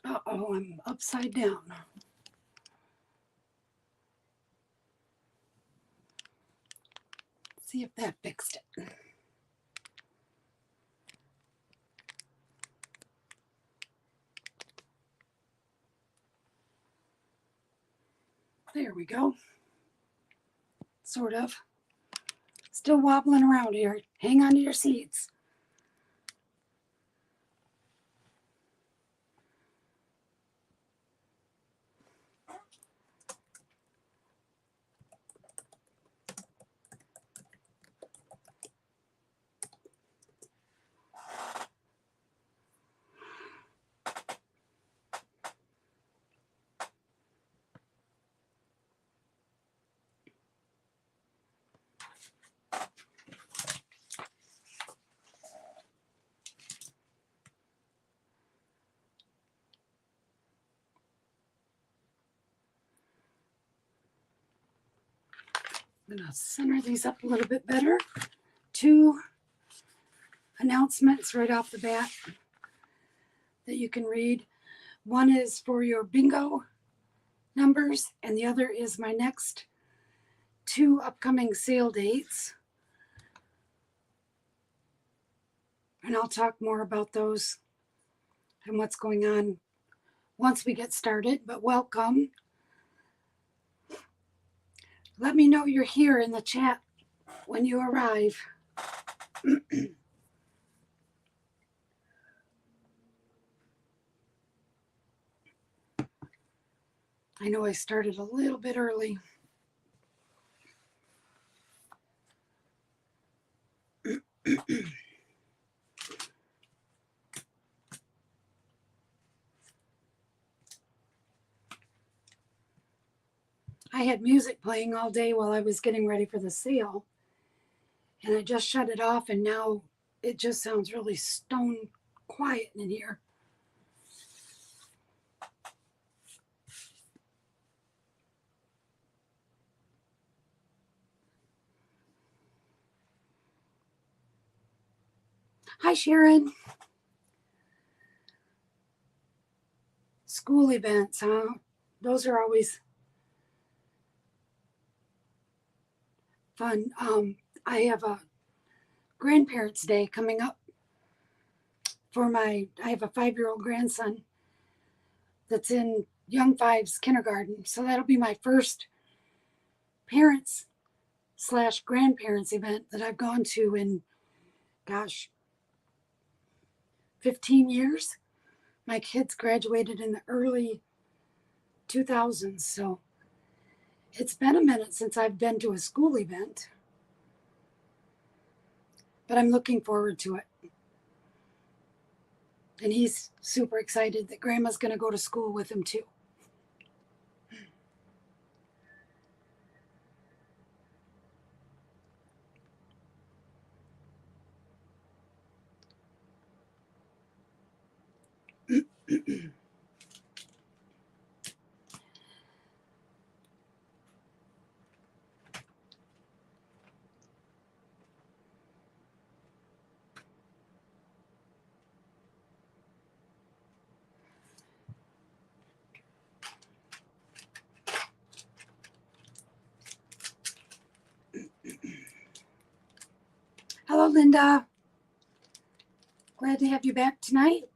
Uh-oh, I'm upside down. See if that fixed it. There we go. Sort of. Still wobbling around here. Hang on to your seats. I'm going to center these up a little bit better. 2 announcements right off the bat that you can read. One is for your bingo numbers, and the other is my next 2 upcoming sale dates. And I'll talk more about those and what's going on once we get started. But welcome. Let me know you're here in the chat when you arrive. I know I started a little bit early. I had music playing all day while I was getting ready for the sale, and I just shut it off, and now it just sounds really stone quiet in here. Hi, Sharon. School events, huh? Those are always fun. I have a grandparents' day coming up for I have a 5-year-old grandson that's in Young Fives kindergarten. So that'll be my first parents/grandparents event that I've gone to in, gosh, 15 years. My kids graduated in the early 2000s, so it's been a minute since I've been to a school event, but I'm looking forward to it. And he's super excited that Grandma's going to go to school with him too. Hello, Linda. Glad to have you back tonight.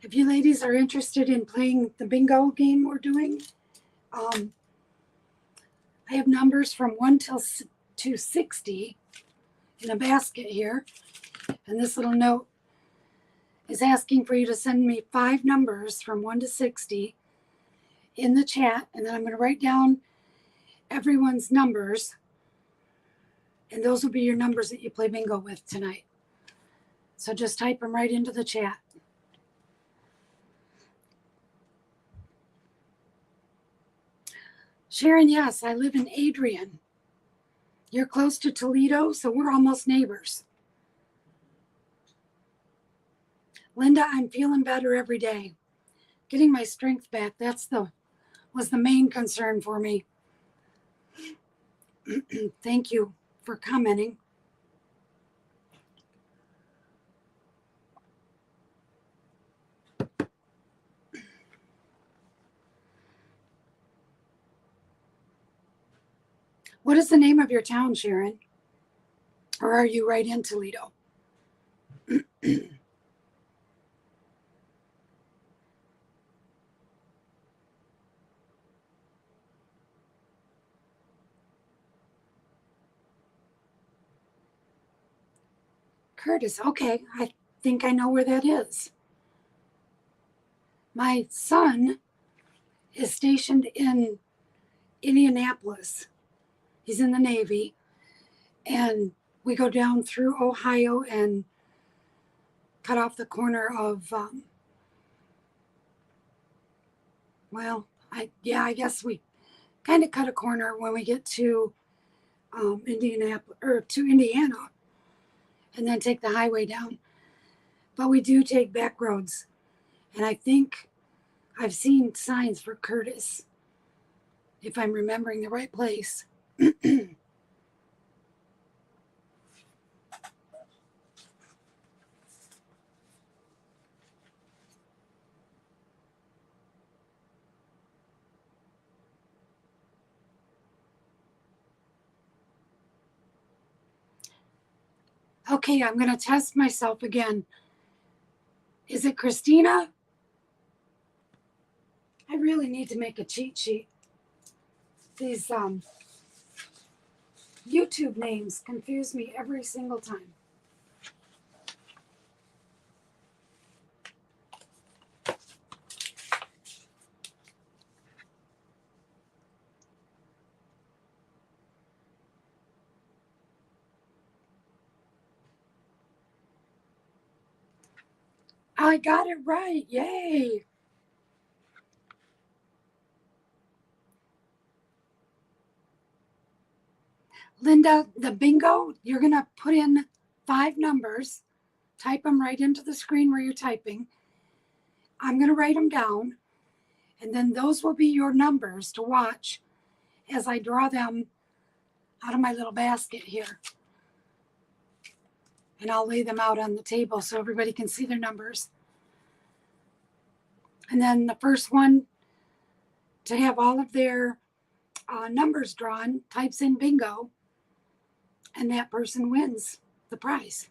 If you ladies are interested in playing the bingo game we're doing, I have numbers from 1 to 60 in a basket here. And this little note is asking for you to send me 5 numbers from 1 to 60 in the chat. And then I'm going to write down everyone's numbers. And those will be your numbers that you play bingo with tonight. So just type them right into the chat. Sharon, yes, I live in Adrian. You're close to Toledo, so we're almost neighbors. Linda, I'm feeling better every day. Getting my strength back, was the main concern for me. Thank you for commenting. What is the name of your town, Sharon? Or are you right in Toledo? Curtis, okay, I think I know where that is. My son is stationed in Indianapolis. He's in the Navy, and we go down through Ohio and cut off the corner of, I guess we kind of cut a corner when we get to Indianapolis or to Indiana, and then take the highway down. But we do take back roads, and I think I've seen signs for Curtis, if I'm remembering the right place. Okay, I'm going to test myself again. Is it Christina? I really need to make a cheat sheet. These YouTube names confuse me every single time. I got it right. Yay. Linda, the bingo, you're going to put in 5 numbers, type them right into the screen where you're typing. I'm going to write them down, and then those will be your numbers to watch as I draw them out of my little basket here. And I'll lay them out on the table so everybody can see their numbers. And then the first one to have all of their numbers drawn types in bingo, and that person wins the prize.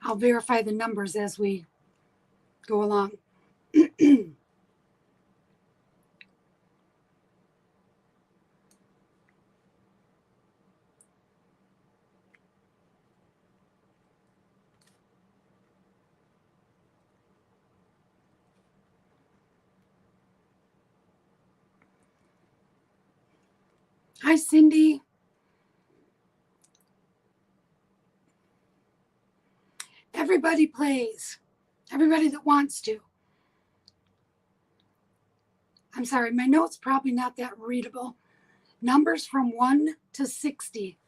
I'll verify the numbers as we go along. Hi, Cindy. Everybody plays. Everybody that wants to. I'm sorry, my note's probably not that readable. Numbers from 1 to 60.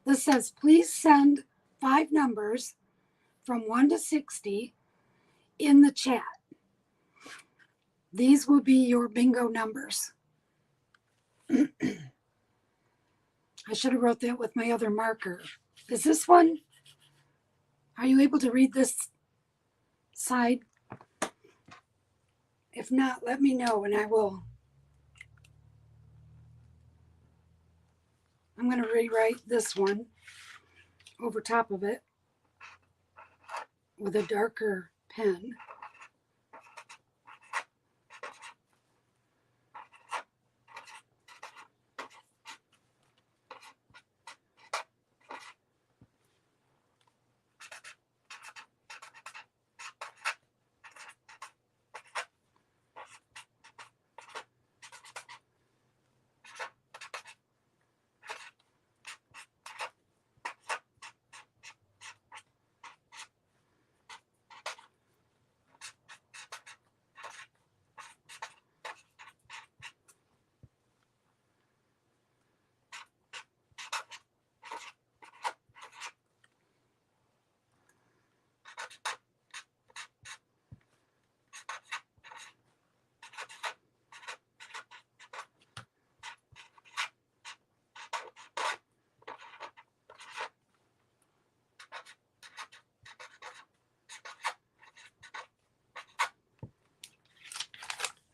This says, please send 5 numbers from 1 to 60 in the chat. These will be your bingo numbers. I should have wrote that with my other marker. Is this one? Are you able to read this side? If not, let me know and I will. I'm going to rewrite this one over top of it with a darker pen.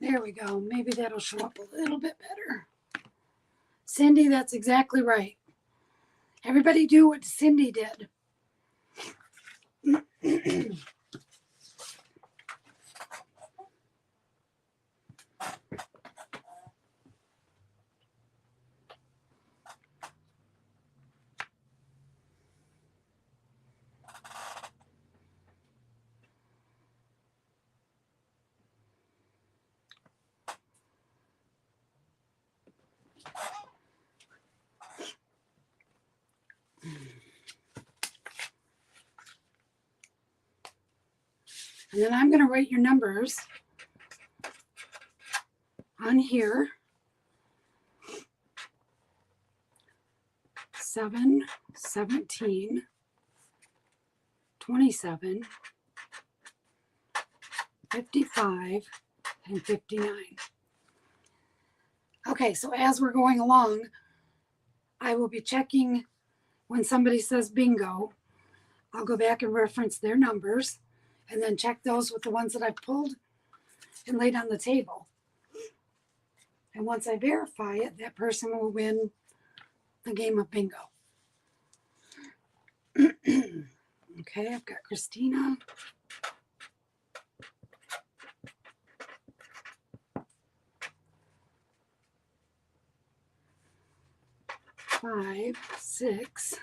There we go. Maybe that'll show up a little bit better. Cindy, that's exactly right. Everybody do what Cindy did. And then I'm going to write your numbers on here. 7, 17, 27, 55, and 59. Okay, so as we're going along, I will be checking when somebody says bingo. I'll go back and reference their numbers and then check those with the ones that I've pulled and laid on the table. And once I verify it, that person will win the game of bingo. Okay, I've got Christina. Five, 6,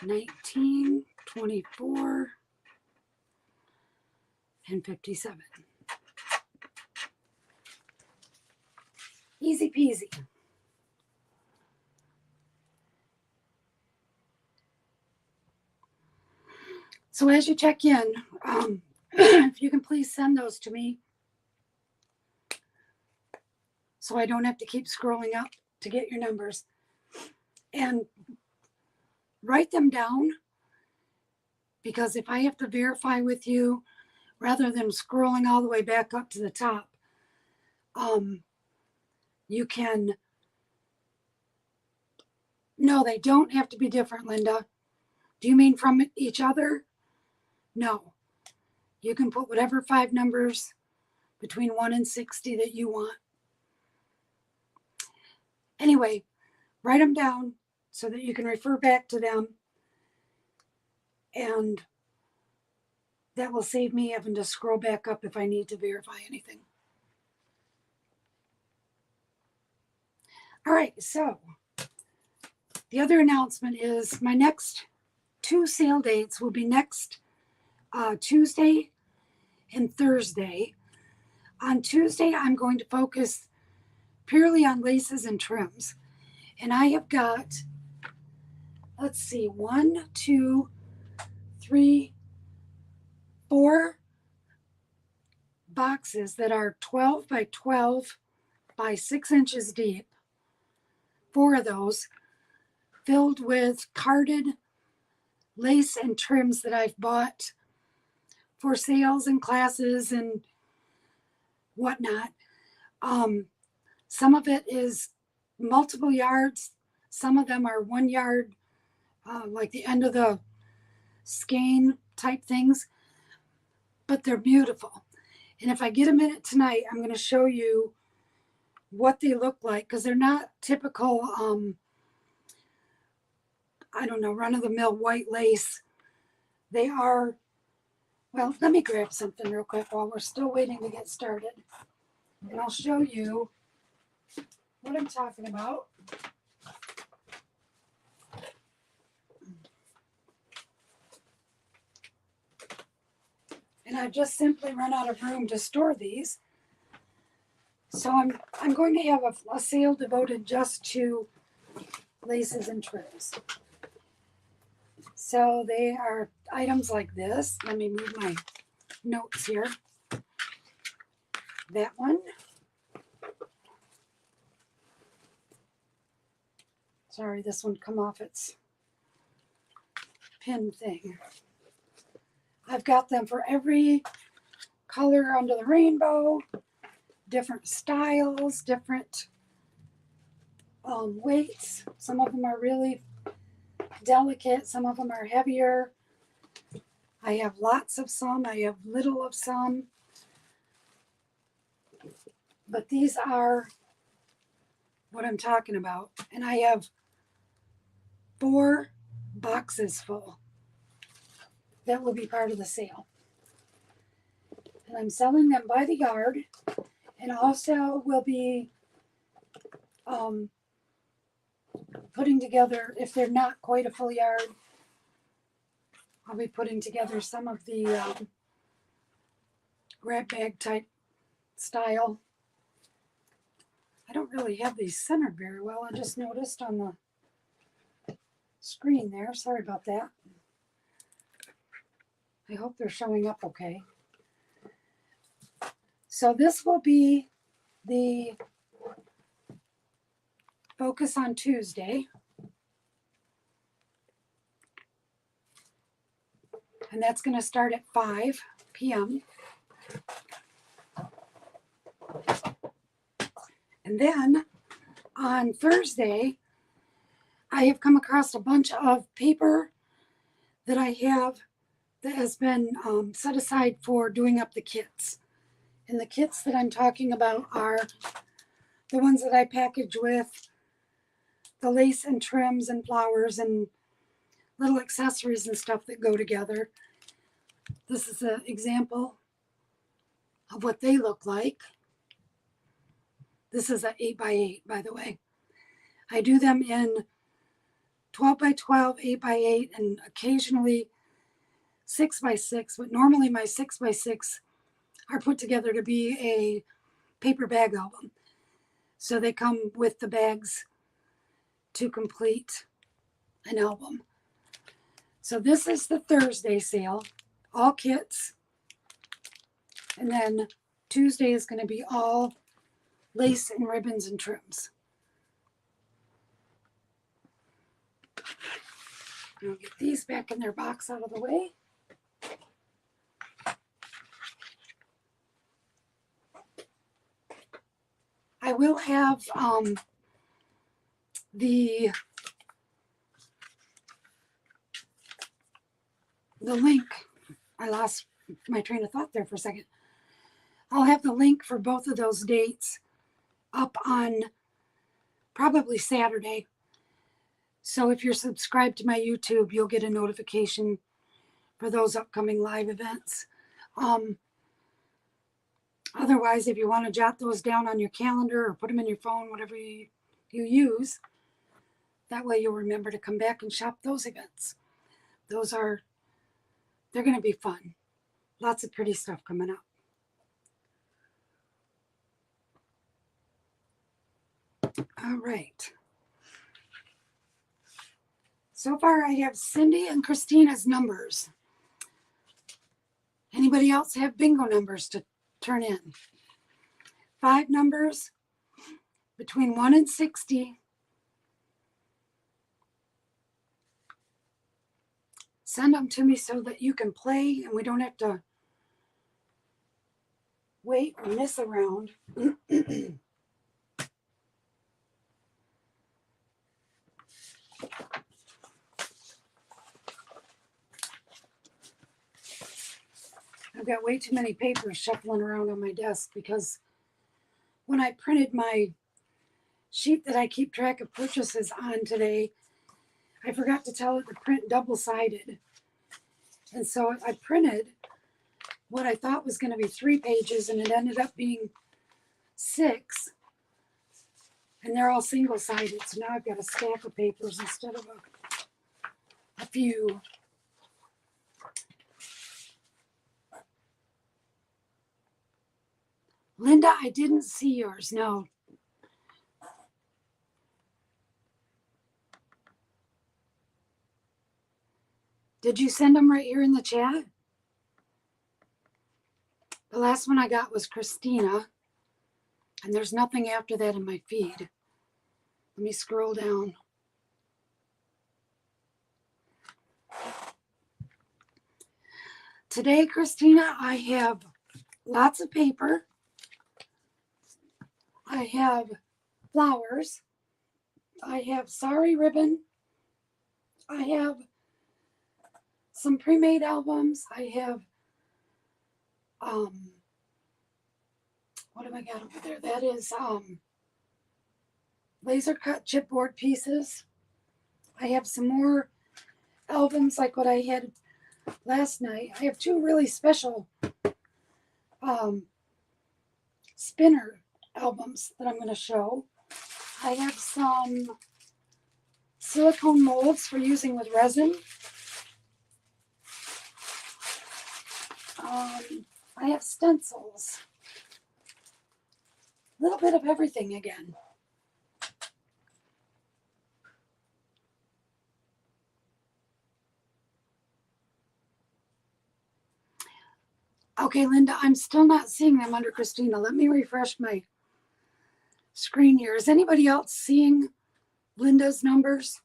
19, 24, and 57. Easy peasy. So as you check in, if you can please send those to me so I don't have to keep scrolling up to get your numbers. And write them down, because if I have to verify with you, rather than scrolling all the way back up to the top, you can, no, they don't have to be different, Linda. Do you mean from each other? No. You can put whatever 5 numbers between 1 and 60 that you want. Anyway, write them down so that you can refer back to them, and that will save me having to scroll back up if I need to verify anything. All right, so the other announcement is my next 2 sale dates will be next Tuesday and Thursday. On Tuesday, I'm going to focus purely on laces and trims. And I have got, let's see, 1, 2, 3, 4 boxes that are 12 by 12 by 6 inches deep. 4 of those filled with carded lace and trims that I've bought for sales and classes and whatnot. Some of it is multiple yards. Some of them are 1 yard, like the end of the skein type things, but they're beautiful. And if I get a minute tonight, I'm going to show you what they look like, because they're not typical, I don't know, run-of-the-mill white lace. They are, well, let me grab something real quick while we're still waiting to get started. And I'll show you what I'm talking about. And I've just simply run out of room to store these. So I'm going to have a sale devoted just to laces and trims. So they are items like this. Let me move my notes here. That one. Sorry, this one come off its pin thing. I've got them for every color under the rainbow, different styles, different weights. Some of them are really delicate, some of them are heavier. I have lots of some, I have little of some. But these are what I'm talking about. And I have 4 boxes full that will be part of the sale. And I'm selling them by the yard. And also will be putting together, if they're not quite a full yard, I'll be putting together some of the grab bag type style. I don't really have these centered very well. I just noticed on the screen there. Sorry about that. I hope they're showing up okay. So this will be the focus on Tuesday. And that's going to start at 5 p.m. And then on Thursday, I have come across a bunch of paper that I have that has been set aside for doing up the kits. And the kits that I'm talking about are the ones that I package with the lace and trims and flowers and little accessories and stuff that go together. This is an example of what they look like. This is an 8x8, by the way. I do them in 12x12, 8x8, and occasionally 6x6, but normally my 6x6 are put together to be a paper bag album. So they come with the bags to complete an album. So this is the Thursday sale, all kits. And then Tuesday is going to be all lace and ribbons and trims. I'll get these back in their box out of the way. I will have the link. I lost my train of thought there for a second. I'll have the link for both of those dates up on probably Saturday. So if you're subscribed to my YouTube, you'll get a notification for those upcoming live events. Otherwise, if you want to jot those down on your calendar or put them in your phone, whatever you use, that way you'll remember to come back and shop those events. They're going to be fun. Lots of pretty stuff coming up. All right. So far, I have Cindy and Christina's numbers. Anybody else have bingo numbers to turn in? 5 numbers between 1 and 60. Send them to me so that you can play and we don't have to wait or miss around. I've got way too many papers shuffling around on my desk because when I printed my sheet that I keep track of purchases on today, I forgot to tell it to print double-sided. And so I printed what I thought was going to be 3 pages, and it ended up being 6. And they're all single-sided, so now I've got a stack of papers instead of a few. Linda, I didn't see yours, no. Did you send them right here in the chat? The last one I got was Christina, and there's nothing after that in my feed. Let me scroll down. Today, Christina, I have lots of paper. I have flowers. I have sari ribbon. I have some pre-made albums. I have What have I got over there? That is laser cut chipboard pieces. I have some more albums like what I had last night. I have two really special spinner albums that I'm going to show. I have some silicone molds for using with resin. I have stencils. A little bit of everything again. Okay, Linda, I'm still not seeing them under Christina. Let me refresh my screen here. Is anybody else seeing Linda's numbers?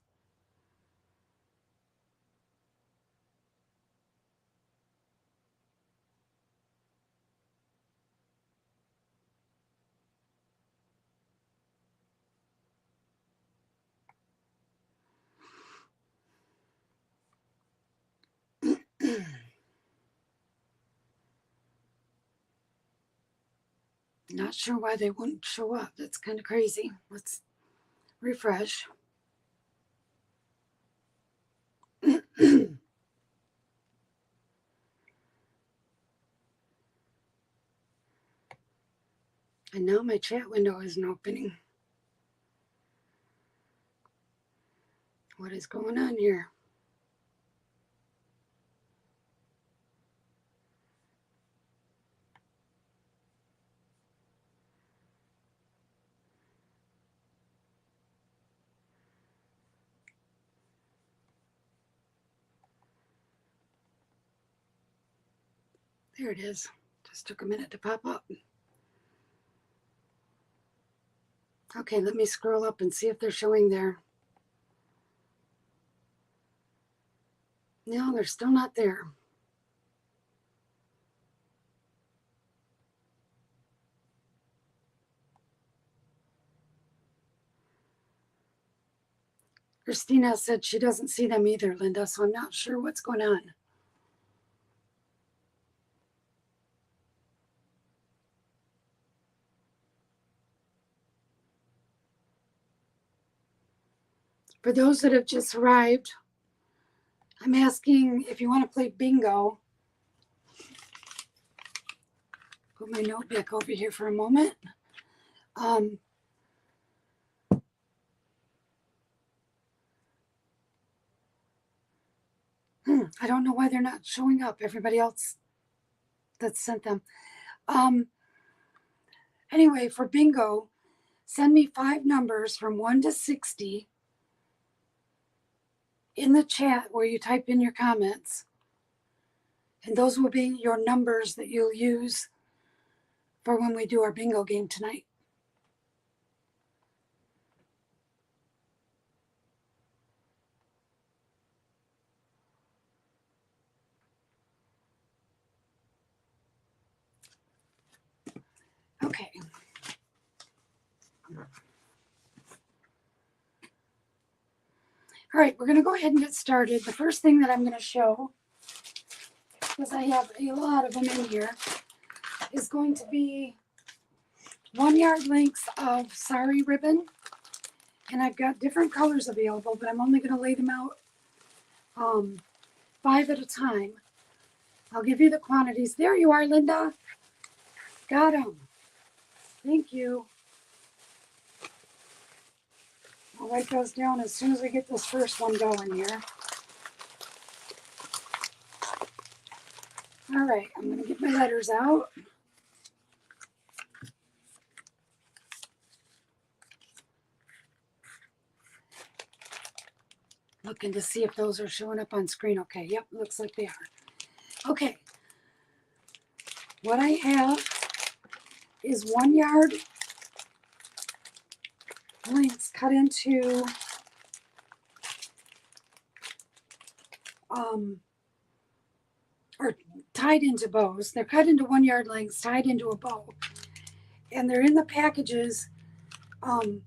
Not sure why they wouldn't show up. That's kind of crazy. Let's refresh. And now my chat window isn't opening. What is going on here? There it is. Just took a minute to pop up. Okay, let me scroll up and see if they're showing there. No, they're still not there. Christina said she doesn't see them either, Linda, so I'm not sure what's going on. For those that have just arrived, I'm asking if you want to play bingo. Put my note back over here for a moment. I don't know why they're not showing up. Everybody else that sent them. Anyway, for bingo, send me 5 numbers from 1 to 60 in the chat where you type in your comments. And those will be your numbers that you'll use for when we do our bingo game tonight. Okay. All right, we're going to go ahead and get started. The first thing that I'm going to show, because I have a lot of them in here, is going to be 1 yard lengths of sari ribbon. And I've got different colors available, but I'm only going to lay them out 5 at a time. I'll give you the quantities. There you are, Linda. Got them. Thank you. I'll write those down as soon as we get this first one going here. All right, I'm going to get my letters out. Looking to see if those are showing up on screen. Okay, yep, looks like they are. Okay. What I have is 1 yard lengths cut into or tied into bows. They're cut into 1 yard lengths, tied into a bow, and they're in the packages. I'm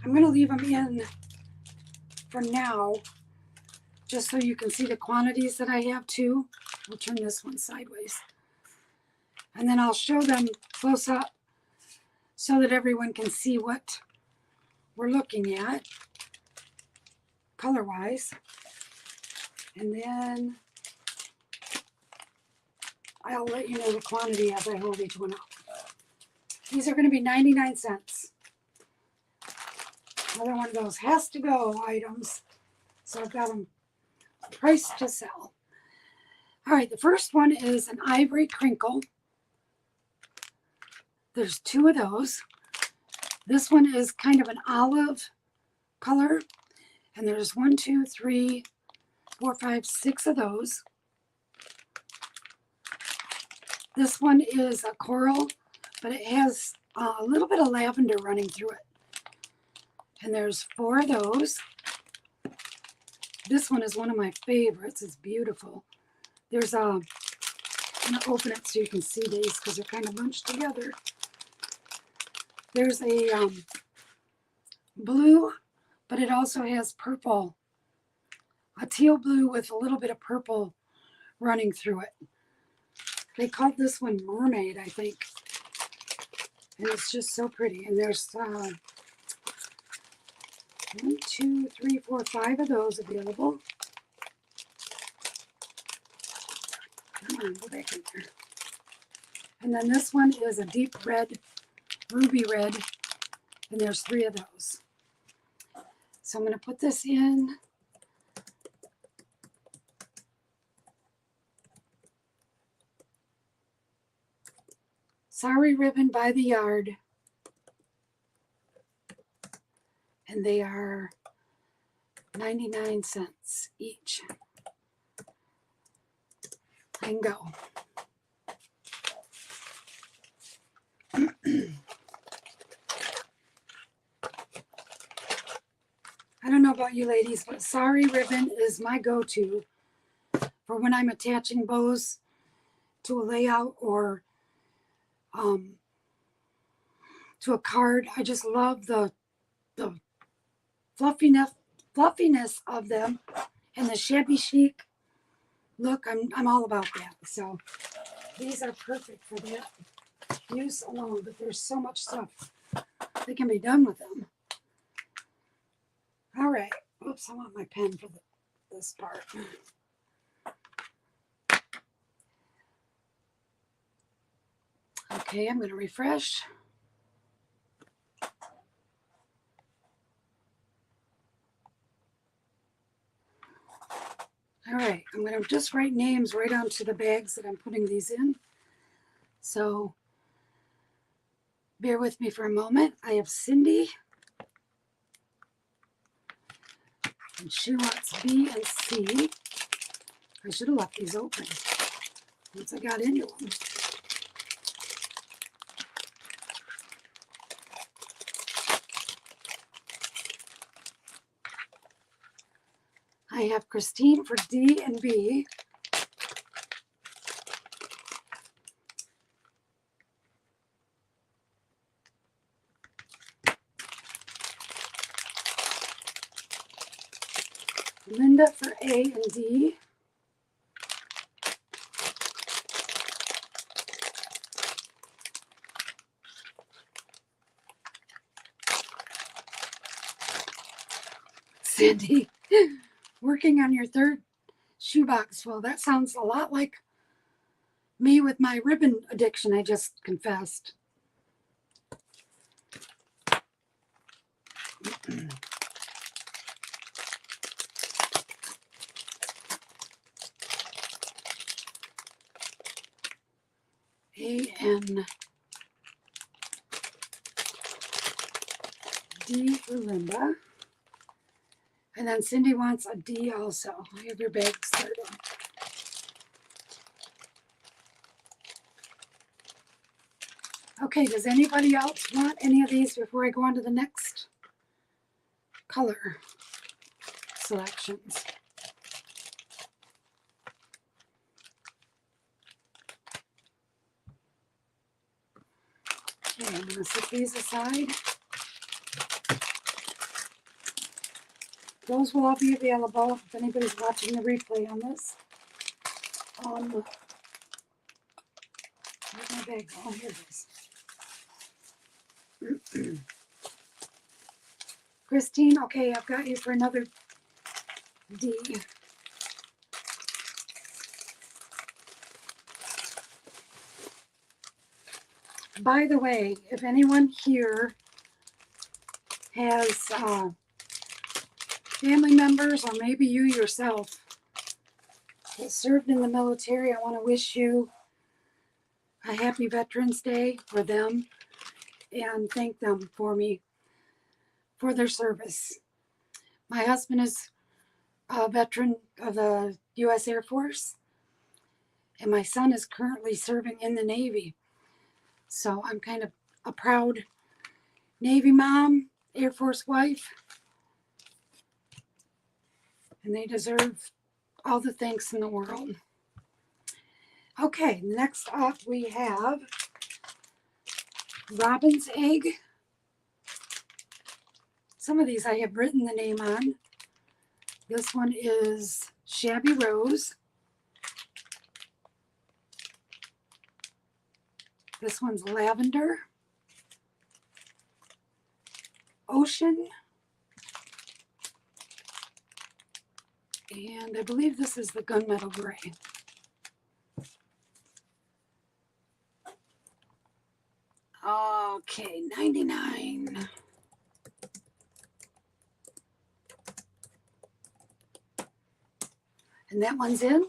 going to leave them in for now, just so you can see the quantities that I have too. We'll turn this one sideways. And then I'll show them close up so that everyone can see what we're looking at color-wise. And then I'll let you know the quantity as I hold each one up. These are going to be 99 cents. Another one of those has to go items. So I've got them priced to sell. All right, the first one is an ivory crinkle. There's 2 of those. This one is kind of an olive color. And there's 1, 2, 3, 4, 5, 6 of those. This one is a coral, but it has a little bit of lavender running through it. And there's 4 of those. This one is one of my favorites. It's beautiful. There's a, I'm going to open it so you can see these because they're kind of bunched together. There's a blue, but it also has purple. A teal blue with a little bit of purple running through it. They called this one Mermaid, I think. And it's just so pretty. And there's 1, 2, 3, 4, 5 of those available. Come on, go back in there. And then this one is a deep red, ruby red. And there's 3 of those. So I'm going to put this in. Sorry Ribbon by the yard. And they are 99 cents each. And go. I don't know about you ladies, but Sorry Ribbon is my go-to for when I'm attaching bows to a layout or to a card. I just love the fluffiness of them and the shabby chic look. I'm all about that. So these are perfect for that use alone, but there's so much stuff that can be done with them. All right. Oops, I want my pen for this part. Okay, I'm going to refresh. All right, I'm going to just write names right onto the bags that I'm putting these in. So bear with me for a moment. I have Cindy. And she wants B and C. I should have left these open once I got into them. I have Christine for D and B. Linda for A and D. Cindy, working on your 3rd shoebox. Well, that sounds a lot like me with my ribbon addiction I just confessed. A and D for Linda. And then Cindy wants a D also. I have your bag started. Okay, does anybody else want any of these before I go on to the next color selections? Okay, I'm going to set these aside. Those will all be available if anybody's watching the replay on this. Where's my bag? Oh, here it is. Christine, okay, I've got you for another D. By the way, if anyone here has family members, or maybe you yourself that served in the military, I want to wish you a happy Veterans Day for them and thank them for me for their service. My husband is a veteran of the U.S. Air Force, and my son is currently serving in the Navy. So I'm kind of a proud Navy mom, Air Force wife, and they deserve all the thanks in the world. Okay, next up we have Robin's Egg. Some of these I have written the name on. This one is Shabby Rose. This one's Lavender. Ocean. And I believe this is the Gunmetal Gray. Okay, 99. And that one's in.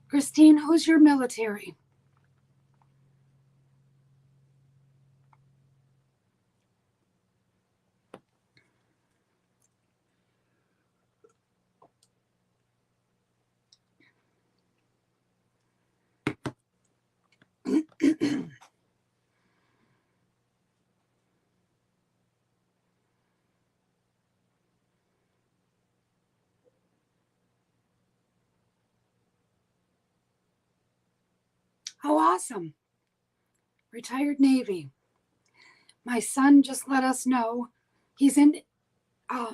Christine, who's your military? Oh, awesome. Retired Navy. My son just let us know he's in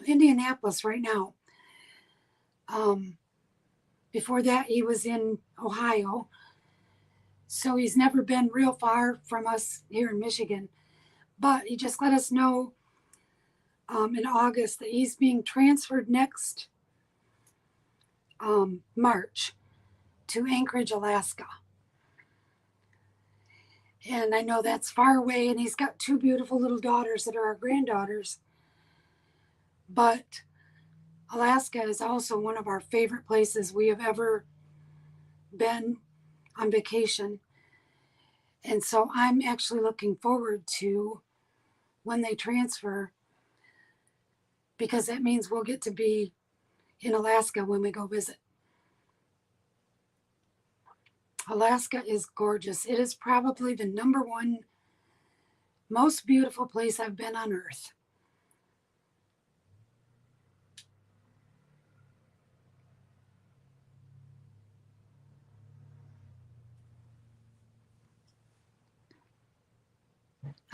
Indianapolis right now. Before that, he was in Ohio. So he's never been real far from us here in Michigan. But he just let us know in August that he's being transferred next March to Anchorage, Alaska. And I know that's far away, and he's got two beautiful little daughters that are our granddaughters. But Alaska is also one of our favorite places we have ever been on vacation. And so I'm actually looking forward to when they transfer, because that means we'll get to be in Alaska when we go visit. Alaska is gorgeous. It is probably the #1 most beautiful place I've been on earth.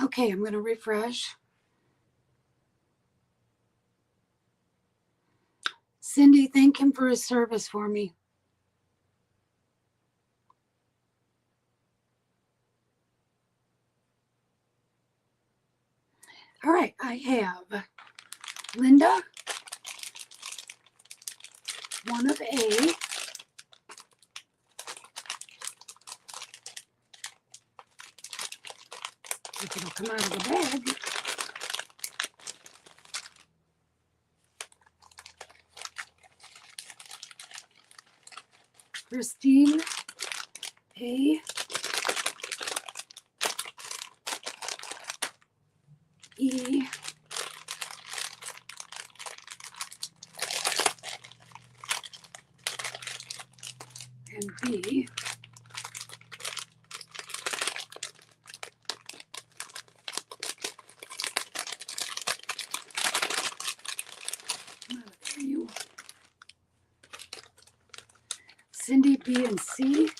Okay, I'm going to refresh. Cindy, thank him for his service for me. All right, I have Linda, one of A. If it'll come out of the bag. Christine, A. E. And B. Cindy, B, and C.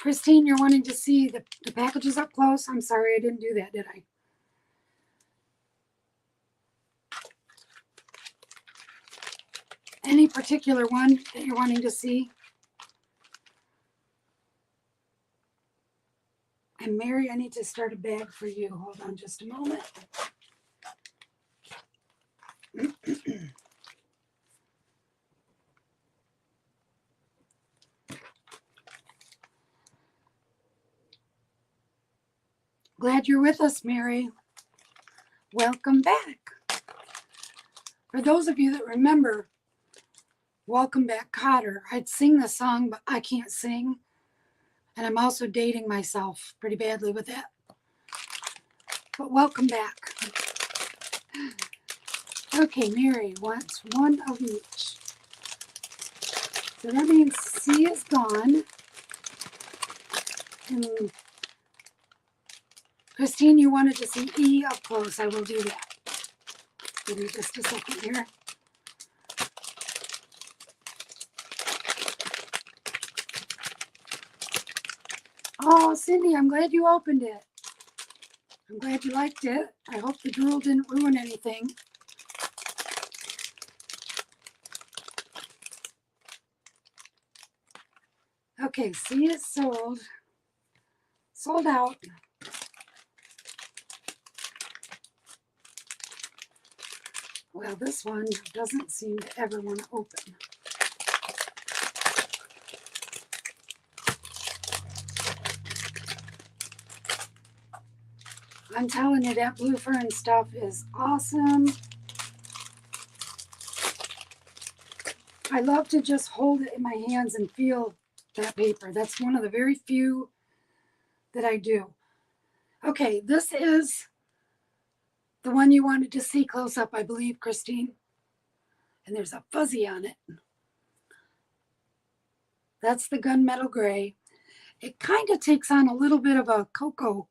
Christine, you're wanting to see the packages up close? I'm sorry, I didn't do that, did I? Any particular one that you're wanting to see? And Mary, I need to start a bag for you. Hold on just a moment. Glad you're with us, Mary. Welcome back. For those of you that remember, Welcome Back, Cotter, I'd sing the song, but I can't sing. And I'm also dating myself pretty badly with that. But welcome back. Okay, Mary wants one of each. So that means C is gone. And Christine, you wanted to see E up close. I will do that. Give me just a second here. Oh, Cindy, I'm glad you opened it. I'm glad you liked it. I hope the drool didn't ruin anything. Okay, C is sold. Sold out. Well, this one doesn't seem to ever want to open. I'm telling you, that blue fern stuff is awesome. I love to just hold it in my hands and feel that paper. That's one of the very few that I do. Okay, this is the one you wanted to see close up, I believe, Christine. And there's a fuzzy on it. That's the gunmetal gray. It kind of takes on a little bit of a cocoa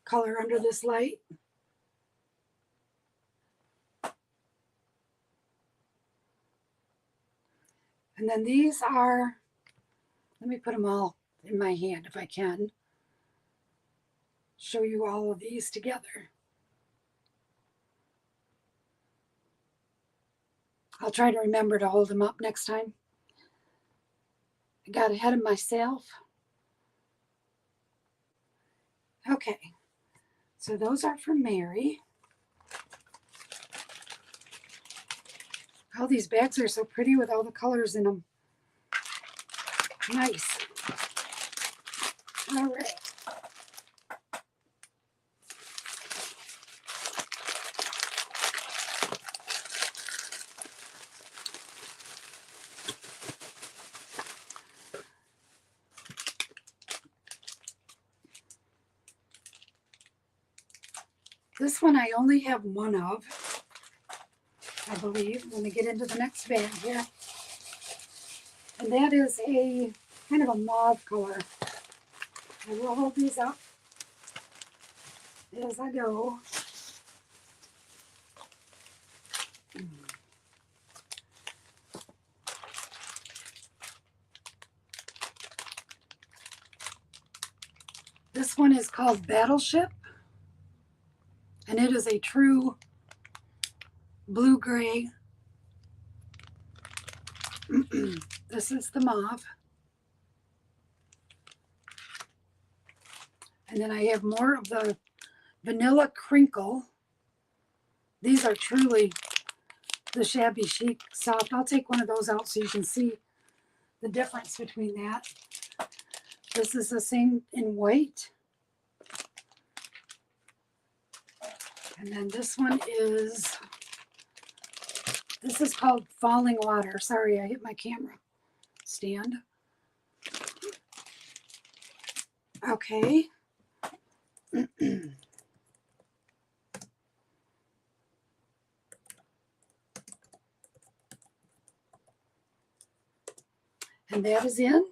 color under this light. And then these are, let me put them all in my hand if I can. Show you all of these together. I'll try to remember to hold them up next time. I got ahead of myself. Okay, so those are for Mary. Oh, these bags are so pretty with all the colors in them. Nice. All right. This one I only have one of, I believe, when we get into the next bag here. And that is a kind of a mauve color. I will hold these up as I go. This one is called Battleship, and it is a true blue-gray. This is the mauve. And then I have more of the vanilla crinkle. These are truly the shabby chic soft. I'll take one of those out so you can see the difference between that. This is the same in white. And then this one is, this is called Falling Water. Sorry, I hit my camera stand. Okay. And that is in.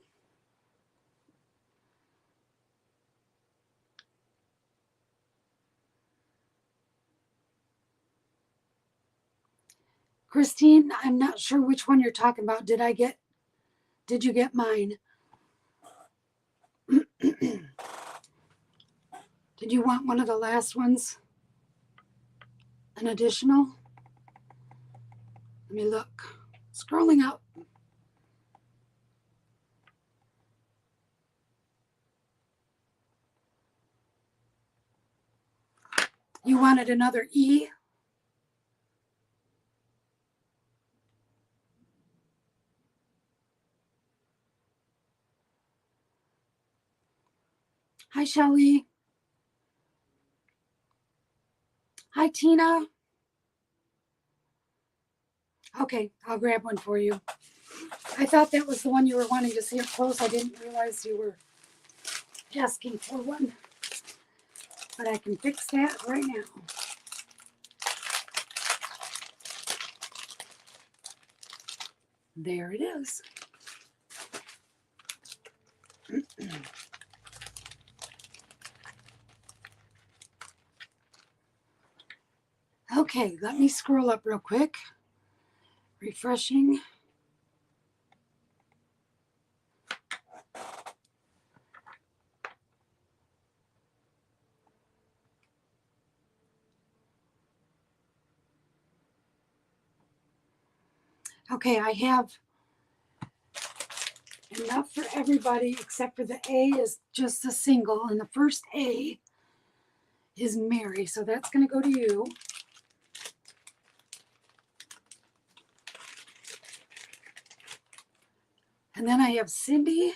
Christine, I'm not sure which one you're talking about. Did you get mine? Did you want one of the last ones? An additional? Let me look. Scrolling up. You wanted another E? Hi, Shelley. Hi, Tina. Okay, I'll grab one for you. I thought that was the one you were wanting to see up close. I didn't realize you were asking for one. But I can fix that right now. There it is. Okay, let me scroll up real quick. Refreshing. Okay, I have enough for everybody except for the A is just a single, and the first A is Mary, so that's going to go to you. And then I have Cindy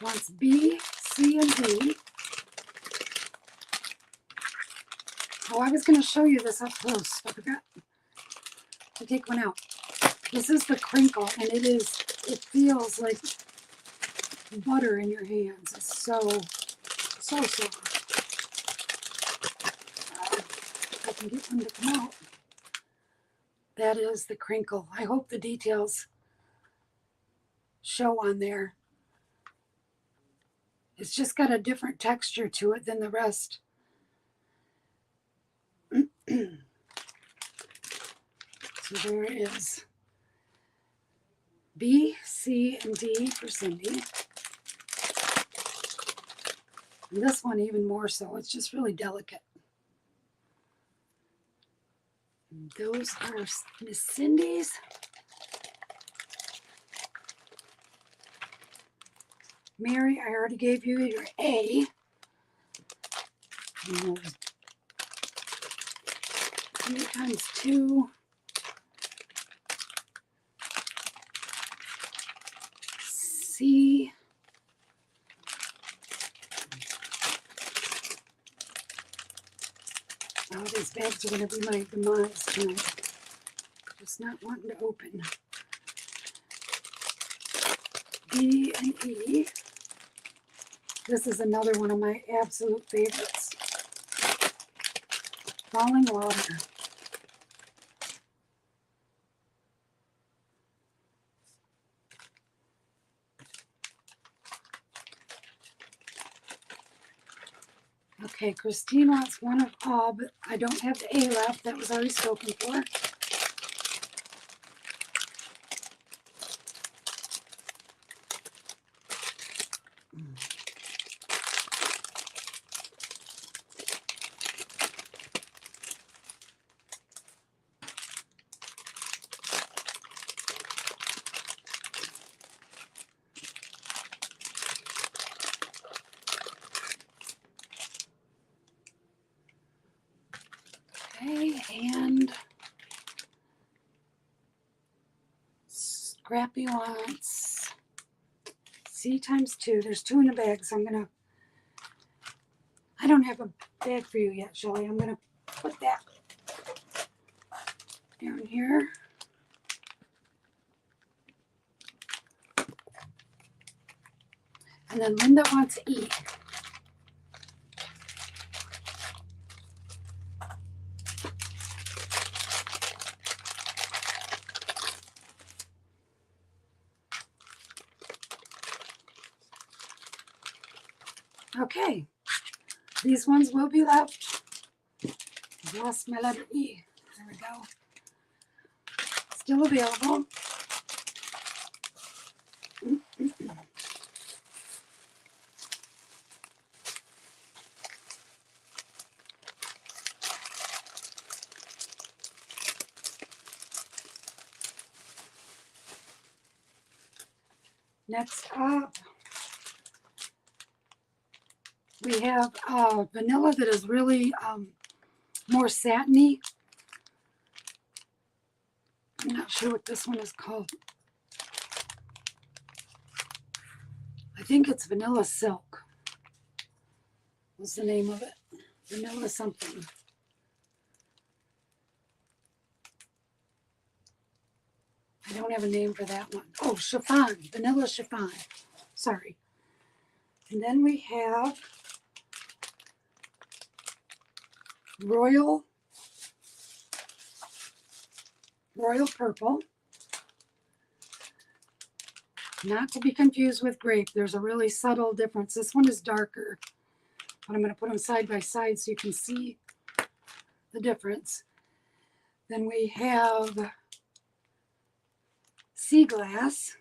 wants B, C, and D. Oh, I was going to show you this up close. I forgot to take one out. This is the crinkle, and it feels like butter in your hands. It's so soft. If I can get one to come out. That is the crinkle. I hope the details show on there. It's just got a different texture to it than the rest. So there it is. B, C, and D for Cindy. And this one even more so. It's just really delicate. And those are Miss Cindy's. Mary, I already gave you your A. 3 times 2. C. Oh, these bags are going to be my demise tonight. Just not wanting to open. D and E. This is another one of my absolute favorites. Falling Water. Okay, Christine wants one of all, but I don't have the A left. That was already spoken for. Okay, and Scrappy wants C times 2. There's 2 in the bag, so I don't have a bag for you yet, Shelley. I'm gonna put that down here. And then Linda wants E. Okay, these ones will be left. I've lost my letter E. There we go. Still available. Next up, we have vanilla that is really more satiny. I'm not sure what this one is called. I think it's Vanilla Silk. What's the name of it? Vanilla something. I don't have a name for that one. Oh, chiffon. Vanilla chiffon. Sorry. And then we have Royal Purple. Not to be confused with grape. There's a really subtle difference. This one is darker. But I'm going to put them side by side so you can see the difference. Then we have Sea Glass.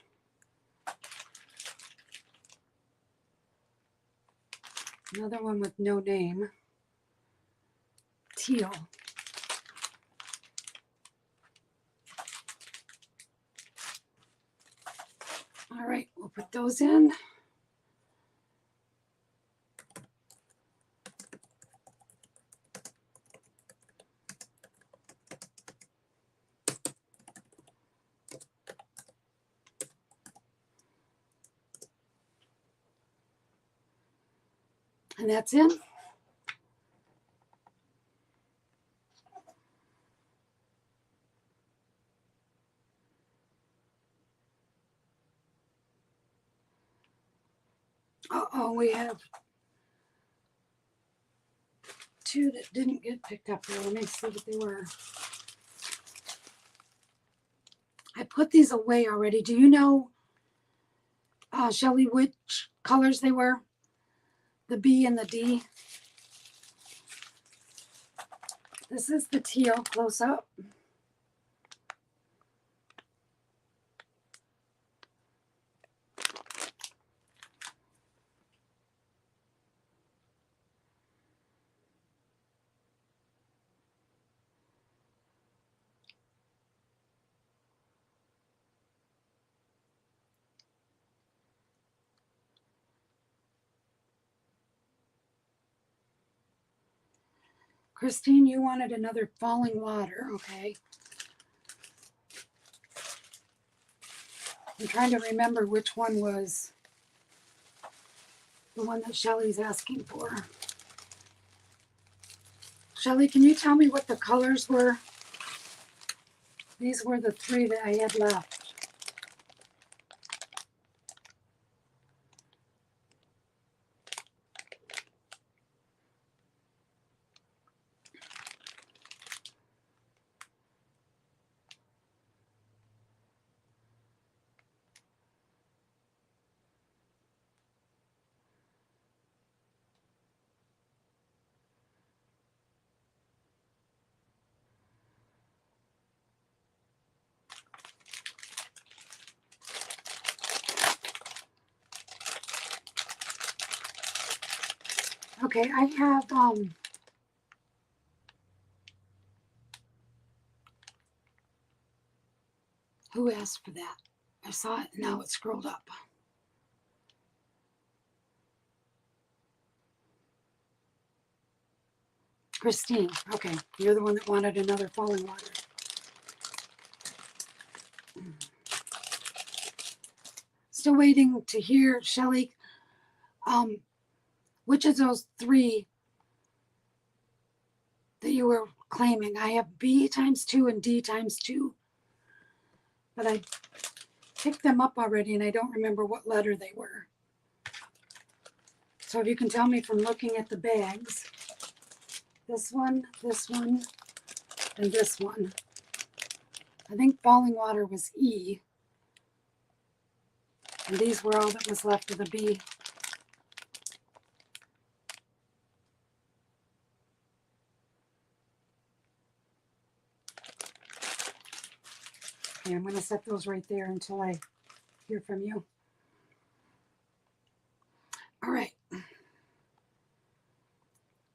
Another one with no name. Teal. All right, we'll put those in. And that's in. Uh-oh, we have two that didn't get picked up here. Let me see what they were. I put these away already. Do you know, Shelley, which colors they were? The B and the D. This is the teal close up. Christine, you wanted another falling water, okay. I'm trying to remember which one was the one that Shelley's asking for. Shelley, can you tell me what the colors were? These were the three that I had left. Okay, I have who asked for that? I saw it, now it's scrolled up. Christine, okay, you're the one that wanted another falling water. Still waiting to hear, Shelley, which of those three that you were claiming? I have B times 2 and D times 2. But I picked them up already and I don't remember what letter they were. So if you can tell me from looking at the bags, this one, and this one. I think falling water was E. And these were all that was left of the B. Okay, I'm going to set those right there until I hear from you. All right.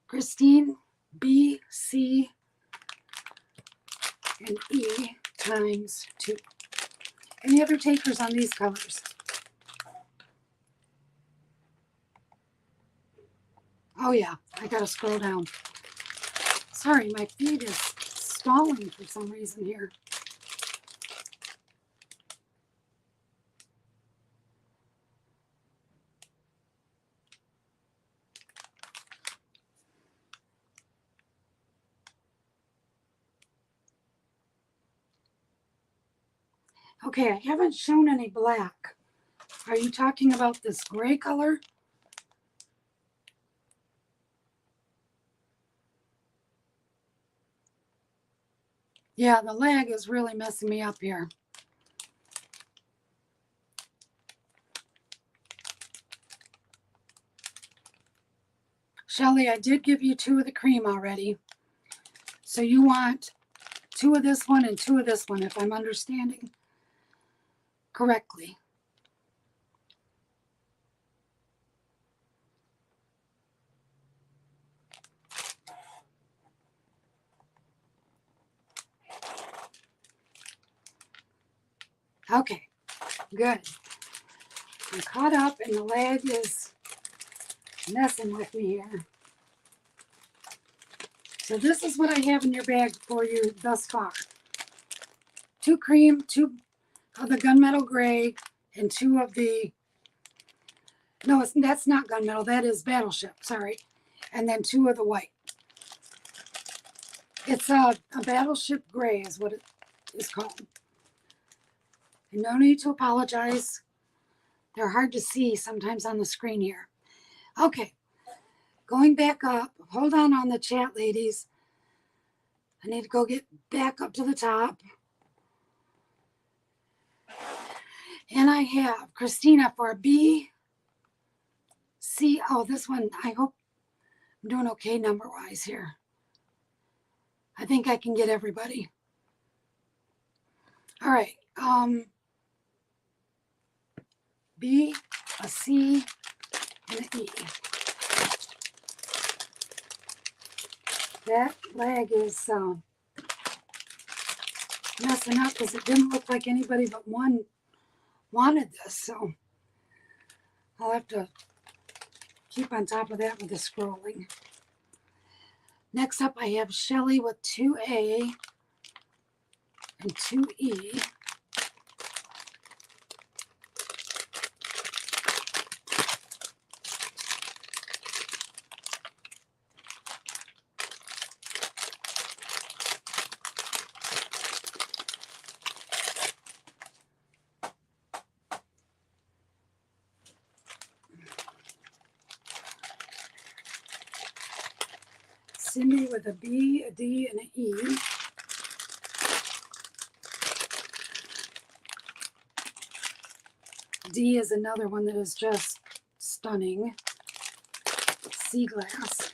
Christine, B, C, and E times 2. Any other takers on these colors? Oh yeah, I gotta scroll down. Sorry, my feed is stalling for some reason here. Okay, I haven't shown any black. Are you talking about this gray color? Yeah, the lag is really messing me up here. Shelly, I did give you 2 of the cream already. So you want 2 of this one and 2 of this one, if I'm understanding correctly. Okay, good. I'm caught up and the lag is messing with me here. So this is what I have in your bag for you thus far. 2 cream, 2 of the gunmetal gray, and 2 of the, no, that's not gunmetal, that is battleship, sorry. And then 2 of the white. It's a battleship gray is what it is called. And no need to apologize. They're hard to see sometimes on the screen here. Okay, going back up, hold on the chat, ladies. I need to go get back up to the top. And I have Christina for B, C. Oh, this one, I hope I'm doing okay number-wise here. I think I can get everybody. All right. B, a C, and an E. That lag is messing up because it didn't look like anybody but one wanted this. So I'll have to keep on top of that with the scrolling. Next up, I have Shelly with 2A and 2E. Cindy with a B, a D, and an E. D is another one that is just stunning. Sea glass.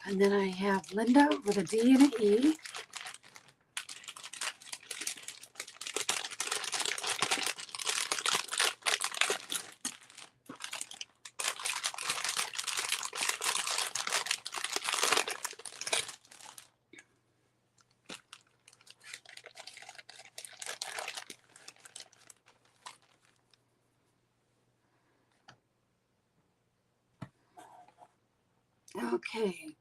And then I have Linda with a D and an E. Okay.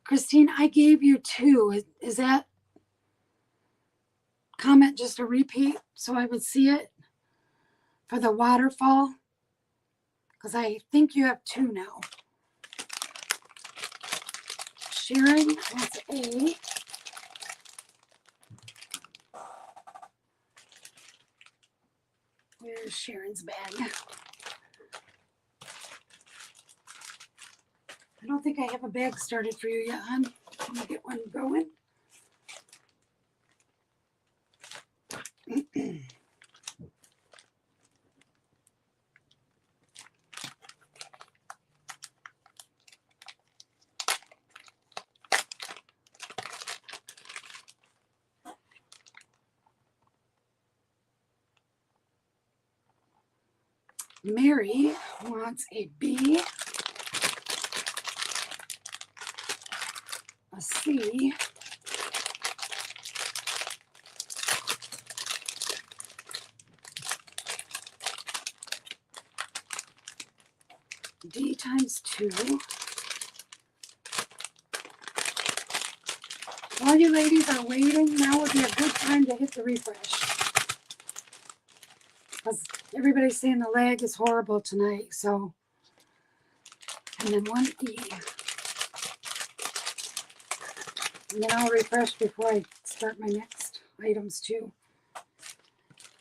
Christine, I gave you 2. Is that comment just a repeat so I would see it for the waterfall? Because I think you have 2 now. Sharon, that's A. Where's Sharon's bag? I don't think I have a bag started for you yet, hon. Let me get one going. Mary wants a B, a C, D times 2. While you ladies are waiting, now would be a good time to hit the refresh. Because everybody's saying the lag is horrible tonight, so. And then 1E. And then I'll refresh before I start my next items too.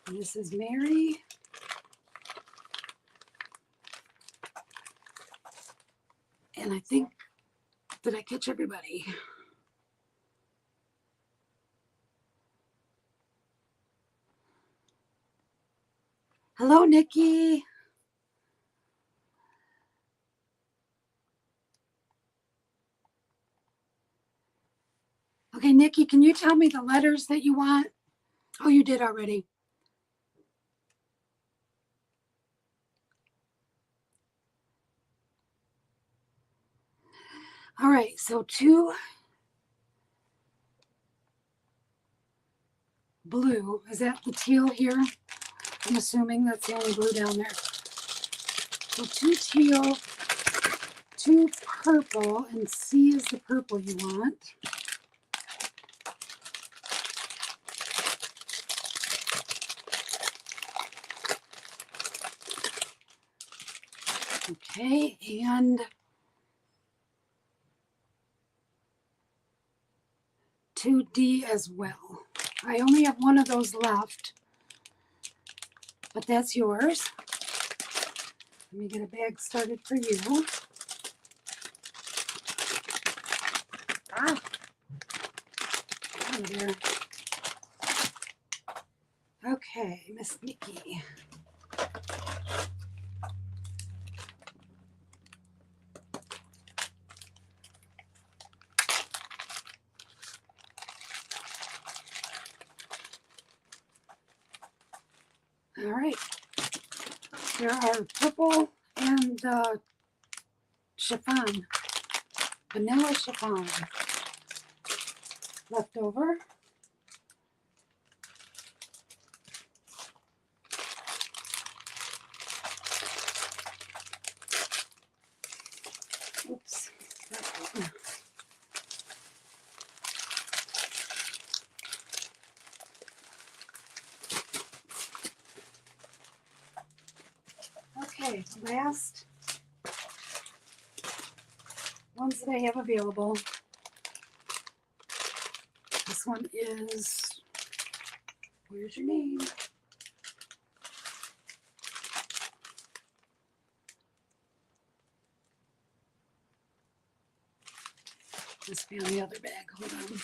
And this is Mary. And I think, did I catch everybody? Hello, Nikki. Okay, Nikki, can you tell me the letters that you want? Oh, you did already. All right, so 2 blue. Is that the teal here? I'm assuming that's the only blue down there. So 2 teal, 2 purple, and C is the purple you want. Okay, and 2D as well. I only have one of those left, but that's yours. Let me get a bag started for you. Ah, oh there. Okay, Miss Nikki. All right. There are purple and chiffon, vanilla chiffon left over. Oops. Okay, last ones that I have available. This one is, where's your name? Must be on the other bag. Hold on.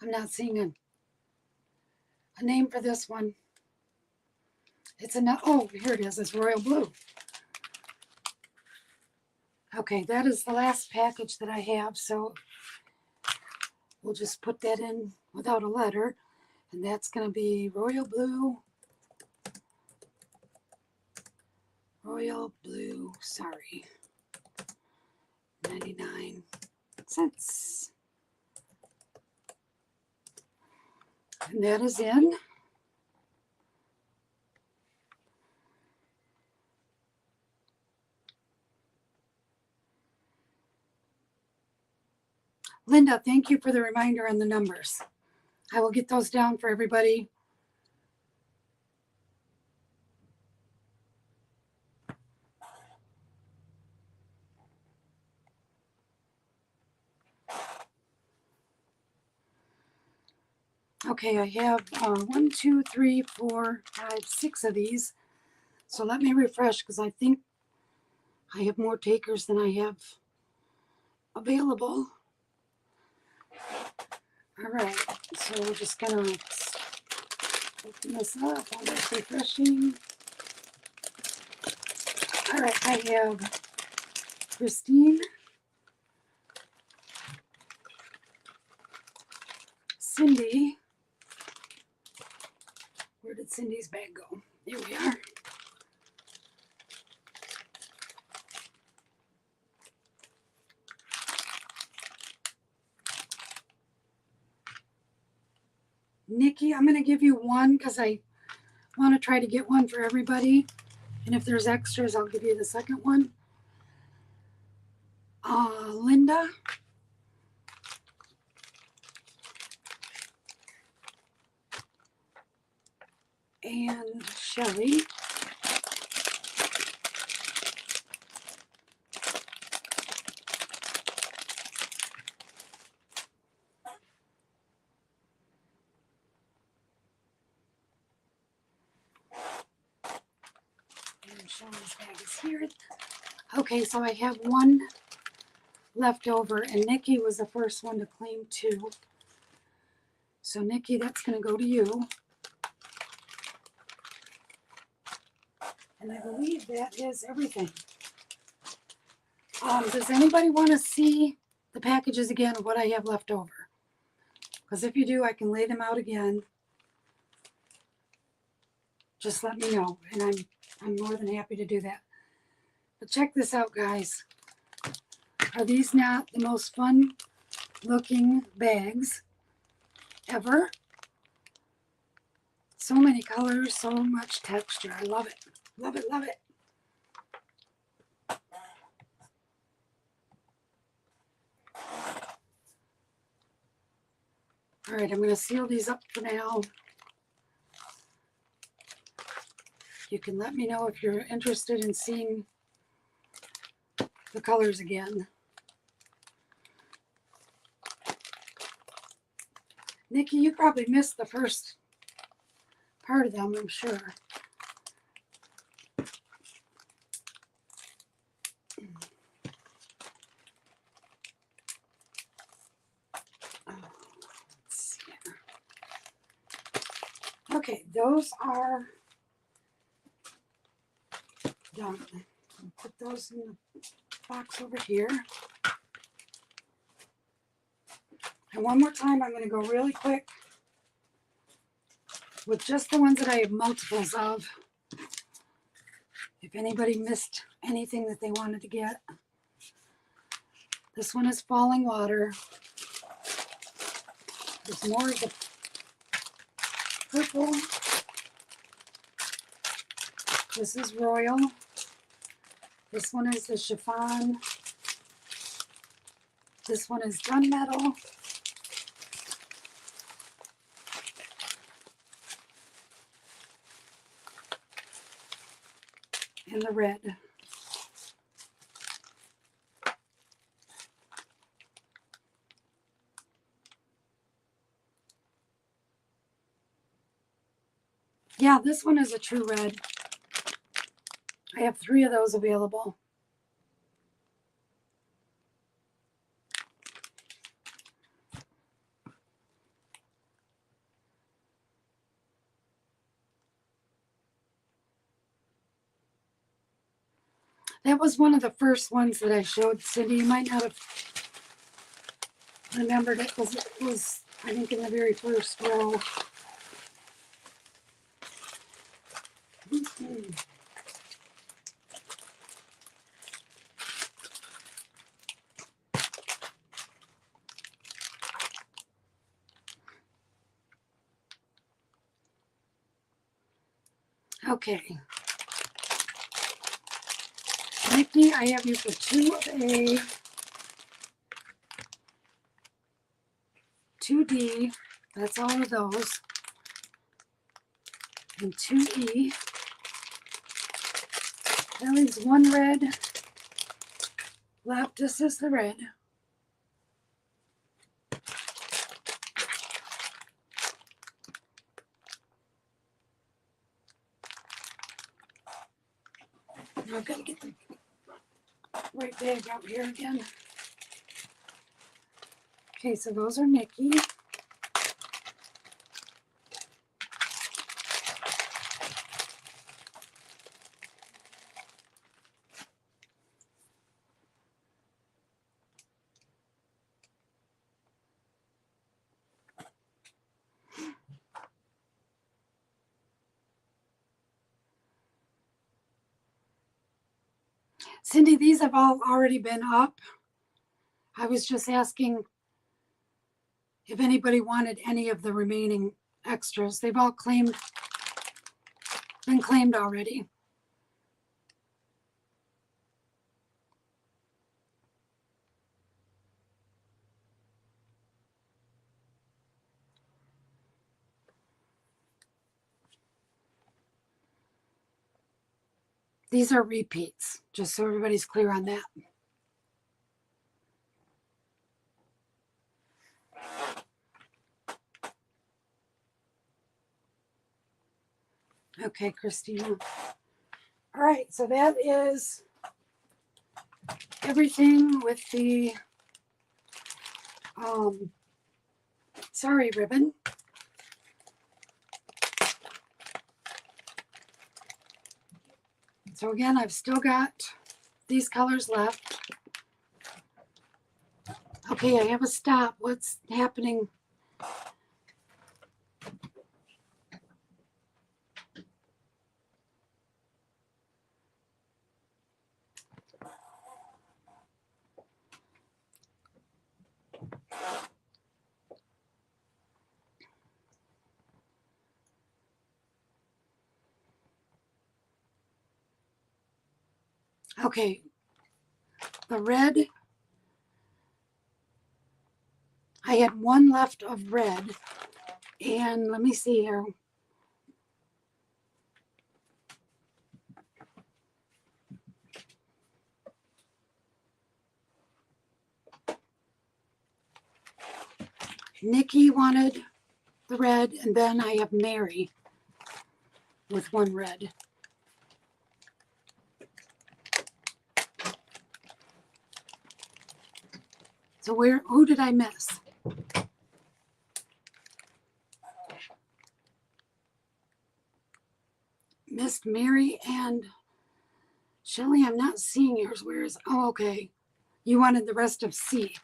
I'm not seeing a name for this one. It's a, oh, here it is. It's royal blue. Okay, that is the last package that I have, so we'll just put that in without a letter, and that's going to be royal blue. Royal blue, sorry. 99 cents. And that is in. Linda, thank you for the reminder on the numbers. I will get those down for everybody. Okay, I have 1, 2, 3, 4, 5, 6 of these. So let me refresh because I think I have more takers than I have available. All right, so we're just gonna open this up. I'm just refreshing. All right, I have Christine, Cindy. Where did Cindy's bag go? Here we are. Nikki, I'm going to give you one because I want to try to get one for everybody. And if there's extras, I'll give you the second one. Linda. And Shelly. And Shelly's bag is here. Okay, so I have one left over, and Nikki was the first one to claim 2. So Nikki, that's going to go to you. And I believe that is everything. Does anybody want to see the packages again of what I have left over? Because if you do, I can lay them out again. Just let me know, and I'm more than happy to do that. But check this out, guys. Are these not the most fun looking bags ever? So many colors, so much texture. I love it. Love it, love it. All right, I'm going to seal these up for now. You can let me know if you're interested in seeing the colors again. Nikki, you probably missed the first part of them, I'm sure. Okay, those are done. I'll put those in the box over here. And one more time, I'm going to go really quick with just the ones that I have multiples of. If anybody missed anything that they wanted to get. This one is Falling Water. There's more of the purple. This is Royal. This one is the Chiffon. This one is Gunmetal. And the red. Yeah, this one is a true red. I have 3 of those available. That was one of the first ones that I showed Cindy. You might not have remembered it because it was, I think, in the very first row. Okay. Nikki, I have you for 2 of A, 2D, that's all of those, and 2E. That leaves 1 red left. This is the red. Now I've got to get the right bag out here again. Okay, so those are Nikki. Cindy, these have all already been up. I was just asking if anybody wanted any of the remaining extras. They've all been claimed already. These are repeats, just so everybody's clear on that. Okay, Christina. All right, so that is everything with the sorry ribbon. So again, I've still got these colors left. Okay, I have a stop. What's happening? Okay, the red, I had one left of red, and let me see here. Nikki wanted the red, and then I have Mary with one red. So who did I miss? Missed Mary and Shelly. I'm not seeing yours. Where is, oh, okay. You wanted the rest of C.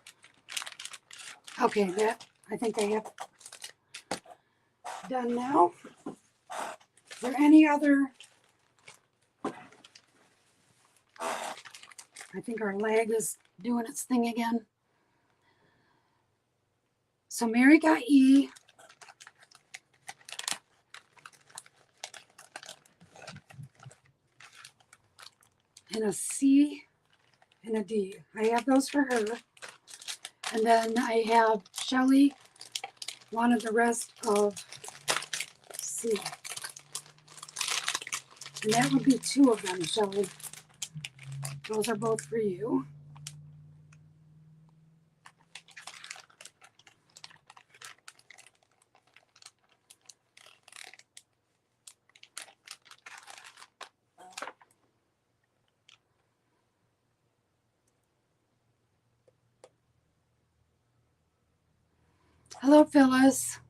Okay, that, I think I have done now. Is there any other? I think our lag is doing its thing again. So Mary got E. And a C and a D. I have those for her. And then I have Shelly wanted the rest of C. And that would be two of them, Shelly. Those are both for you. Hello, Phyllis.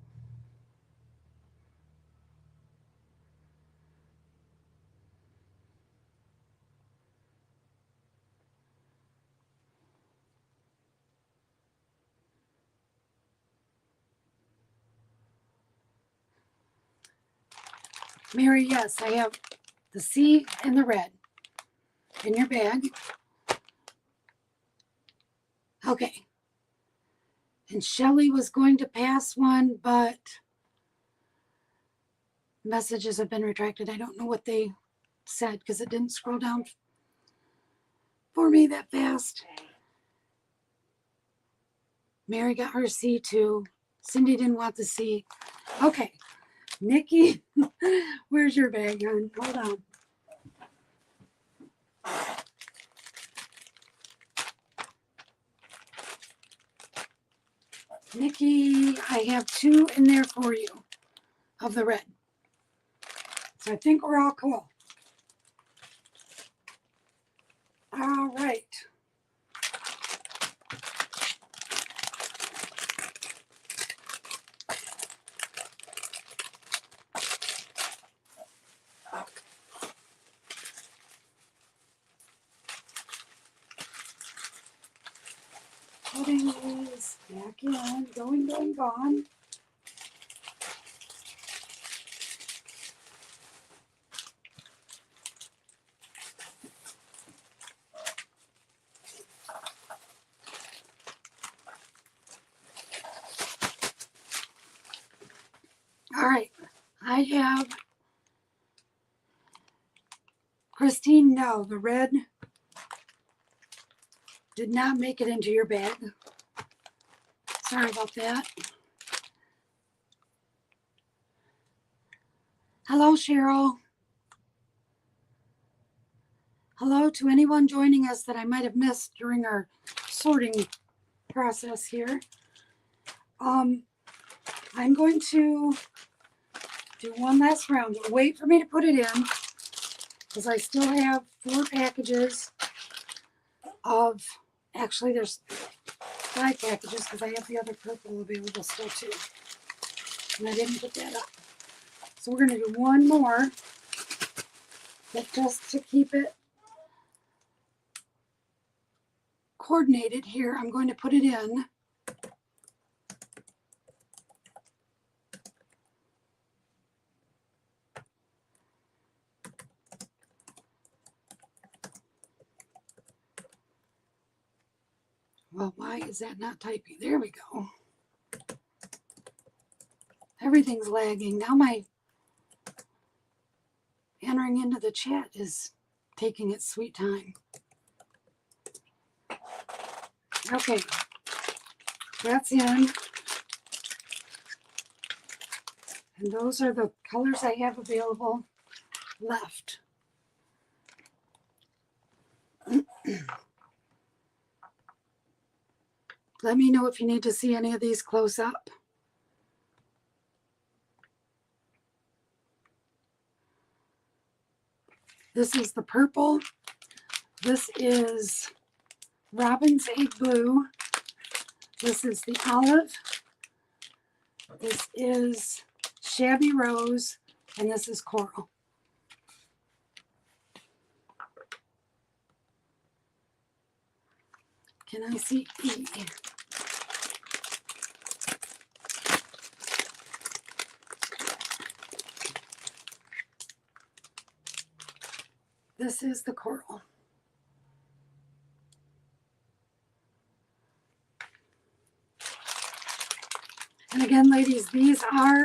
Mary, yes, I have the C and the red in your bag. Okay. And Shelly was going to pass one, but messages have been retracted. I don't know what they said because it didn't scroll down for me that fast. Mary got her C too. Cindy didn't want the C. Okay. Nikki, where's your bag, hon? Hold on. Nikki, I have two in there for you of the red. So I think we're all cool. All right. Putting these back in, going, gone. I have, Christine, no, the red did not make it into your bag. Sorry about that. Hello, Cheryl. Hello to anyone joining us that I might have missed during our sorting process here. I'm going to do one last round. Wait for me to put it in because I still have 4 packages of, actually there's 5 packages because I have the other purple available still too. And I didn't put that up. So we're going to do one more, but just to keep it coordinated here, I'm going to put it in. Well, why is that not typing? There we go. Everything's lagging. Now my entering into the chat is taking its sweet time. Okay, that's in. And those are the colors I have available left. Let me know if you need to see any of these close up. This is the purple. This is Robin's Egg Blue. This is the olive. This is Shabby Rose. And this is Coral. Can I see E? This is the Coral. And again, ladies, these are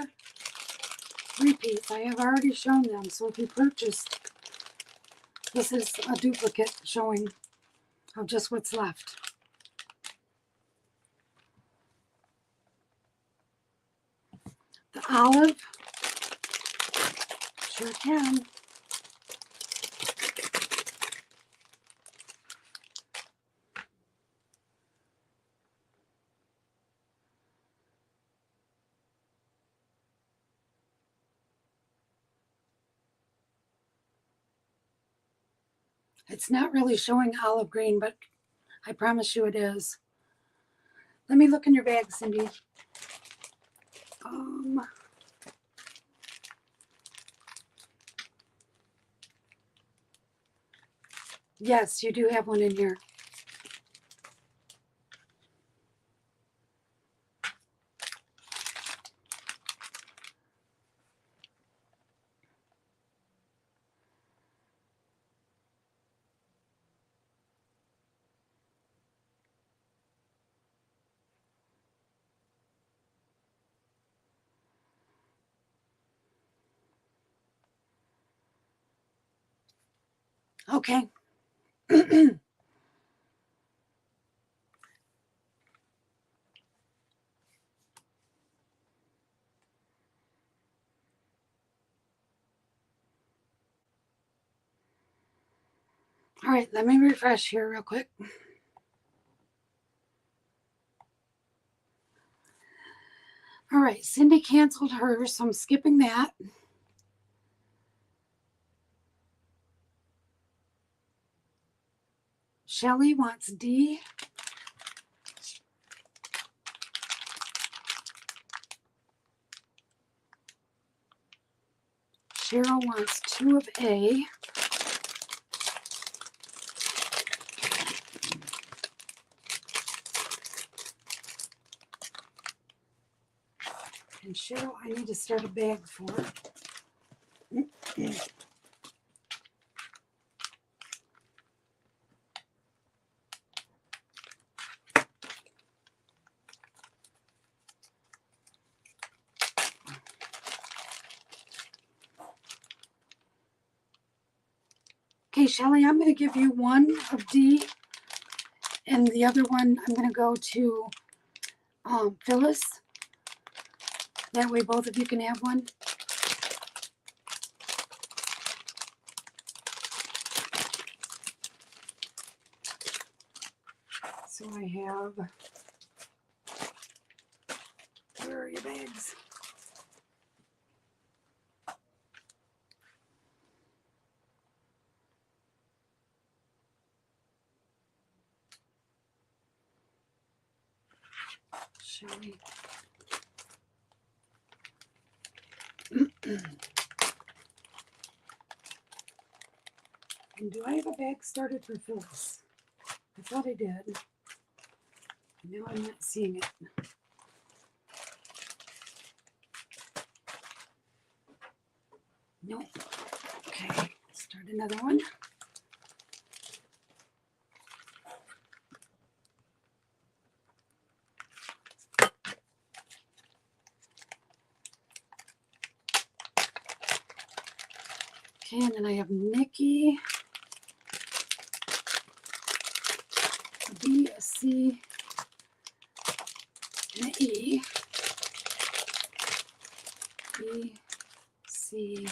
repeats. I have already shown them. So if you purchased, this is a duplicate showing of just what's left. The olive, sure can. It's not really showing olive green, but I promise you it is. Let me look in your bag, Cindy. Yes, you do have one in here. Okay. All right, let me refresh here real quick. All right, Cindy canceled hers, so I'm skipping that. Shelly wants D. Cheryl wants 2 of A. And Cheryl, I need to start a bag for. Okay, Shelly, I'm going to give you one of D, and the other one I'm going to go to Phyllis. That way both of you can have one. So I have, where are your bags? Shelly. And do I have a bag started for Phyllis? I thought I did. Now I'm not seeing it. Nope. Okay, start another one. Okay, and then I have Nikki, a B, a C, and an E. B, C,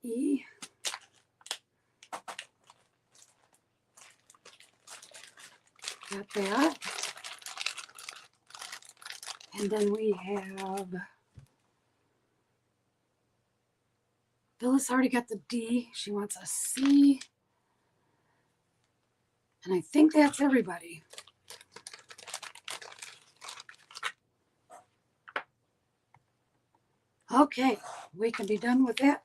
E. Got that. And then we have, Phyllis already got the D. She wants a C. And I think that's everybody. Okay, we can be done with that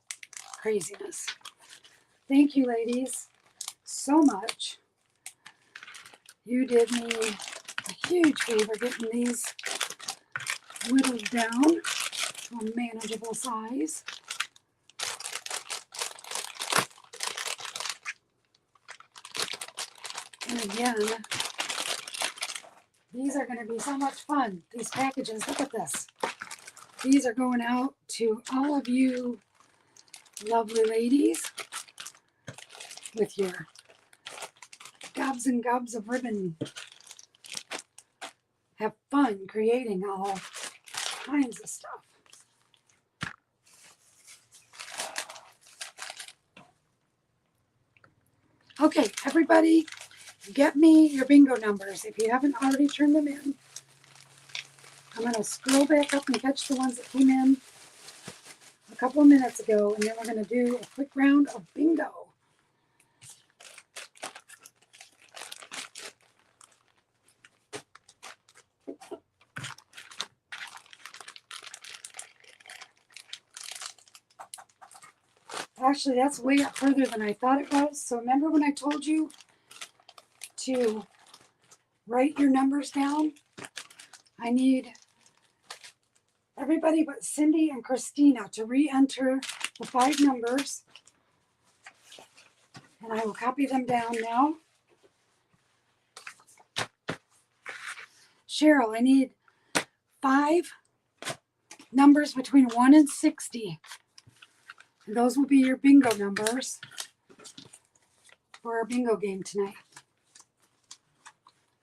craziness. Thank you, ladies, so much. You did me a huge favor getting these whittled down to a manageable size. And again, these are going to be so much fun. These packages, look at this. These are going out to all of you lovely ladies with your gobs and gobs of ribbon. Have fun creating all kinds of stuff. Okay, everybody, get me your bingo numbers if you haven't already turned them in. I'm going to scroll back up and catch the ones that came in a couple of minutes ago, and then we're going to do a quick round of bingo. Actually, that's way up further than I thought it was. So remember when I told you to write your numbers down? I need everybody but Cindy and Christina to re-enter the 5 numbers. And I will copy them down now. Cheryl, I need 5 numbers between 1 and 60. And those will be your bingo numbers for our bingo game tonight.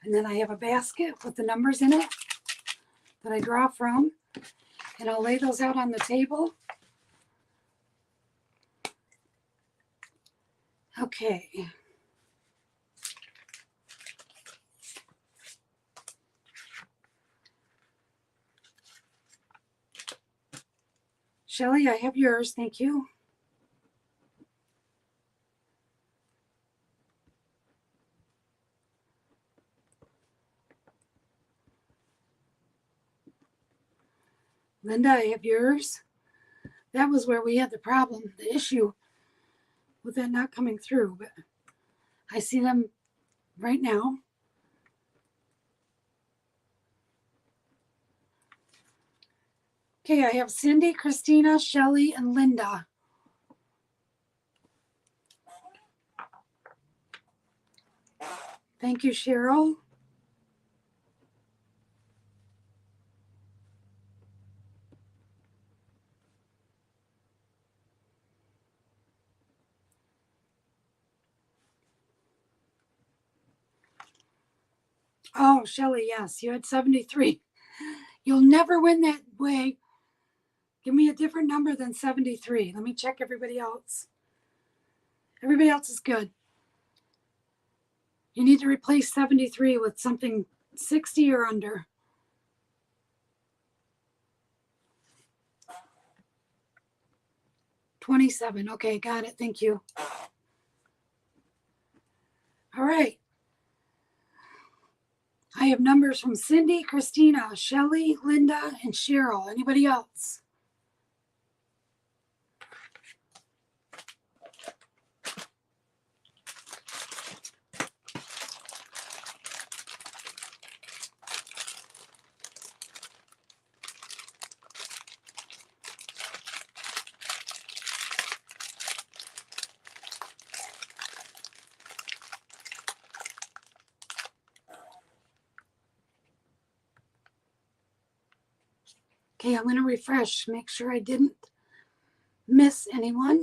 And then I have a basket with the numbers in it that I draw from. And I'll lay those out on the table. Okay. Shelly, I have yours. Thank you. Linda, I have yours. That was where we had the problem, the issue with that not coming through, but I see them right now. Okay, I have Cindy, Christina, Shelly, and Linda. Thank you, Cheryl. Oh, Shelley, yes, you had 73. You'll never win that way. Give me a different number than 73. Let me check everybody else. Everybody else is good. You need to replace 73 with something 60 or under. $27. Okay, got it. Thank you. All right. I have numbers from Cindy, Christina, Shelley, Linda, and Cheryl. Anybody else? Okay, I'm going to refresh, make sure I didn't miss anyone.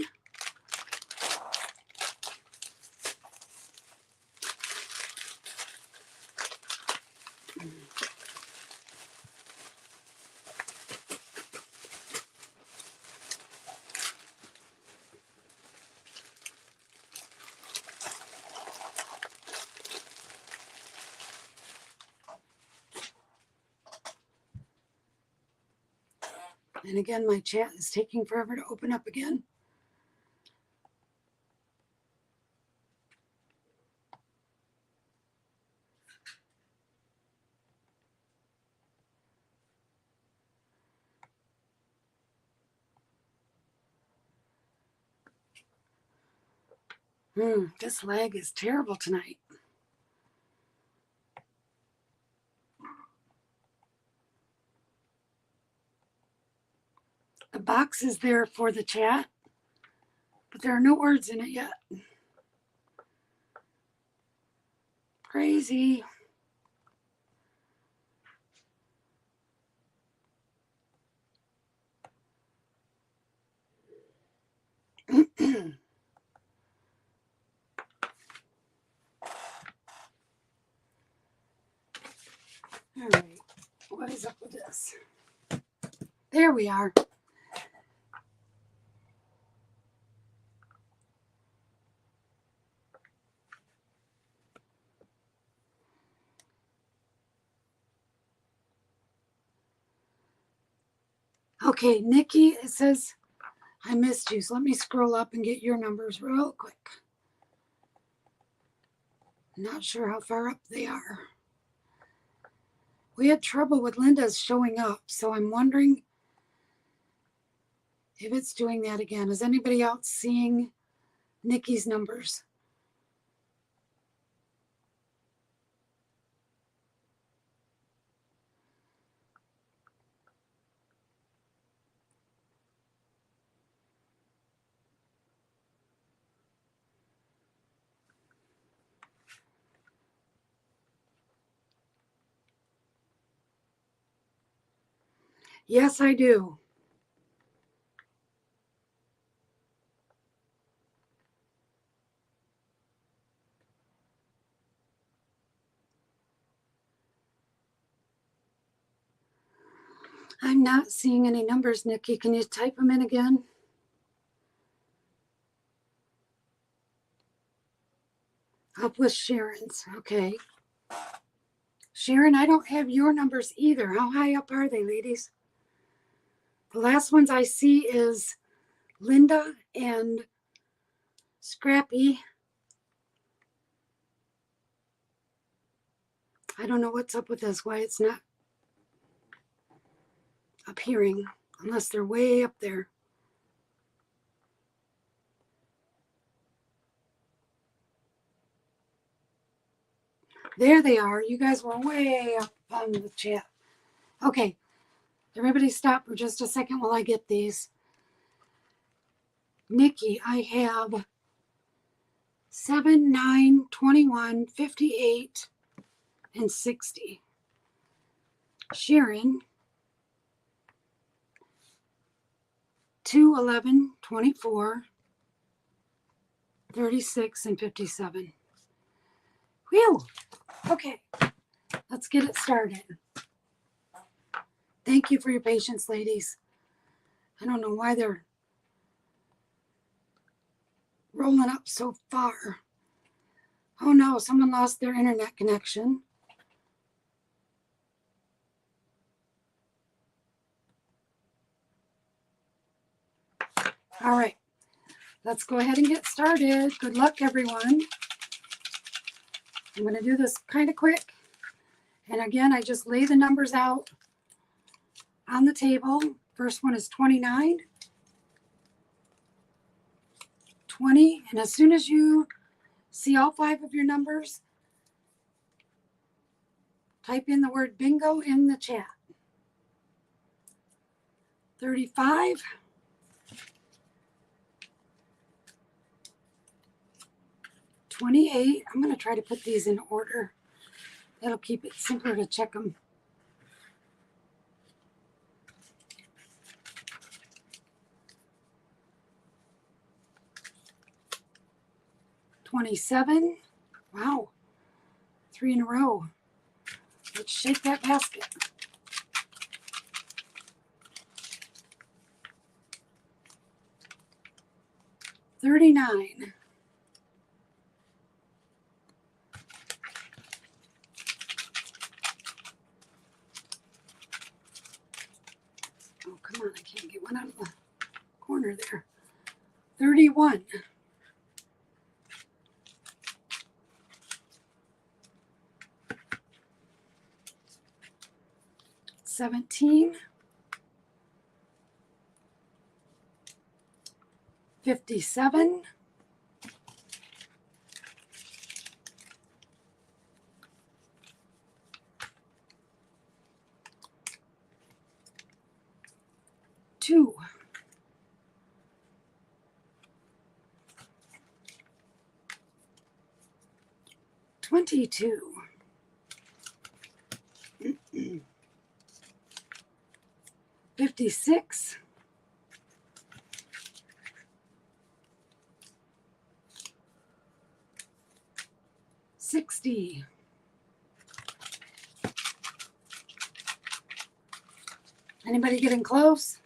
And again, my chat is taking forever to open up again. This lag is terrible tonight. The box is there for the chat, but there are no words in it yet. Crazy. All right, what is up with this? There we are. Okay, Nikki, it says, I missed you, so let me scroll up and get your numbers real quick. Not sure how far up they are. We had trouble with Linda's showing up, so I'm wondering if it's doing that again. Is anybody else seeing Nikki's numbers? Yes, I do. I'm not seeing any numbers, Nikki. Can you type them in again? Up with Sharon's. Okay. Sharon, I don't have your numbers either. How high up are they, ladies? The last ones I see is Linda and Scrappy. I don't know what's up with this, why it's not appearing, unless they're way up there. There they are. You guys were way up on the chat. Okay. Everybody stop for just a second while I get these. Nikki, I have 7, 9, 21, 58, and 60. Sharon, 2, 11, 24, 36, and 57. Whew. Okay. Let's get it started. Thank you for your patience, ladies. I don't know why they're rolling up so far. Oh no, someone lost their internet connection. All right, let's go ahead and get started. Good luck, everyone. I'm going to do this kind of quick. And again, I just lay the numbers out on the table. First one is 29, 20, and as soon as you see all 5 of your numbers, type in the word bingo in the chat. 35, 28. I'm going to try to put these in order. That'll keep it simpler to check them. 27. Wow. 3 in a row. Let's shake that basket. 39. 'Come on, I can't get one out of the corner there. 31. 17. 57. 2. 22. 56. 60. 'Anybody getting close?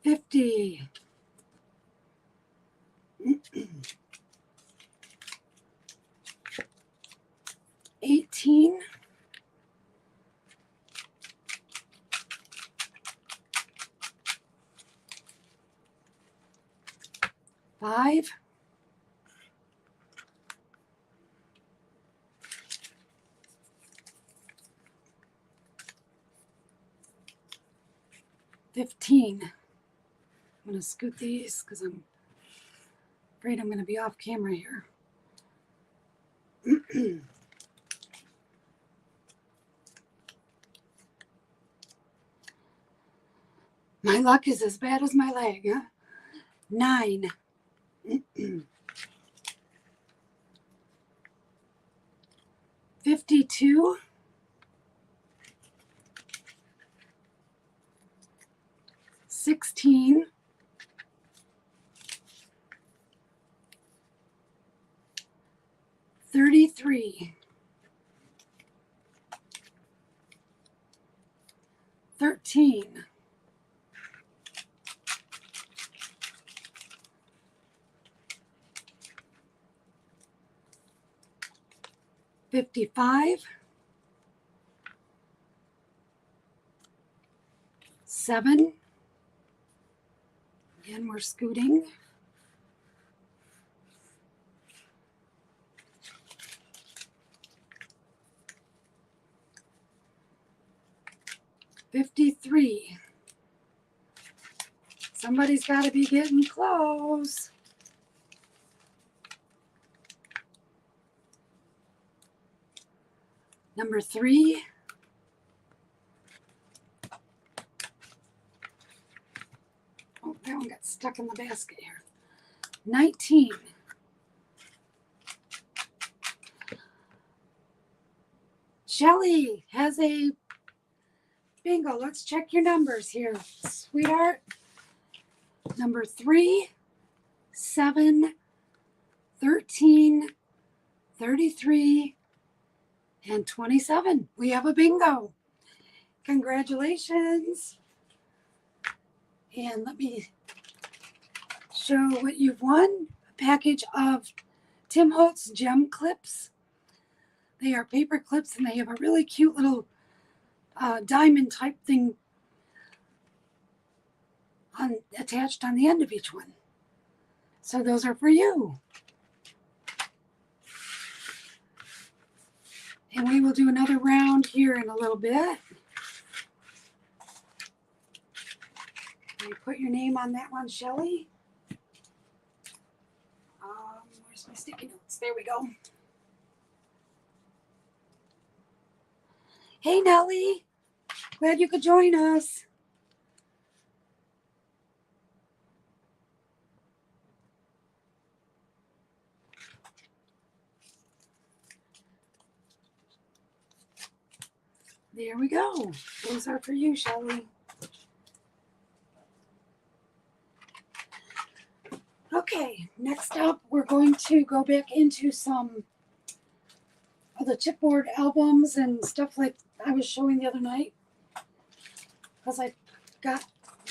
50. 18. 5. 15. I'm going to scoot these because I'm afraid I'm going to be off camera here. My luck is as bad as my leg, huh? 9. 52. 16. 33. 13. 55. 7. Again, we're scooting. 53. Somebody's got to be getting close. 3. Oh, that one got stuck in the basket here. 19. Shelly has a bingo. Let's check your numbers here, sweetheart. 3, 7, 13, 33, and 27. We have a bingo. Congratulations. And let me show what you've won. A package of Tim Holtz gem clips. They are paper clips and they have a really cute little diamond type thing attached on the end of each one. So those are for you. And we will do another round here in a little bit. You put your name on that one, Shelly. Where's my sticky notes? There we go. Hey, Nellie. Glad you could join us. There we go. Those are for you, Shelly. Okay, next up, we're going to go back into some of the chipboard albums and stuff like I was showing the other night, because I got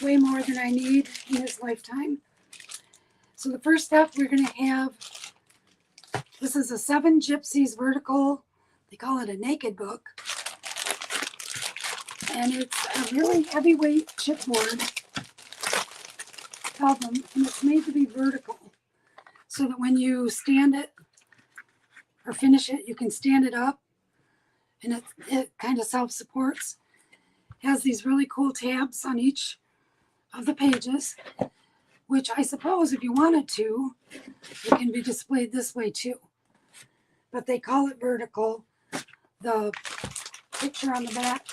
way more than I need in this lifetime. So the first up, we're going to have, this is a 7 Gypsies vertical. They call it a naked book. And it's a really heavyweight chipboard album, and it's made to be vertical so that when you stand it or finish it, you can stand it up, and it kind of self-supports. Has these really cool tabs on each of the pages, which I suppose if you wanted to, it can be displayed this way too. But they call it vertical. The picture on the back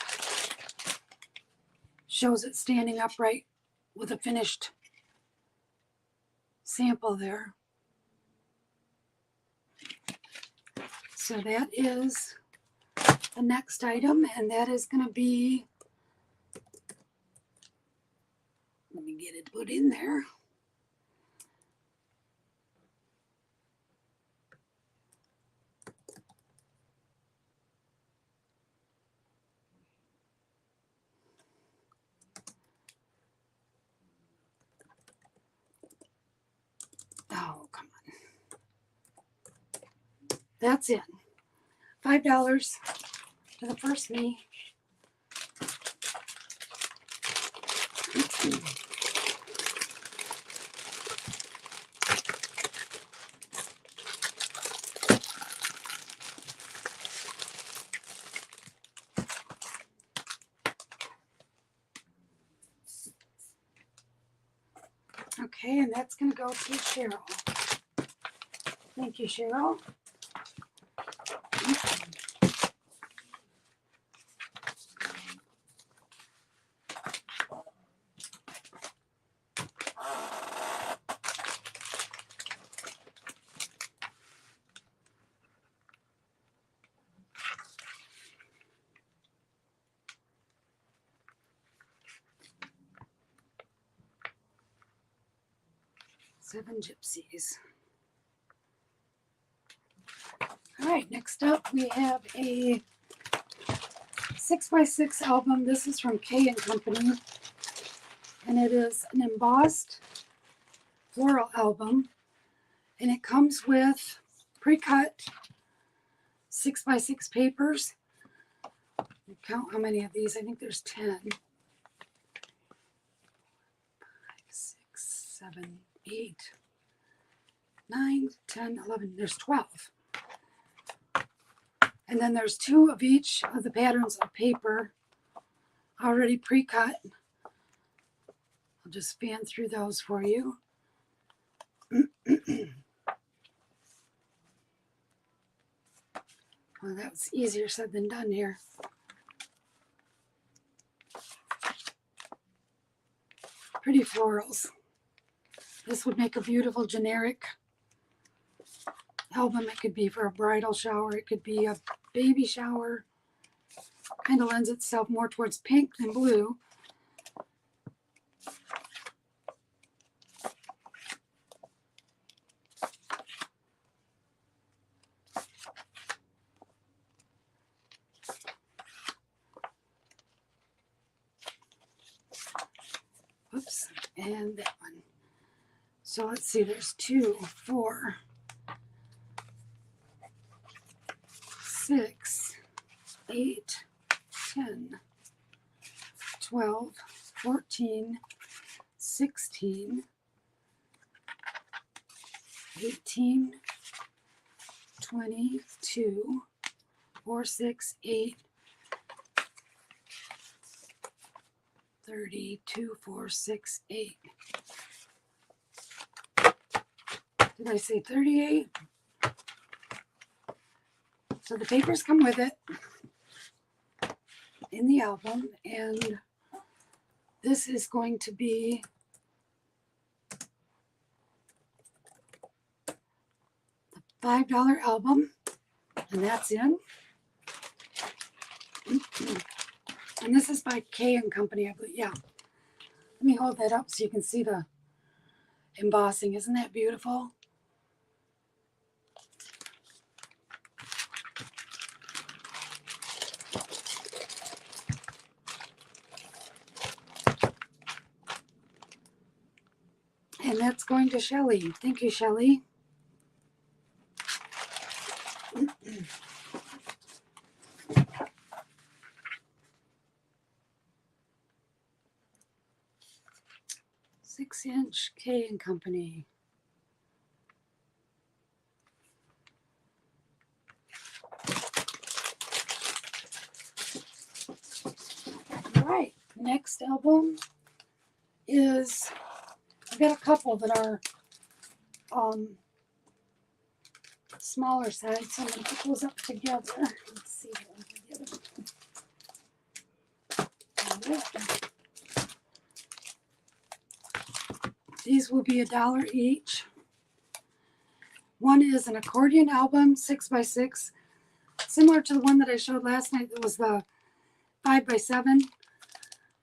shows it standing upright with a finished sample there. So that is the next item, and that is going to be, let me get it put in there. Oh, come on. That's it. $5 for the first me. Okay, and that's going to go to Cheryl. Thank you, Cheryl. Seven Gypsies. All right, next up we have a 6x6 album. This is from K & Company, and it is an embossed floral album, and it comes with pre-cut 6x6 papers. Count how many of these. I think there's 10. 5, 6, 7, 8, 9, 10, 11. There's 12. And then there's 2 of each of the patterns of paper already pre-cut. I'll just fan through those for you. Well, that was easier said than done here. Pretty florals. This would make a beautiful generic album. It could be for a bridal shower. It could be a baby shower. Kind of lends itself more towards pink than blue. and that one. So let's see, there's 2, 4, 6, 8, 10, 12, 14, 16, 18, 22, 4, 6, 8, 32, 4, 6, 8. Did I say 38? So the papers come with it in the album, and this is going to be the $5 album, and that's in. And this is by K and Company, I believe. Yeah. Let me hold that up so you can see the embossing. Isn't that beautiful? And that's going to Shelley. Thank you, Shelley. Six-inch K and Company. All right, next album is, I've got a couple that are smaller size, so I'm going to put those up together. Let's see the other one. These will be $1 each. One is an accordion album, 6x6, similar to the one that I showed last night. That was the 5x7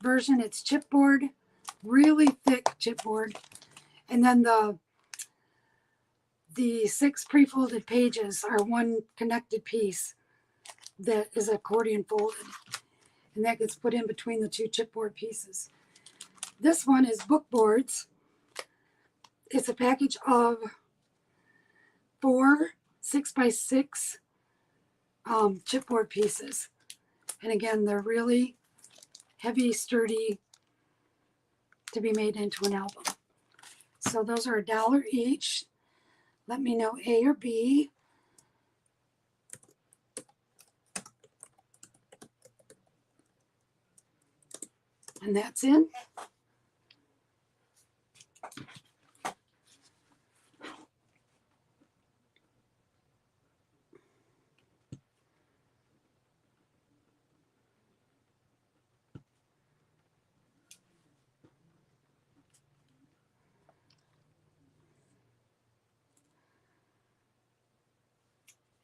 version. It's chipboard, really thick chipboard, and then the 6 pre-folded pages are one connected piece that is accordion folded, and that gets put in between the 2 chipboard pieces. This one is bookboards. It's a package of 4 6x6 chipboard pieces. And again, they're really heavy, sturdy to be made into an album. So those are $1 each. Let me know A or B. And that's in.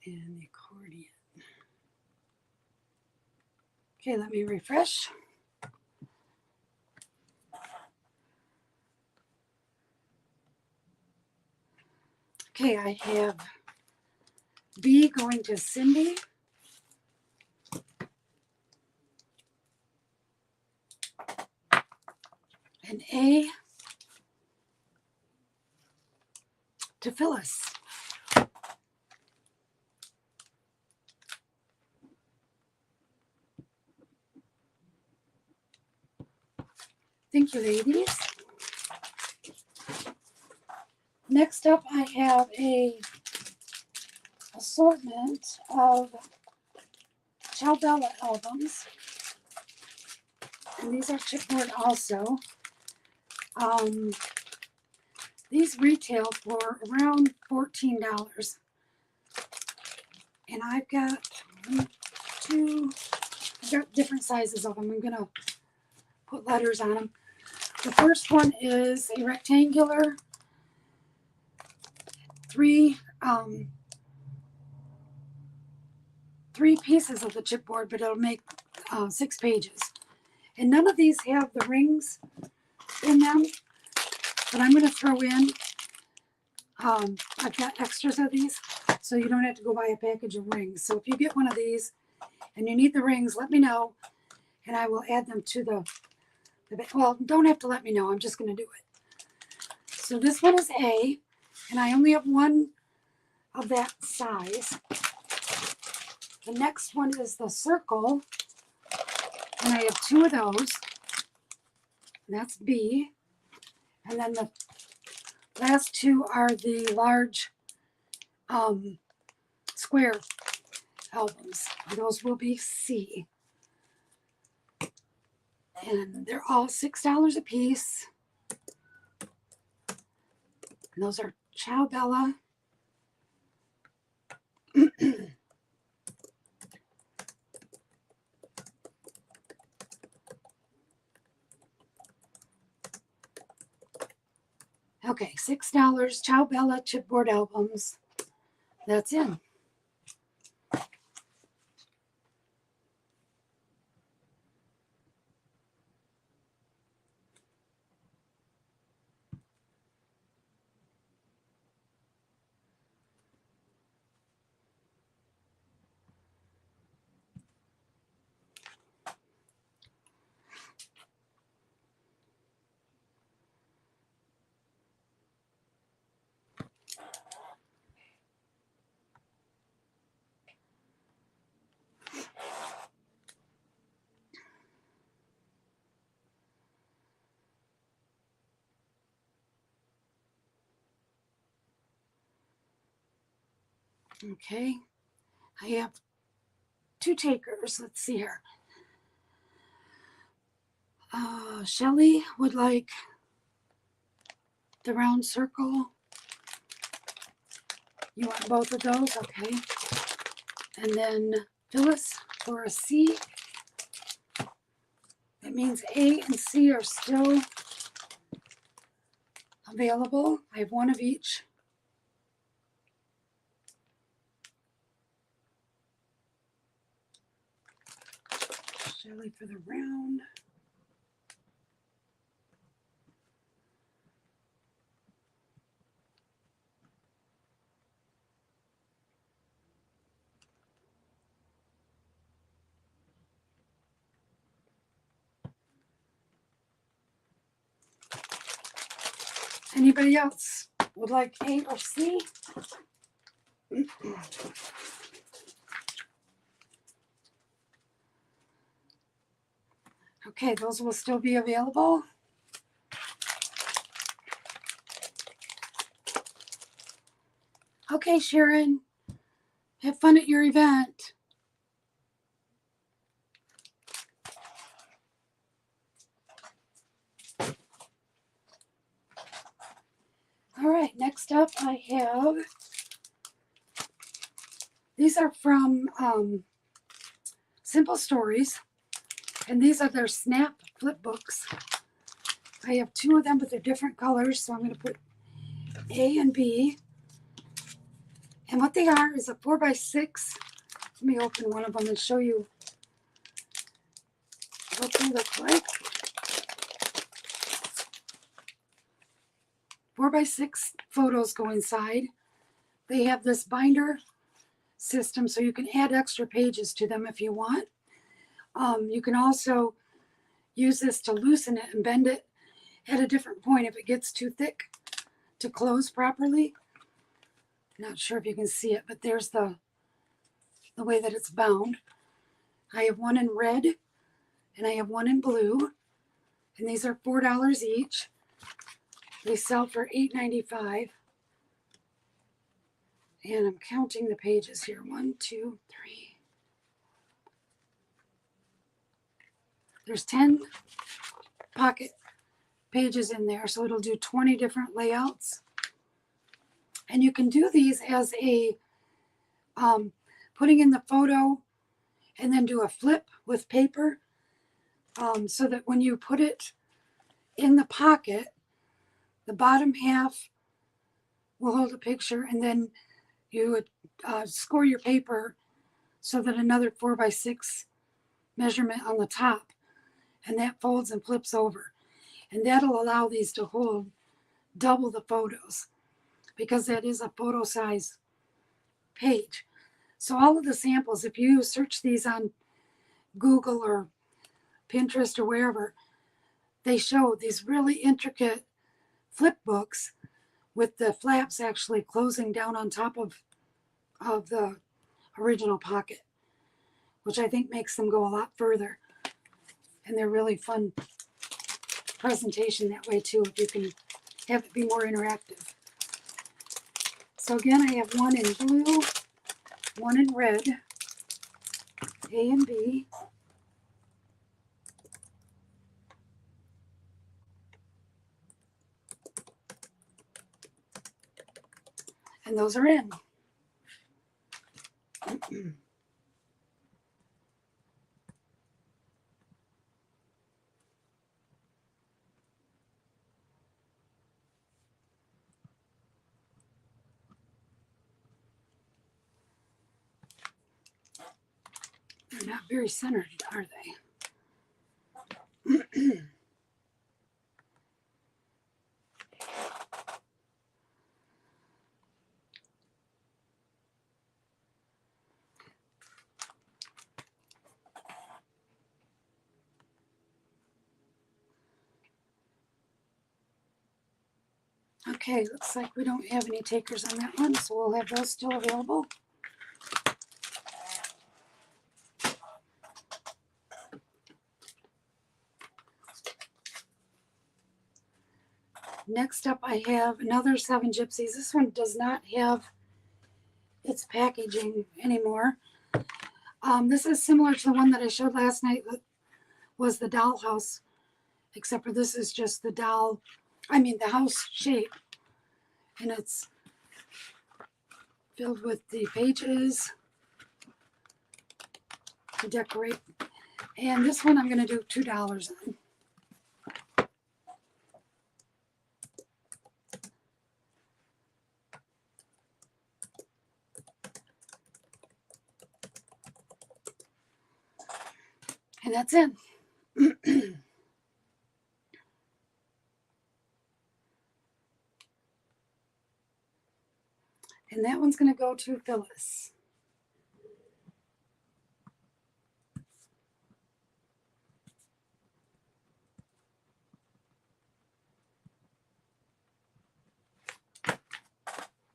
And the accordion. Okay, let me refresh. Okay, I have B going to Cindy. And A to Phyllis. Thank you, ladies. Next up, I have a assortment of Ciao Bella albums. And these are chipboard also. These retail for around $14. And I've got I've got different sizes of them. I'm going to put letters on them. The first one is a rectangular 3 pieces of the chipboard, but it'll make 6 pages. And none of these have the rings in them, but I'm going to throw in, I've got extras of these, so you don't have to go buy a package of rings. So if you get one of these and you need the rings, let me know, and I will add them to the well, don't have to let me know. I'm just going to do it. So this one is A, and I only have one of that size. The next one is the circle, and I have two of those. And that's B. And then the last two are the large square albums. Those will be C. And they're all $6 a piece. And those are Ciao Bella. Okay, $6, Ciao Bella chipboard albums. That's in. Okay, I have two takers. Let's see here. Shelly would like the round circle. You want both of those? Okay. And then Phyllis for a C. That means A and C are still available. I have one of each. Shelly for the round. Anybody else would like A or C? Okay, those will still be available. Okay, Sharon, have fun at your event. All right, next up I have, these are from Simple Stories, and these are their Snap flip books. I have two of them, but they're different colors, so I'm going to put A and B. And what they are is a 4x6. Let me open one of them and show you what they look like. 4x6 photos go inside. They have this binder system, so you can add extra pages to them if you want. You can also use this to loosen it and bend it at a different point if it gets too thick to close properly. Not sure if you can see it, but there's the way that it's bound. I have one in red and I have one in blue, and these are $4 each. They sell for $8.95. And I'm counting the pages here. 1, 2, 3. There's 10 pocket pages in there, so it'll do 20 different layouts. And you can do these as a putting in the photo and then do a flip with paper, so that when you put it in the pocket, the bottom half will hold a picture, and then you would score your paper so that another 4x6 measurement on the top, and that folds and flips over. And that'll allow these to hold double the photos, because that is a photo size page. So all of the samples, if you search these on Google or Pinterest or wherever, they show these really intricate flip books with the flaps actually closing down on top of the original pocket, which I think makes them go a lot further. And they're really fun presentation that way too, if you can have it be more interactive. So again, I have one in blue, one in red, A and B. And those are in. They're not very centered, are they? Okay, looks like we don't have any takers on that one, so we'll have those still available. Next up, I have another Seven Gypsies. This one does not have its packaging anymore. This is similar to the one that I showed last night that was the dollhouse, except for this is just the the house shape. And it's filled with the pages to decorate. And this one I'm going to do $2 on. And that's it. And that one's going to go to Phyllis.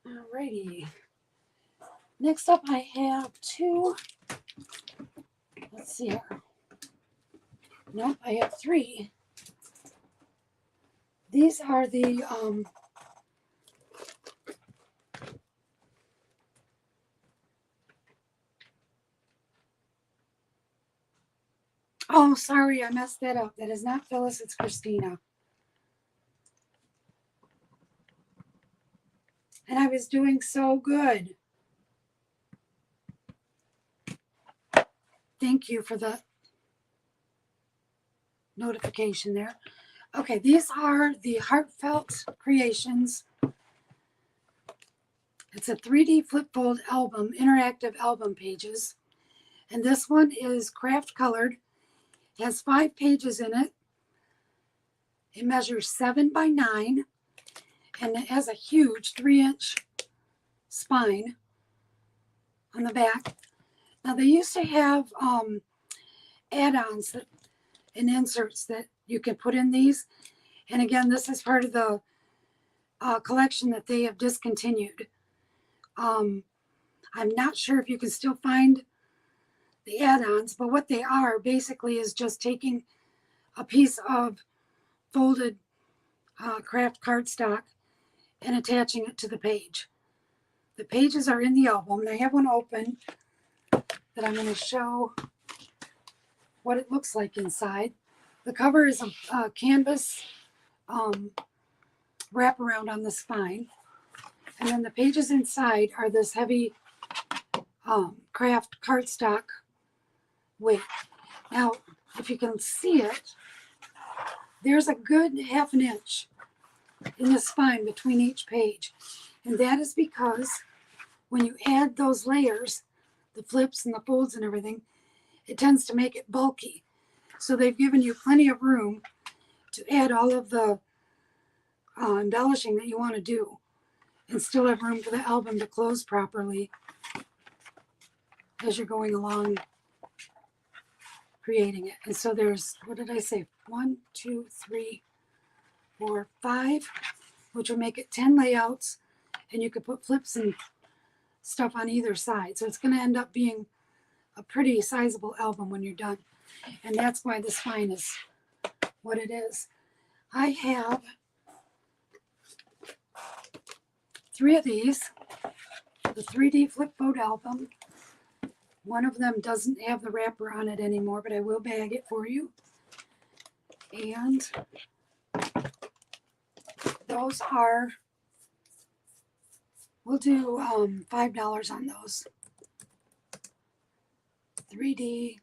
Alrighty. Next up, I have two. Let's see here. Nope, I have three. These are the oh, sorry, I messed that up. That is not Phyllis, it's Christina. And I was doing so good. Thank you for the notification there. Okay, these are the Heartfelt Creations. It's a 3D flip fold album, interactive album pages. And this one is craft colored. It has 5 pages in it. It measures 7 by 9. And it has a huge 3-inch spine on the back. Now they used to have add-ons and inserts that you can put in these. And again, this is part of the collection that they have discontinued. I'm not sure if you can still find the add-ons, but what they are basically is just taking a piece of folded craft cardstock and attaching it to the page. The pages are in the album, and I have one open that I'm going to show what it looks like inside. The cover is a canvas wraparound on the spine. And then the pages inside are this heavy craft cardstock weight. Now, if you can see it, there's a good ½ an inch in the spine between each page. And that is because when you add those layers, the flips and the folds and everything, it tends to make it bulky. So they've given you plenty of room to add all of the embellishing that you want to do and still have room for the album to close properly as you're going along creating it. And so there's, what did I say? 1, 2, 3, 4, 5 which would make it 10 layouts, and you could put flips and stuff on either side. So it's going to end up being a pretty sizable album when you're done. And that's why the spine is what it is. I have 3 of these, the 3D Flipboard album. One of them doesn't have the wrapper on it anymore, but I will bag it for you. And those are, we'll do $5 on those. 3D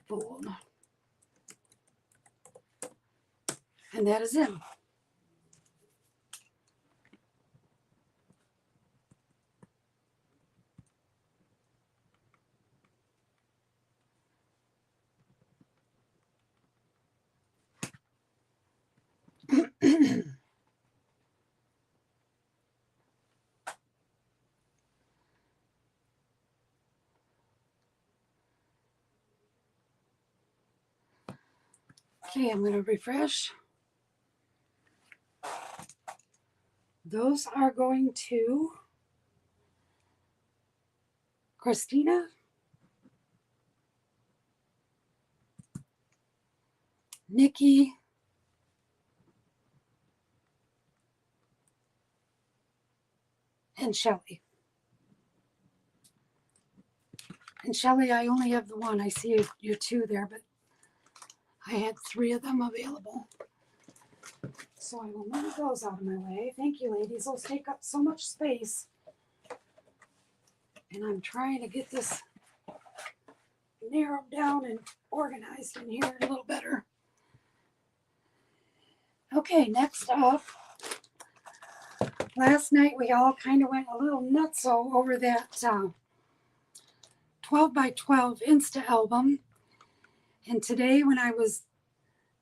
Flipboard. And that is in. Okay, I'm going to refresh. Those are going to Christina, Nikki, and Shelly. And Shelly, I only have the one. I see you 2 there, but I had 3 of them available. So I will move those out of my way. Thank you, ladies. Those take up so much space. And I'm trying to get this narrowed down and organized in here a little better. Okay, next up. Last night we all kind of went a little nutso over that 12 by 12 Insta album. And today when I was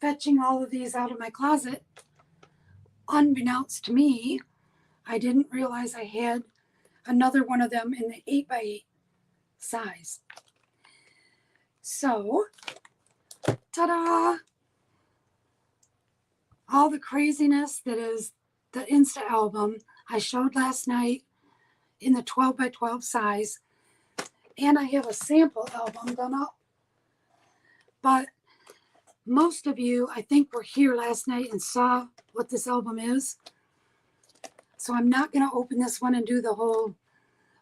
fetching all of these out of my closet, unbeknownst to me, I didn't realize I had another one of them in the 8 by 8 size. So, ta-da! All the craziness that is the Insta album I showed last night in the 12 by 12 size. And I have a sample album done up. But most of you, I think, were here last night and saw what this album is. So I'm not going to open this one and do the whole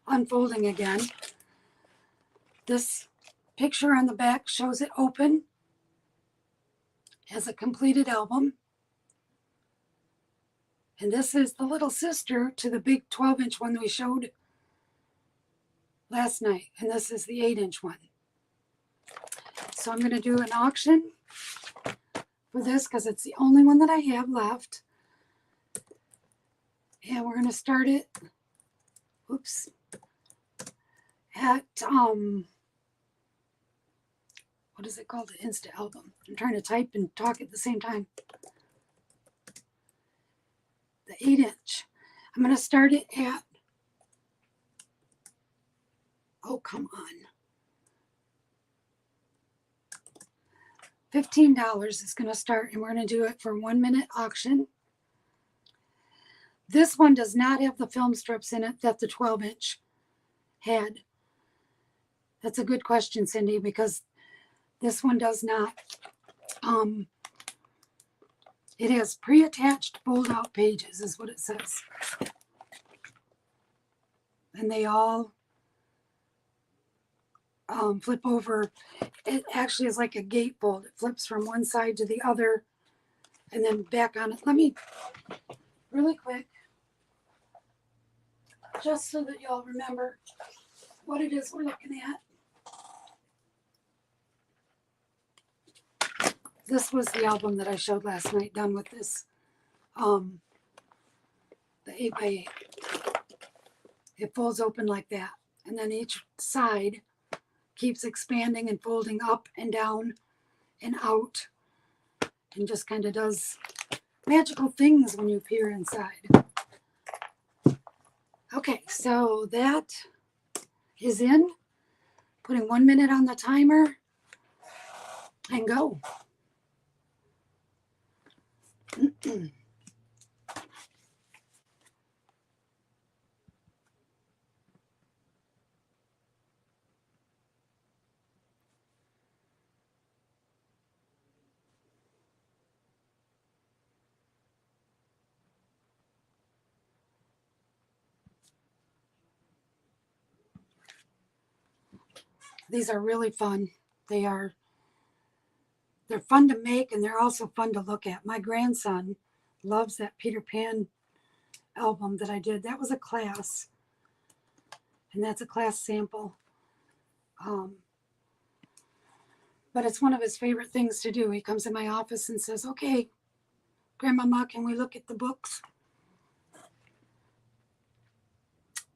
unfolding again. This picture on the back shows it open as a completed album. And this is the little sister to the big 12-inch one that we showed last night. And this is the 8-inch one. So I'm going to do an auction for this because it's the only one that I have left. And we're going to start it, oops, at, what is it called? The Insta album. I'm trying to type and talk at the same time. The 8-inch. I'm going to start it at, oh, come on. $15 is going to start, and we're going to do it for a 1-minute auction. This one does not have the film strips in it that the 12-inch had. That's a good question, Cindy, because this one does not. It has pre-attached fold-out pages, is what it says. And they all flip over. It actually is like a gatefold. It flips from one side to the other and then back on it. Let me, really quick, just so that y'all remember what it is we're looking at. This was the album that I showed last night, done with this, the 8 by 8. It folds open like that. And then each side keeps expanding and folding up and down and out. And just kind of does magical things when you peer inside. Okay, so that is in. Putting 1 minute on the timer and go. These are really fun. They're fun to make, and they're also fun to look at. My grandson loves that Peter Pan album that I did. That was a class, and that's a class sample. But it's one of his favorite things to do. He comes in my office and says, "Okay, Grandmama, can we look at the books?"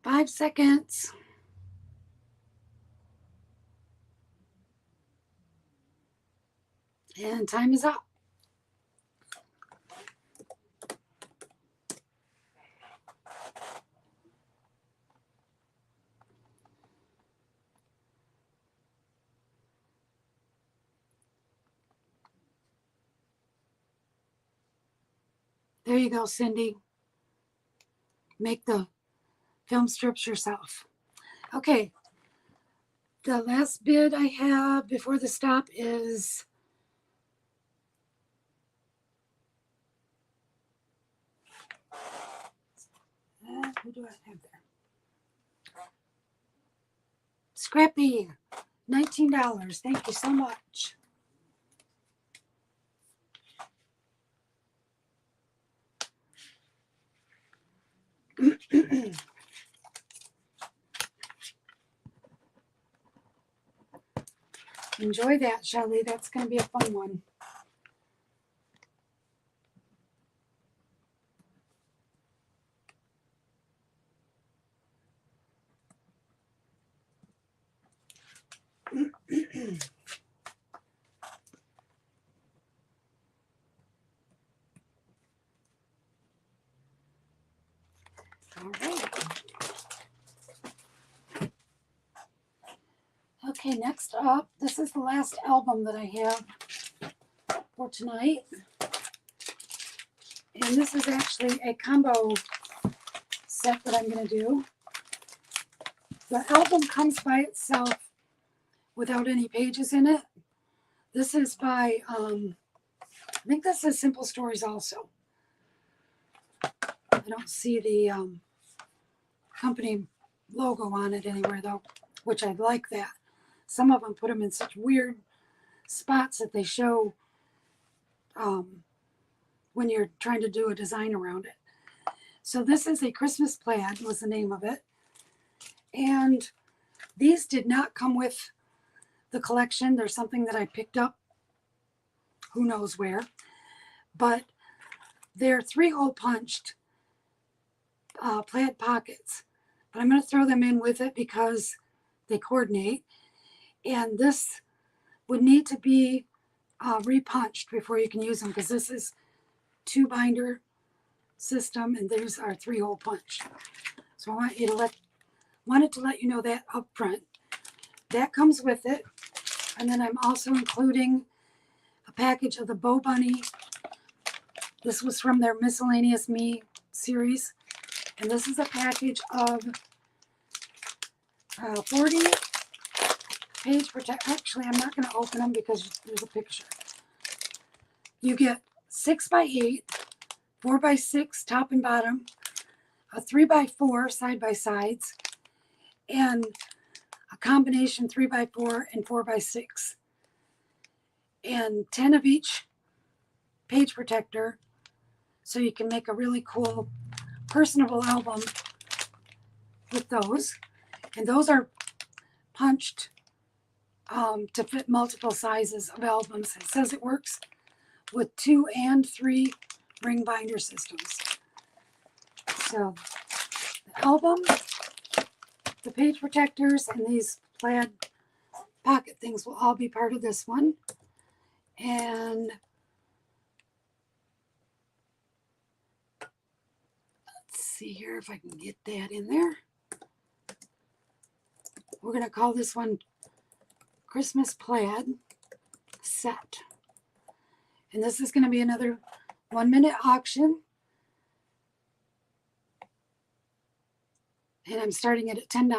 5 seconds. And time is up. There you go, Cindy. Make the film strips yourself. Okay. The last bid I have before the stop is who do I have there? Scrappy, $19. Thank you so much. Enjoy that, Shelly. That's going to be a fun one. All right. Okay, next up, this is the last album that I have for tonight. And this is actually a combo set that I'm going to do. The album comes by itself without any pages in it. This is by, I think this is Simple Stories also. I don't see the company logo on it anywhere though, which I like that. Some of them put them in such weird spots that they show when you're trying to do a design around it. So this is a Christmas Plaid was the name of it. And these did not come with the collection. There's something that I picked up, who knows where. But they're 3-hole punched plaid pockets. But I'm going to throw them in with it because they coordinate. And this would need to be repunched before you can use them, because this is 2-binder system and there's our 3-hole punch. So I wanted to let you know that up front. That comes with it. And then I'm also including a package of the Bow Bunny. This was from their Miscellaneous Me series. And this is a package of 40 page protect. Actually, I'm not going to open them because there's a picture. You get 6x8, 4x6 top and bottom, a 3x4 side by sides, and a combination 3x4 and 4x6, and 10 of each page protector, so you can make a really cool personable album with those. And those are punched to fit multiple sizes of albums. It says it works with 2 and 3 ring binder systems. So the album, the page protectors, and these plaid pocket things will all be part of this one. And let's see here if I can get that in there. We're going to call this one Christmas Plaid Set. And this is going to be another 1-minute auction. And I'm starting it at $10.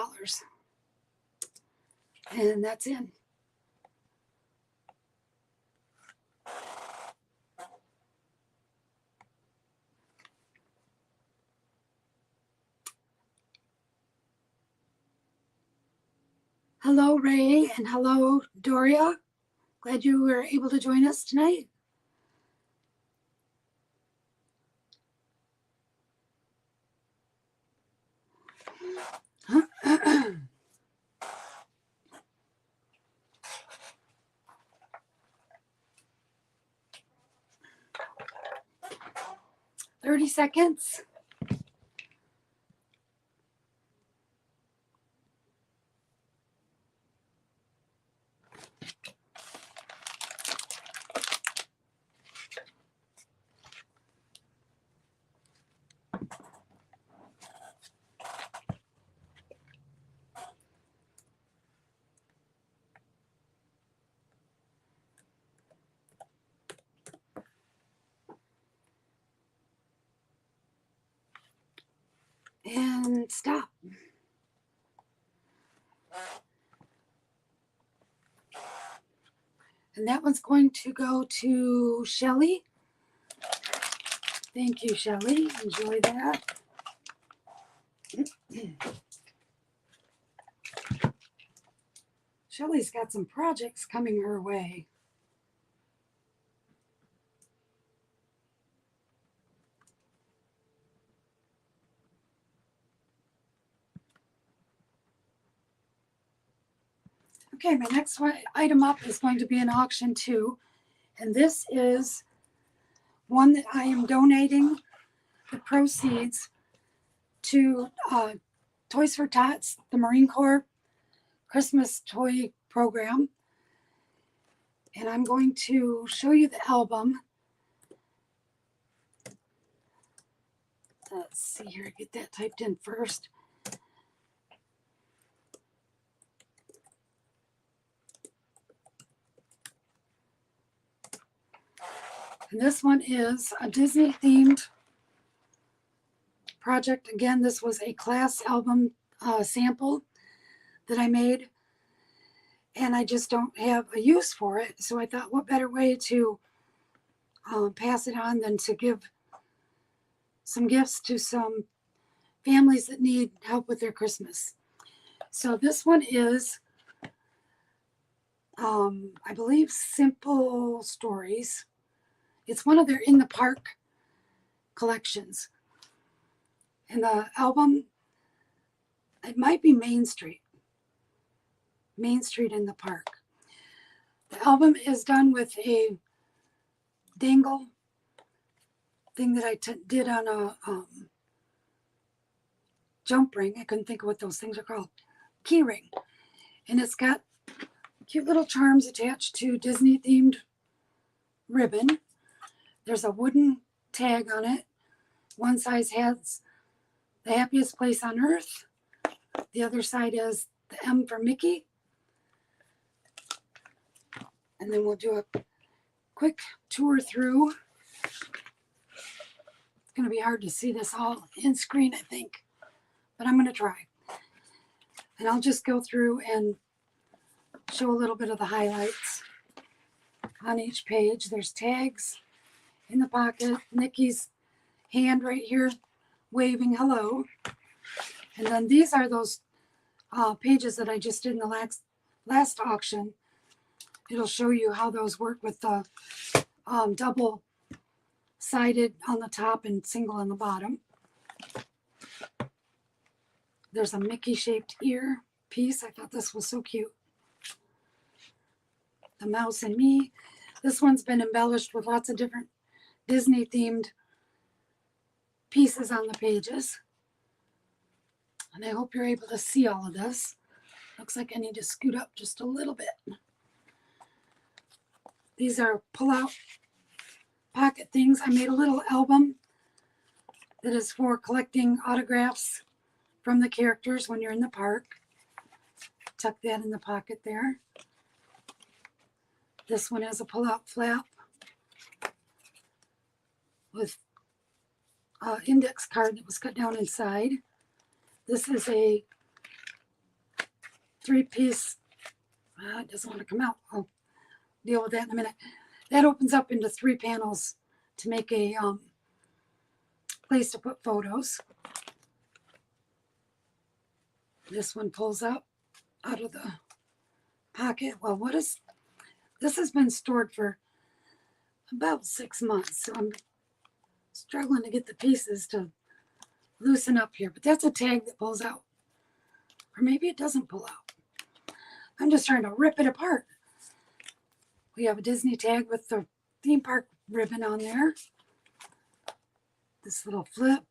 And that's in. Hello, Ray, and hello, Doria. Glad you were able to join us tonight. Huh? 30 seconds. And stop. And that one's going to go to Shelly. Thank you, Shelly. Enjoy that. Shelly's got some projects coming her way. Okay, my next item up is going to be an auction too. And this is one that I am donating the proceeds to Toys for Tots, the Marine Corps Christmas toy program. And I'm going to show you the album. Let's see here, get that typed in first. And this one is a Disney themed project. Again, this was a class album sample that I made, and I just don't have a use for it. So I thought, what better way to pass it on than to give some gifts to some families that need help with their Christmas. So this one is, I believe, Simple Stories. It's one of their In the Park collections. And the album, it might be Main Street in the Park. The album is done with a dangle thing that I did on a jump ring. I couldn't think of what those things are called. Key ring. And it's got cute little charms attached to Disney themed ribbon. There's a wooden tag on it. One side has the happiest place on earth. The other side is the M for Mickey. And then we'll do a quick tour through. It's going to be hard to see this all in screen, I think, but I'm going to try. And I'll just go through and show a little bit of the highlights on each page. There's tags in the pocket, Mickey's hand right here waving hello. And then these are those pages that I just did in the last auction. It'll show you how those work with the double-sided on the top and single on the bottom. There's a Mickey-shaped ear piece. I thought this was so cute. The Mouse and Me. This one's been embellished with lots of different Disney-themed pieces on the pages. And I hope you're able to see all of this. Looks like I need to scoot up just a little bit. These are pull-out pocket things. I made a little album that is for collecting autographs from the characters when you're in the park. Tuck that in the pocket there. This one has a pull-out flap. with an index card that was cut down inside. This is a 3-piece, it doesn't want to come out. I'll deal with that in a minute. That opens up into 3 panels to make a place to put photos. This one pulls up out of the pocket. Well, this has been stored for about 6 months, so I'm struggling to get the pieces to loosen up here, but that's a tag that pulls out. Or maybe it doesn't pull out. I'm just trying to rip it apart. We have a Disney tag with the theme park ribbon on there. This little flip.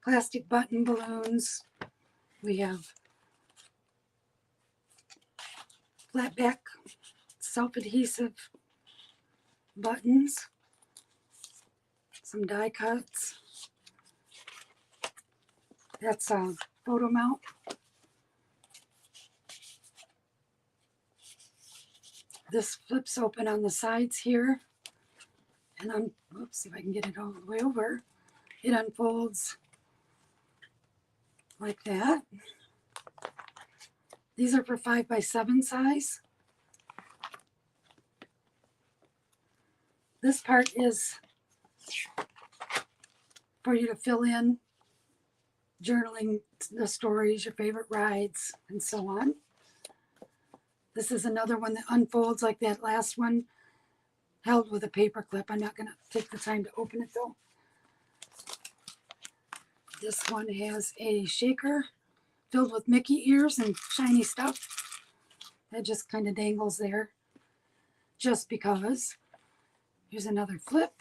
Plastic button balloons. We have flat back self-adhesive buttons. Some die cuts. That's a photo mount. This flips open on the sides here. And oops, see if I can get it all the way over. It unfolds like that. These are for 5x7 size. This part is for you to fill in, journaling the stories, your favorite rides, and so on. This is another one that unfolds like that last one, held with a paper clip. I'm not going to take the time to open it though. This one has a shaker filled with Mickey ears and shiny stuff. That just kind of dangles there just because. Here's another flip.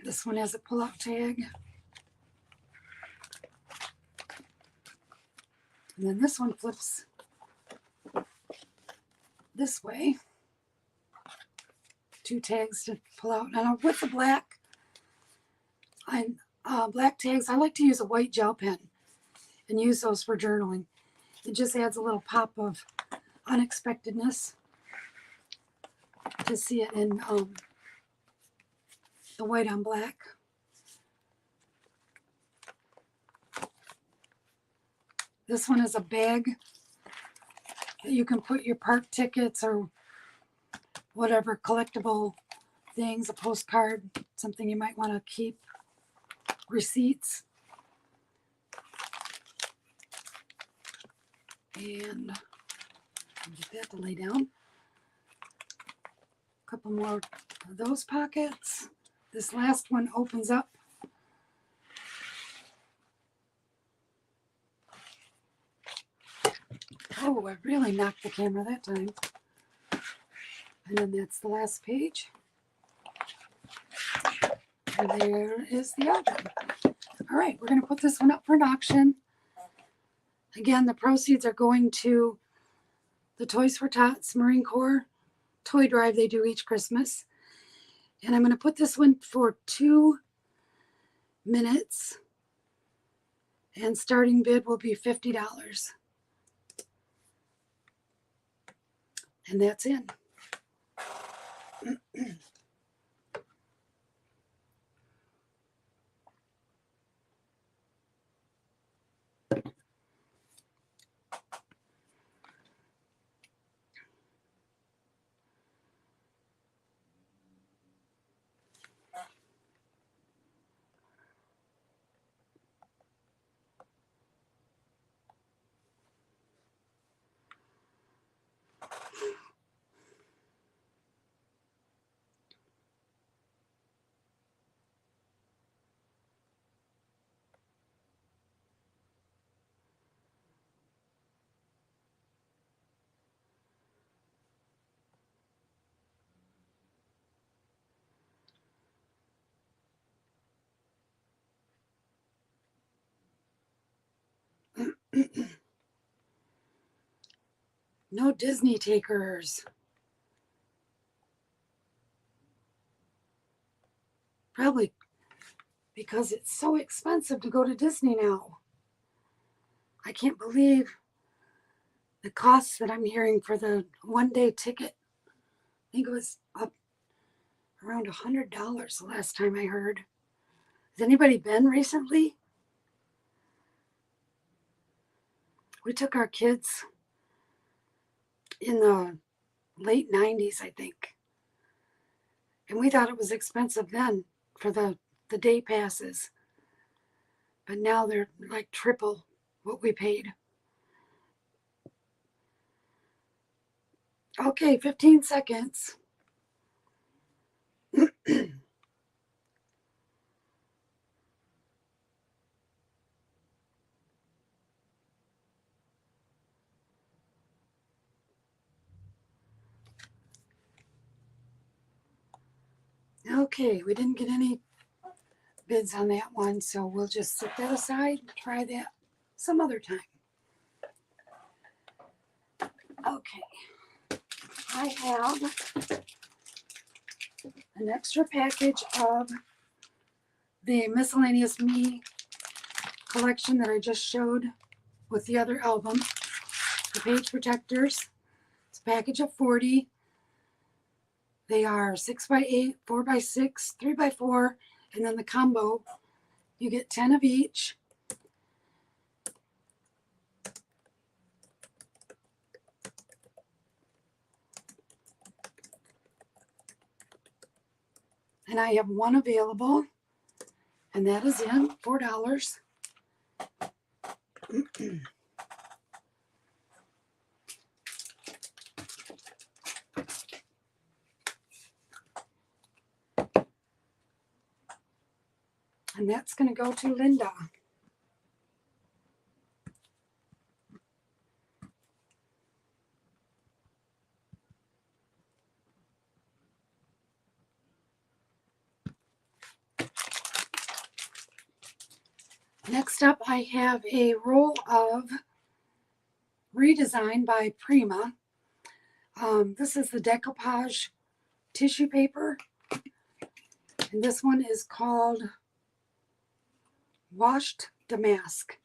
This one has a pull-out tag. And then this one flips this way. 2 tags to pull out. Now with the black tags, I like to use a white gel pen and use those for journaling. It just adds a little pop of unexpectedness to see it in the white on black. This one is a bag that you can put your park tickets or whatever collectible things, a postcard, something you might want to keep, receipts. And get that to lay down. A couple more of those pockets. This last one opens up. Oh, I really knocked the camera that time. And then that's the last page. And there is the album. All right, we're going to put this one up for an auction. Again, the proceeds are going to the Toys for Tots Marine Corps toy drive they do each Christmas. And I'm going to put this one for 2 minutes. And starting bid will be $50. And that's in. No Disney takers. Probably because it's so expensive to go to Disney now. I can't believe the costs that I'm hearing for the one-day ticket. I think it was up around $100 the last time I heard. Has anybody been recently? We took our kids in the late 90s, I think. And we thought it was expensive then for the day passes. But now they're like triple what we paid. Okay, 15 seconds. Okay, we didn't get any bids on that one, so we'll just set that aside and try that some other time. Okay, I have an extra package of the Miscellaneous Me collection that I just showed with the other album, the page protectors. It's a package of 40. They are 6x8, 4x6, 3x4, and then the combo, you get 10 of each. And I have one available, and that is in $4. And that's going to go to Linda. Next up, I have a roll of Redesign by Prima. This is the decoupage tissue paper. And this one is called Washed Damask.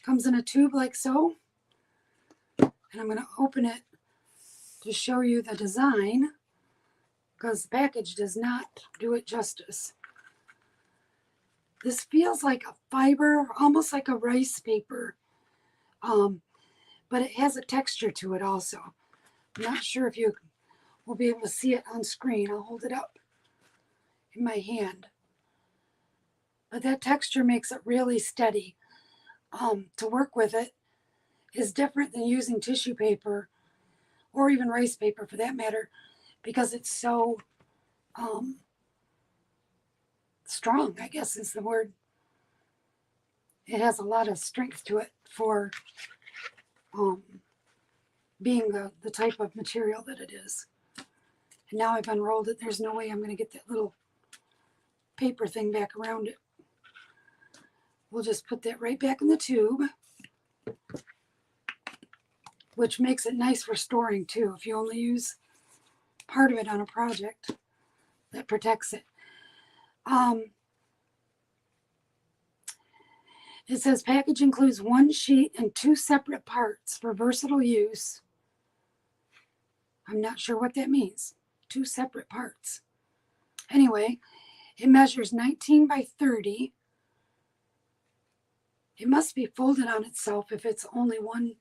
Comes in a tube like so. And I'm going to open it to show you the design, because the package does not do it justice. This feels like a fiber, almost like a rice paper, but it has a texture to it also. I'm not sure if you will be able to see it on screen. I'll hold it up in my hand. But that texture makes it really steady. To work with it is different than using tissue paper, or even rice paper for that matter, because it's so strong, I guess is the word. It has a lot of strength to it for being the type of material that it is. And now I've unrolled it. There's no way I'm going to get that little paper thing back around it. We'll just put that right back in the tube, which makes it nice for storing too. If you only use part of it on a project, that protects it. It says package includes one sheet and 2 separate parts for versatile use. I'm not sure what that means. 2 separate parts. Anyway, it measures 19 by 30. It must be folded on itself if it's only one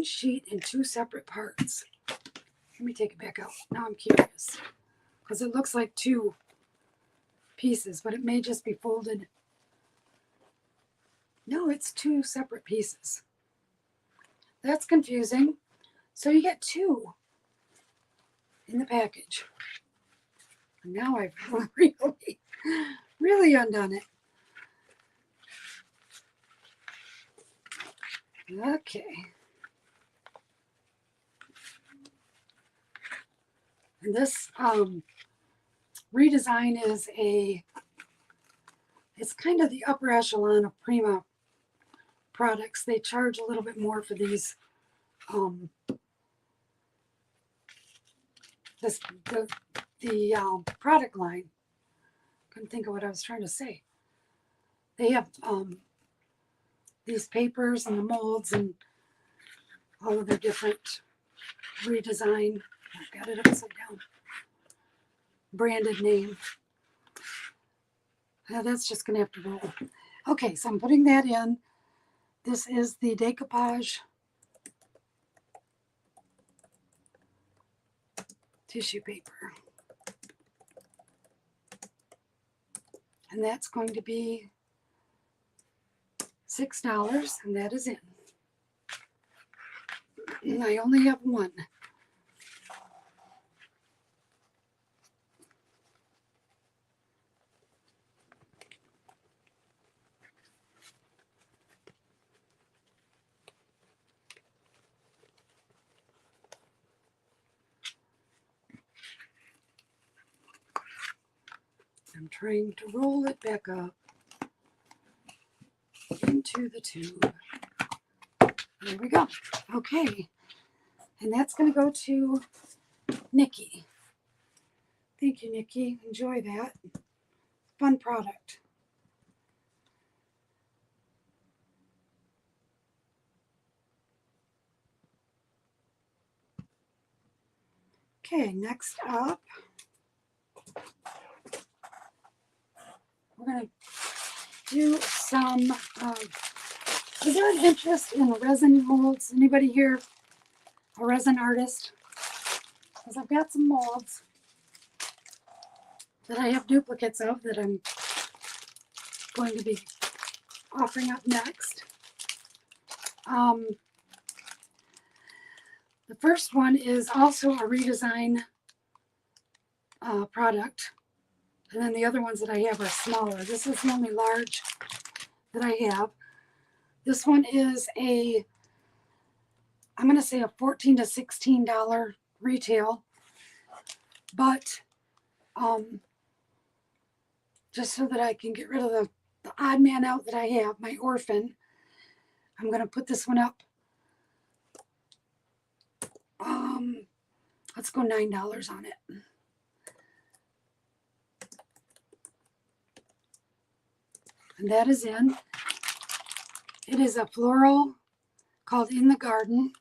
sheet and 2 separate parts. Let me take it back out. Now I'm curious, because it looks like 2 pieces, but it may just be folded. No, it's 2 separate pieces. That's confusing. So you get 2 in the package. And now I've really undone it. Okay. And this redesign is it's kind of the upper echelon of Prima products. They charge a little bit more for these the product line. couldn't think of what I was trying to say. They have these papers and the molds and all of their different redesign. I've got it upside down. Branded name. That's just going to have to roll. Okay, so I'm putting that in. This is the decoupage tissue paper. And that's going to be $6, and that is in. And I only have one. I'm trying to roll it back up into the tube. There we go. Okay. And that's going to go to Nikki. Thank you, Nikki. Enjoy that. Fun product. Okay, next up, we're going to do some, is there an interest in resin molds? Anybody here a resin artist? Because I've got some molds that I have duplicates of that I'm going to be offering up next. The first one is also a redesign product. And then the other ones that I have are smaller. This is the only large that I have. This one is I'm going to say a $14 to $16 retail. But just so that I can get rid of the odd man out that I have, my orphan, I'm going to put this one up. Let's go $9 on it. And that is in. It is a floral called In the Garden.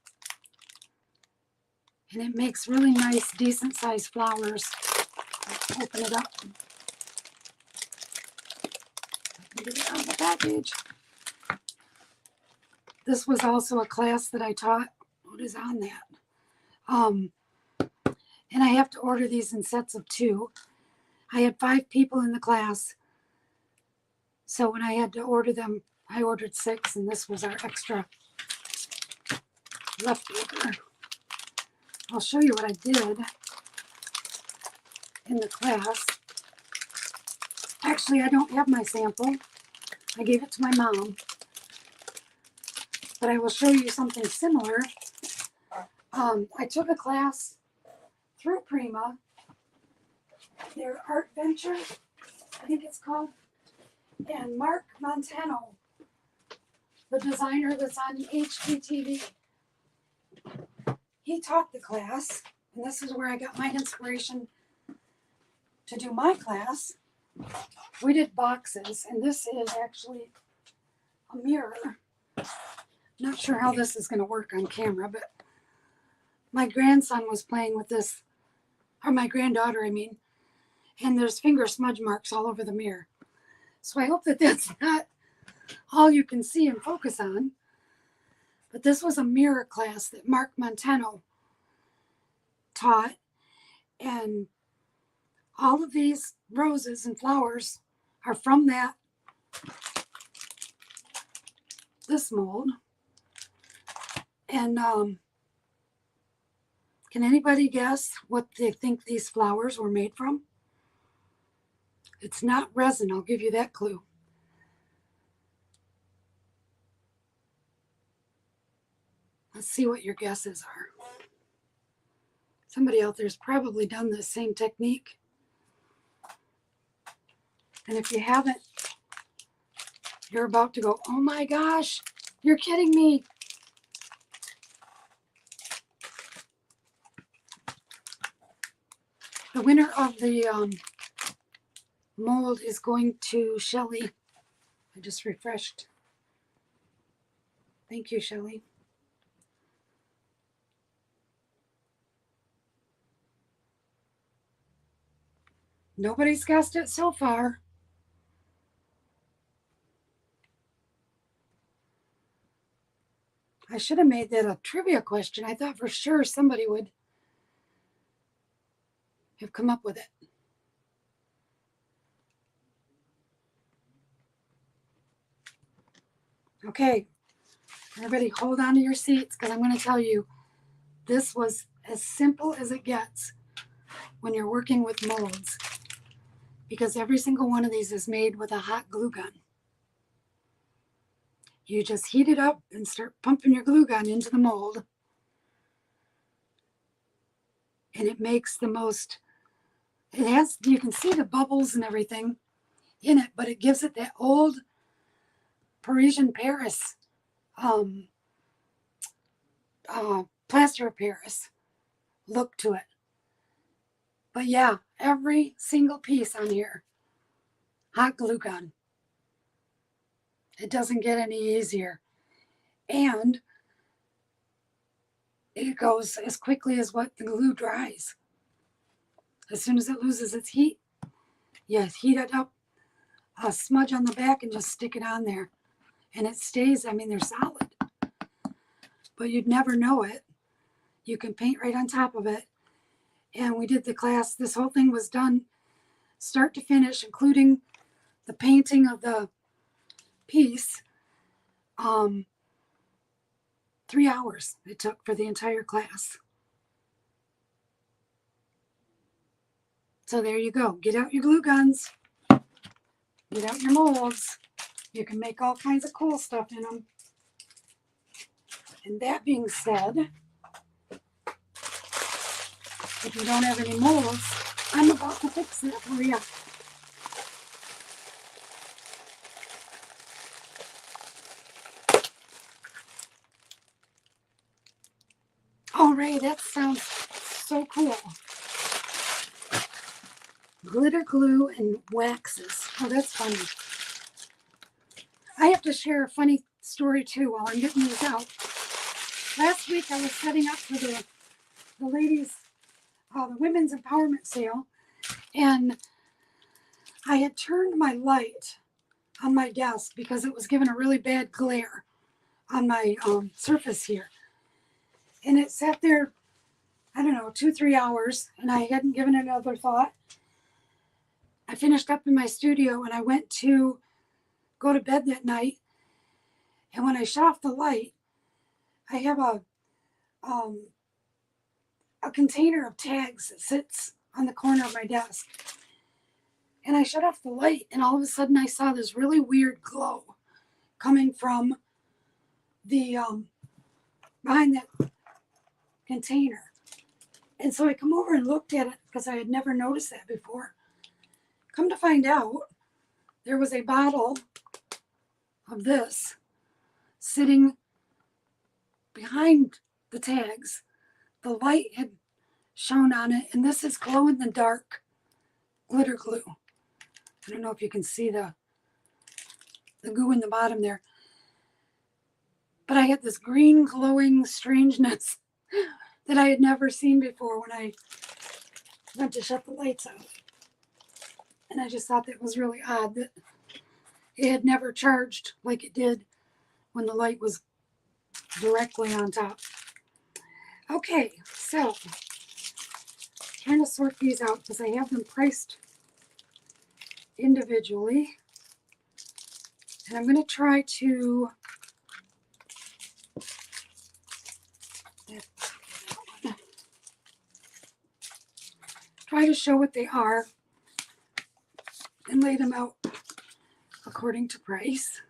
And it makes really nice, decent sized flowers. Let's open it up. Get it out of the package. This was also a class that I taught. What is on that? And I have to order these in sets of 2. I had 5 people in the class. So when I had to order them, I ordered 6, and this was our extra leftover. I'll show you what I did in the class. Actually, I don't have my sample. I gave it to my mom. But I will show you something similar. I took a class through Prima, their art venture, I think it's called, and Mark Montano, the designer that's on HGTV. He taught the class, and this is where I got my inspiration to do my class. We did boxes, and this is actually a mirror. Not sure how this is going to work on camera, but my grandson was playing with this, or my granddaughter, I mean, and there's finger smudge marks all over the mirror. So I hope that that's not all you can see and focus on. But this was a mirror class that Mark Montano taught, and all of these roses and flowers are from this mold. And can anybody guess what they think these flowers were made from? It's not resin, I'll give you that clue. Let's see what your guesses are. Somebody out there's probably done the same technique. And if you haven't, you're about to go, oh my gosh, you're kidding me. The winner of the mold is going to Shelly. I just refreshed. Thank you, Shelly. Nobody's guessed it so far. I should have made that a trivia question. I thought for sure somebody would have come up with it. Okay, everybody hold on to your seats because I'm going to tell you this was as simple as it gets when you're working with molds, because every single one of these is made with a hot glue gun. You just heat it up and start pumping your glue gun into the mold. And it makes the most, it has, you can see the bubbles and everything in it, but it gives it that old Parisian Paris, plaster of Paris look to it. But yeah, every single piece on here, hot glue gun. It doesn't get any easier. And it goes as quickly as what the glue dries. As soon as it loses its heat, you heat it up, a smudge on the back and just stick it on there. And it stays, I mean, they're solid. But you'd never know it. You can paint right on top of it. And we did the class, this whole thing was done start to finish, including the painting of the piece. 3 hours it took for the entire class. So there you go. Get out your glue guns. Get out your molds. You can make all kinds of cool stuff in them. And that being said, if you don't have any molds, I'm about to fix it for you. All right, that sounds so cool. Glitter glue and waxes. Oh, that's funny. I have to share a funny story too while I'm getting these out. Last week I was setting up for the ladies, the women's empowerment sale, and I had turned my light on my desk because it was giving a really bad glare on my surface here. And it sat there, I don't know, 2-3 hours, and I hadn't given it another thought. I finished up in my studio and I went to go to bed that night. And when I shut off the light, I have a container of tags that sits on the corner of my desk. And I shut off the light, and all of a sudden I saw this really weird glow coming from the behind that container. And so I come over and looked at it because I had never noticed that before. Come to find out, there was a bottle of this sitting behind the tags. The light had shone on it, and this is glow in the dark glitter glue. I don't know if you can see the goo in the bottom there. But I had this green glowing strangeness that I had never seen before when I went to shut the lights out. And I just thought that was really odd that it had never charged like it did when the light was directly on top. Okay, so trying to sort these out because I have them priced individually. And I'm going to try to show what they are and lay them out according to price.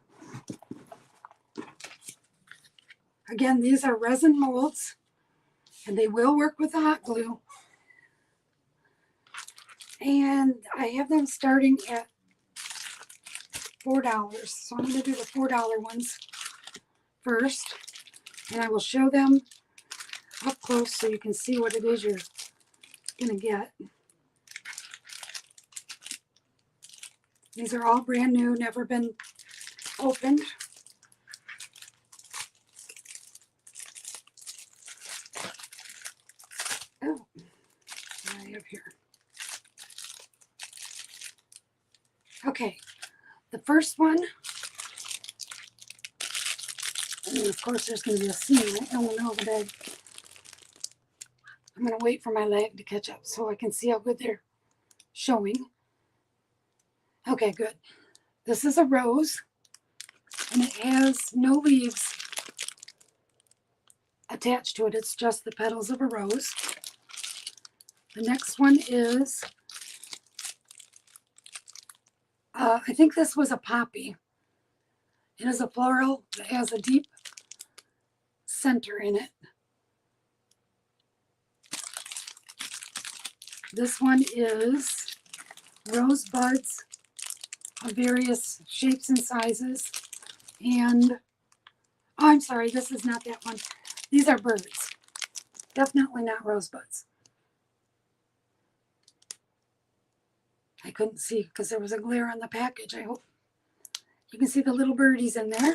Again, these are resin molds, and they will work with the hot glue. And I have them starting at $4. So I'm going to do the $4 ones first, and I will show them up close so you can see what it is you're going to get. These are all brand new, never been opened. Oh, what do I have here? Okay, the first one, and of course there's going to be a seam. I don't know, but I'm going to wait for my leg to catch up so I can see how good they're showing. Okay, good. This is a rose, and it has no leaves attached to it. It's just the petals of a rose. The next one is, I think this was a poppy. It is a floral that has a deep center in it. This one is rose buds of various shapes and sizes. And, oh, I'm sorry, this is not that one. These are birds. Definitely not rosebuds. I couldn't see because there was a glare on the package. I hope you can see the little birdies in there.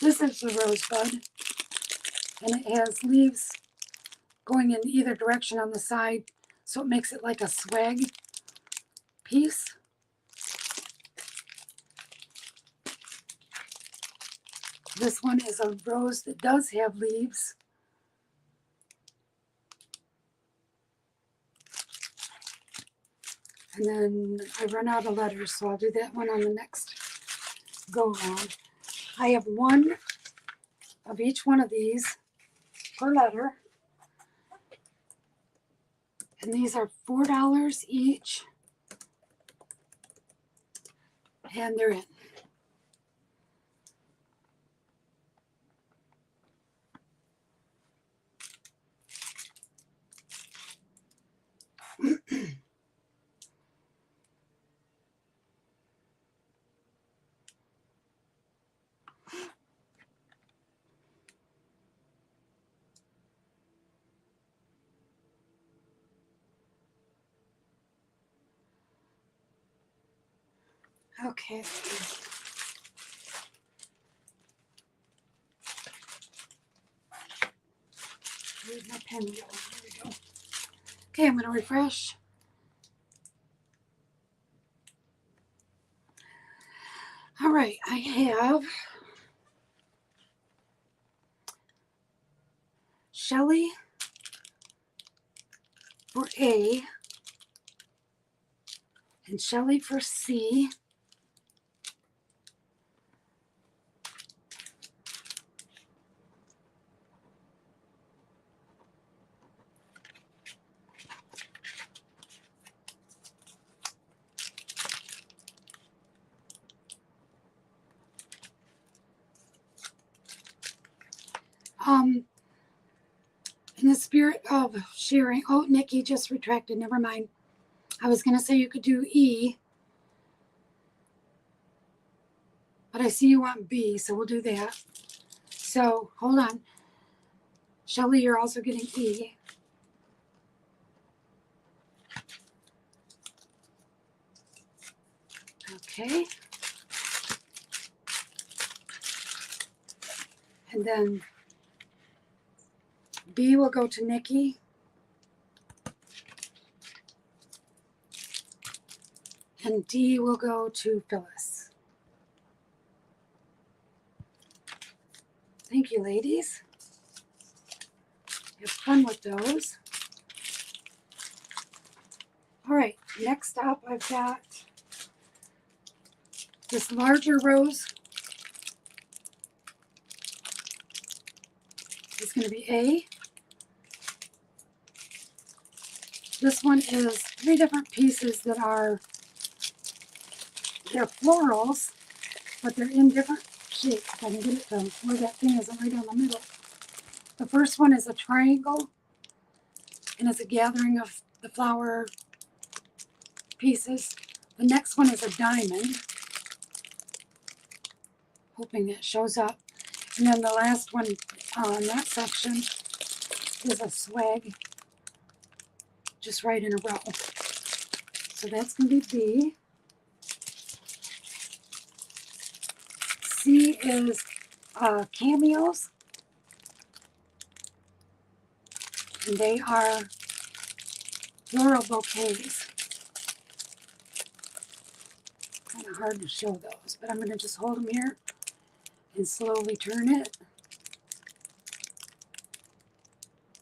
This is the rosebud, and it has leaves going in either direction on the side, so it makes it like a swag piece. This one is a rose that does have leaves. And then I run out of letters, so I'll do that one on the next go round. I have one of each one of these per letter. And these are $4 each. And they're in. Okay. Where's my pen go? There we go. Okay, I'm going to refresh. All right, I have Shelley for A and Shelley for C. In the spirit of sharing, oh, Nikki just retracted, never mind. I was going to say you could do E, but I see you want B, so we'll do that. So, hold on. Shelley, you're also getting E. Okay. And then B will go to Nikki. And D will go to Phyllis. Thank you, ladies. Have fun with those. All right, next up I've got this larger rose. It's going to be A. This one is 3 different pieces that they're florals, but they're in different shapes. If I can get it to where that thing is right down the middle. The first one is a triangle, and it's a gathering of the flower pieces. The next one is a diamond, hoping that shows up. And then the last one in that section is a swag, just right in a row. So that's going to be B. C is cameos. And they are floral bouquets. Kind of hard to show those, but I'm going to just hold them here and slowly turn it.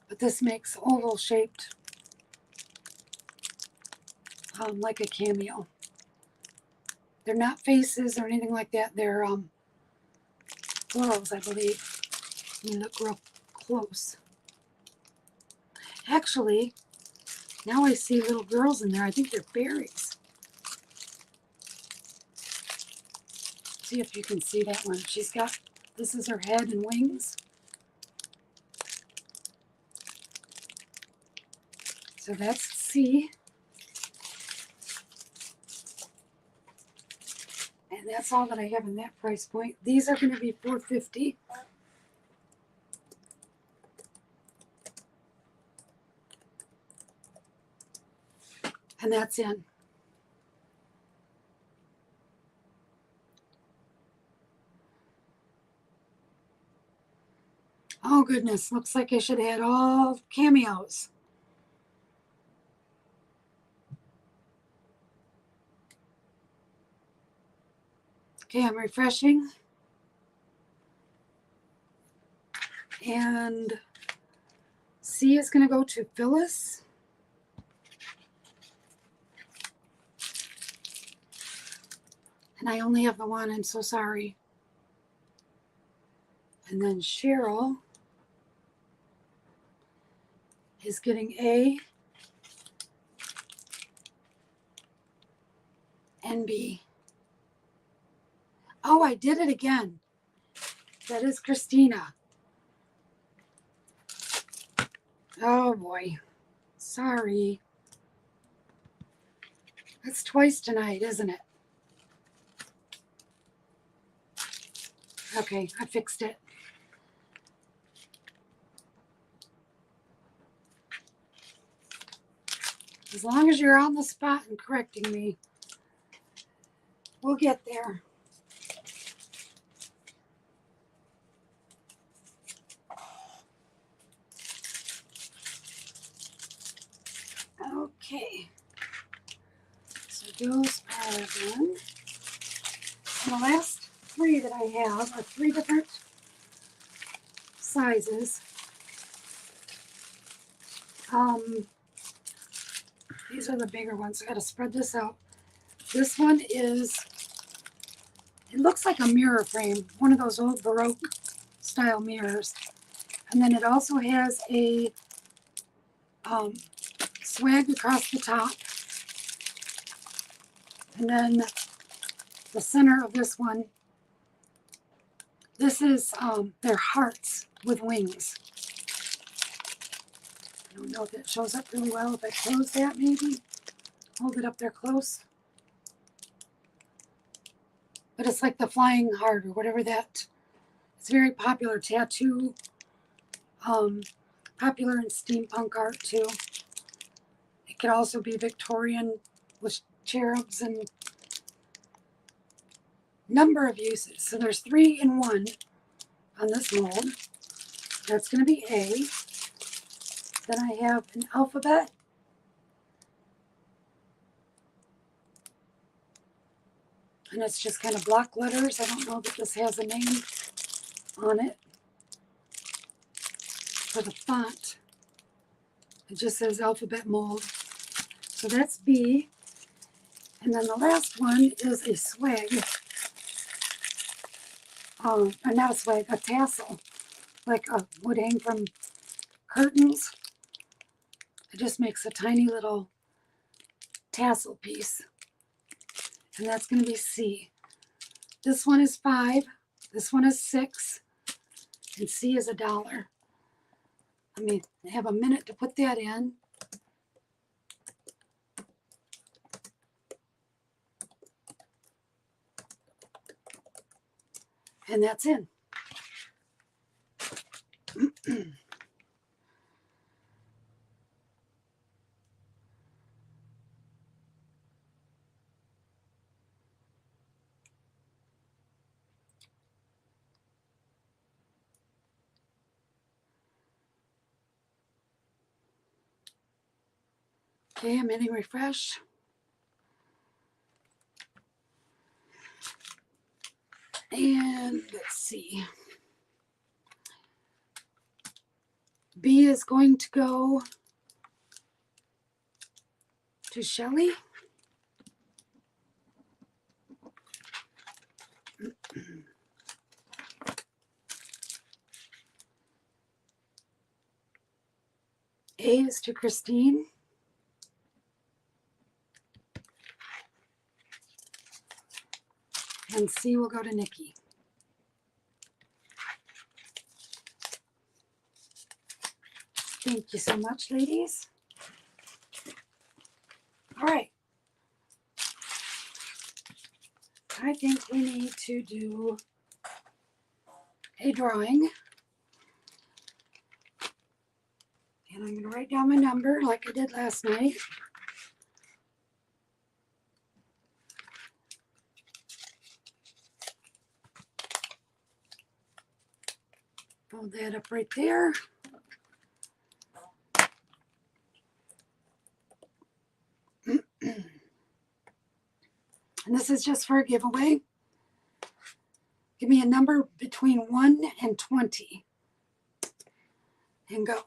But this makes oval shaped like a cameo. They're not faces or anything like that. They're florals, I believe. Let me look real close. Actually, now I see little girls in there. I think they're berries. See if you can see that one. She's got, this is her head and wings. So that's C. And that's all that I have in that price point. These are going to be $4.50. And that's in. Oh goodness, looks like I should add all cameos. Okay, I'm refreshing. And C is going to go to Phyllis. And I only have the one, I'm so sorry. And then Cheryl is getting A and B. Oh, I did it again. That is Christina. Oh boy. Sorry. That's twice tonight, isn't it? Okay, I fixed it. As long as you're on the spot and correcting me, we'll get there. Okay. So those are done. And the last three that I have are three different sizes. These are the bigger ones. I got to spread this out. This one is, it looks like a mirror frame, one of those old Baroque style mirrors. And then it also has a swag across the top. And then the center of this one, this is their hearts with wings. I don't know if it shows up really well. If I close that, maybe hold it up there close. But it's like the flying heart or whatever that. It's very popular tattoo. Popular in steampunk art too. It could also be Victorian with cherubs and number of uses. So there's 3 in 1 on this mold. That's going to be A. Then I have an alphabet. And it's just kind of block letters. I don't know that this has a name on it. For the font, it just says alphabet mold. So that's B. And then the last one is a swag. Or not a swag, a tassel. Like would hang from curtains. It just makes a tiny little tassel piece. And that's going to be C. This one is 5. This one is 6. And C is $1. Let me have a minute to put that in. And that's in. Okay, I'm hitting refresh. And let's see. B is going to go to Shelly. A is to Christine. And C will go to Nikki. Thank you so much, ladies. All right. I think we need to do a drawing. And I'm going to write down my number like I did last night. Fold that up right there. And this is just for a giveaway. Give me a number between 1 and 20. And go.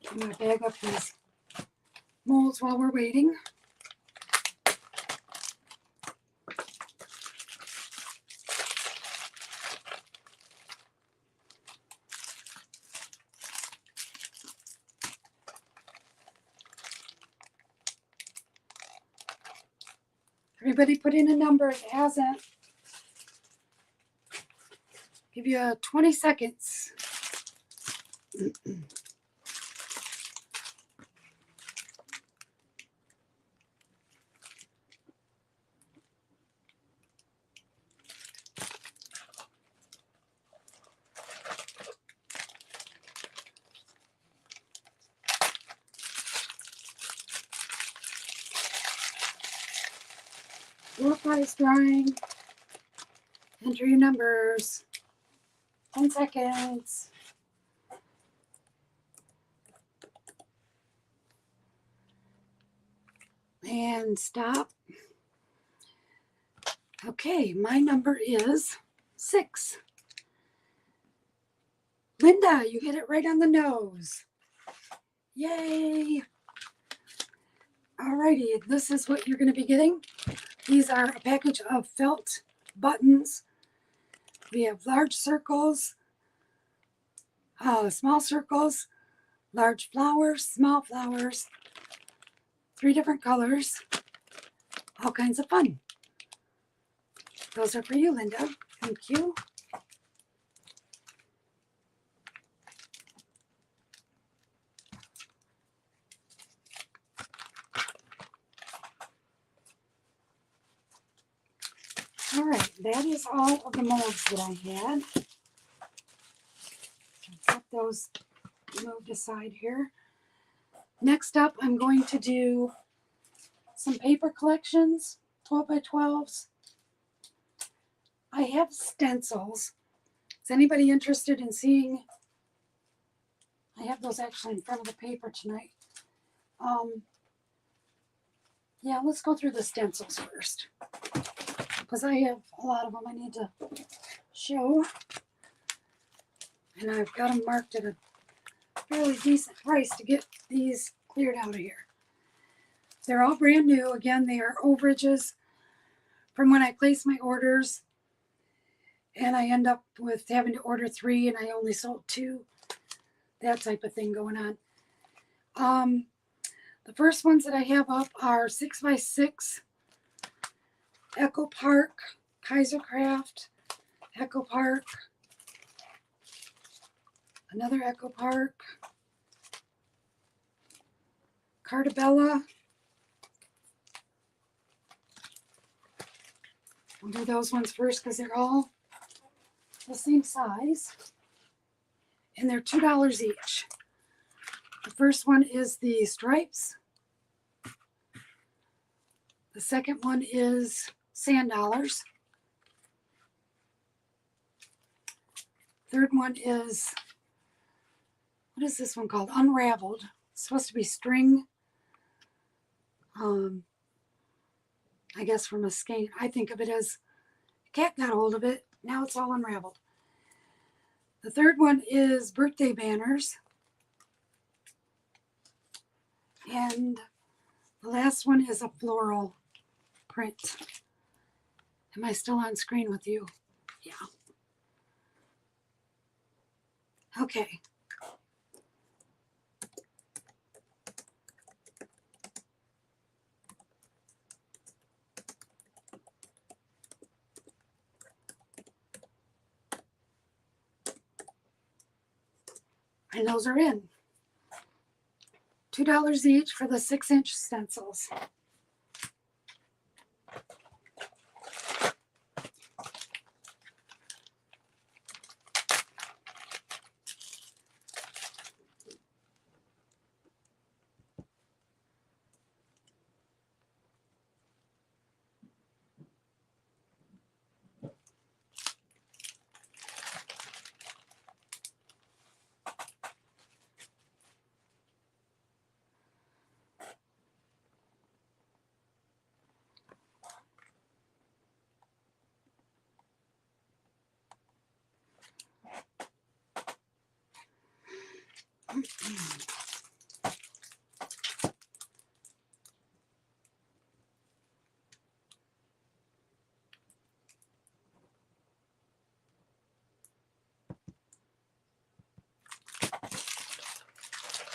I'm going to bag up these molds while we're waiting. Everybody put in a number if it hasn't. Give you 20 seconds. Prize drawing. Enter your numbers. 10 seconds. And stop. Okay, my number is 6. Linda, you hit it right on the nose. Yay. Alrighty, this is what you're going to be getting. These are a package of felt buttons. We have large circles, small circles, large flowers, small flowers, 3 different colors, all kinds of fun. Those are for you, Linda. Thank you. All right, that is all of the molds that I had. Get those moved aside here. Next up, I'm going to do some paper collections, 12 by 12s. I have stencils. Is anybody interested in seeing? I have those actually in front of the paper tonight. Yeah, let's go through the stencils first, because I have a lot of them I need to show. And I've got them marked at a fairly decent price to get these cleared out of here. They're all brand new. Again, they are overages from when I place my orders. And I end up with having to order 3 and I only sold 2. That type of thing going on. The first ones that I have up are 6 by 6 Echo Park, Kaisercraft, Echo Park, another Echo Park, Cartabella. We'll do those ones first because they're all the same size. And they're $2 each. The first one is the stripes. The second one is sand dollars. Third one is, what is this one called? Unraveled. It's supposed to be string. I guess from a skein. I think of it as a cat got a hold of it. Now it's all unraveled. The third one is birthday banners. And the last one is a floral print. Am I still on screen with you? Yeah. Okay. And those are in. $2 each for the 6-inch stencils.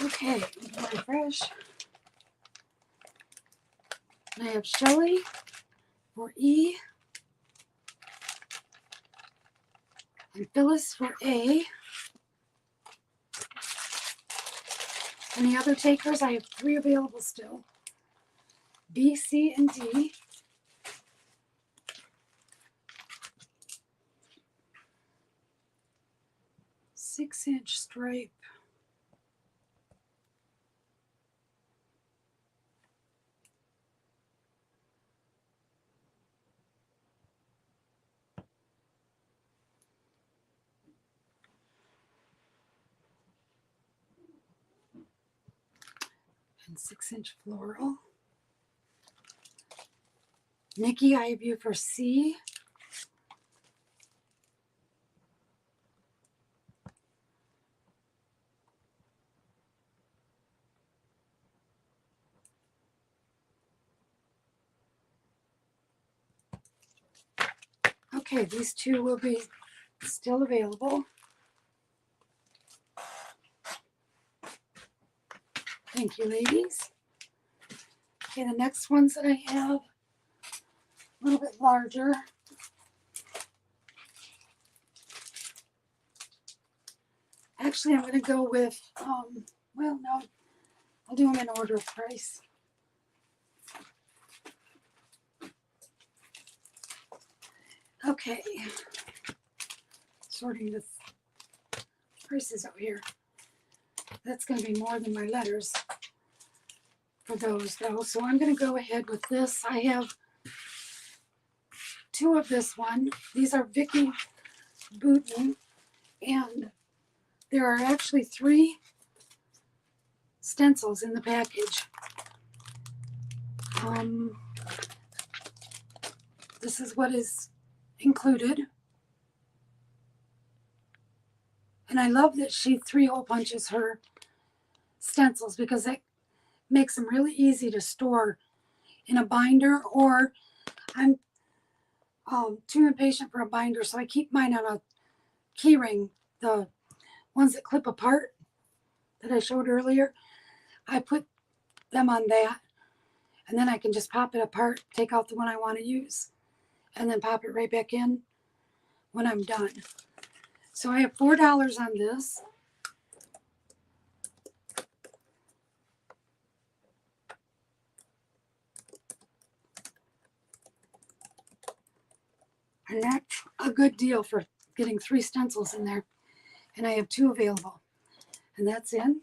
Okay, my fresh. And I have Shelly for E and Phyllis for A. Any other takers? I have 3 available still. B, C, and D. Six-inch stripe. And 6-inch floral. Nikki, I have you for C. Okay, these 2 will be still available. Thank you, ladies. Okay, the next ones that I have, a little bit larger. Actually, I'm going to go with, well, no, I'll do them in order of price. Okay, sorting the prices out here. That's going to be more than my letters for those, though. So I'm going to go ahead with this. I have 2 of this one. These are Vicky Bouton, and there are actually 3 stencils in the package. This is what is included. And I love that she 3-hole punches her stencils because that makes them really easy to store in a binder, or I'm too impatient for a binder, so I keep mine on a key ring, the ones that clip apart that I showed earlier. I put them on that, and then I can just pop it apart, take out the one I want to use. and then pop it right back in when I'm done. So I have $4 on this. And that's a good deal for getting 3 stencils in there. And I have 2 available. And that's in.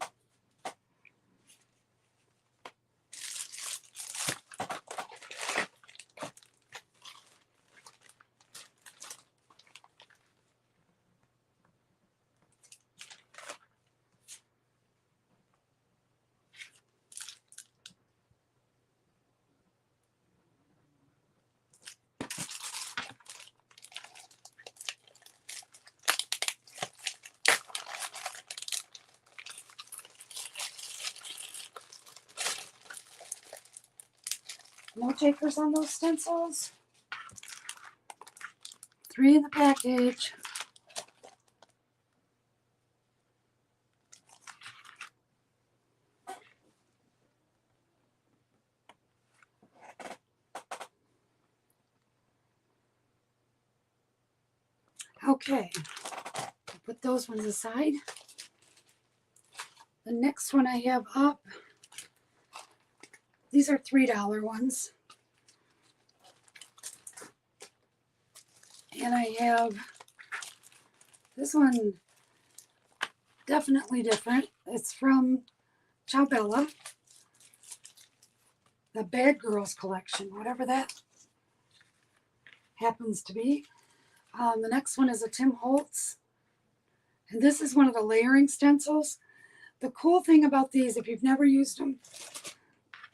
No takers on those stencils. 3 in the package. Okay, put those ones aside. The next one I have up, these are $3 ones. And I have this one, definitely different. It's from Ciao Bella, the Bad Girls collection, whatever that happens to be. The next one is a Tim Holtz. And this is one of the layering stencils. The cool thing about these, if you've never used them,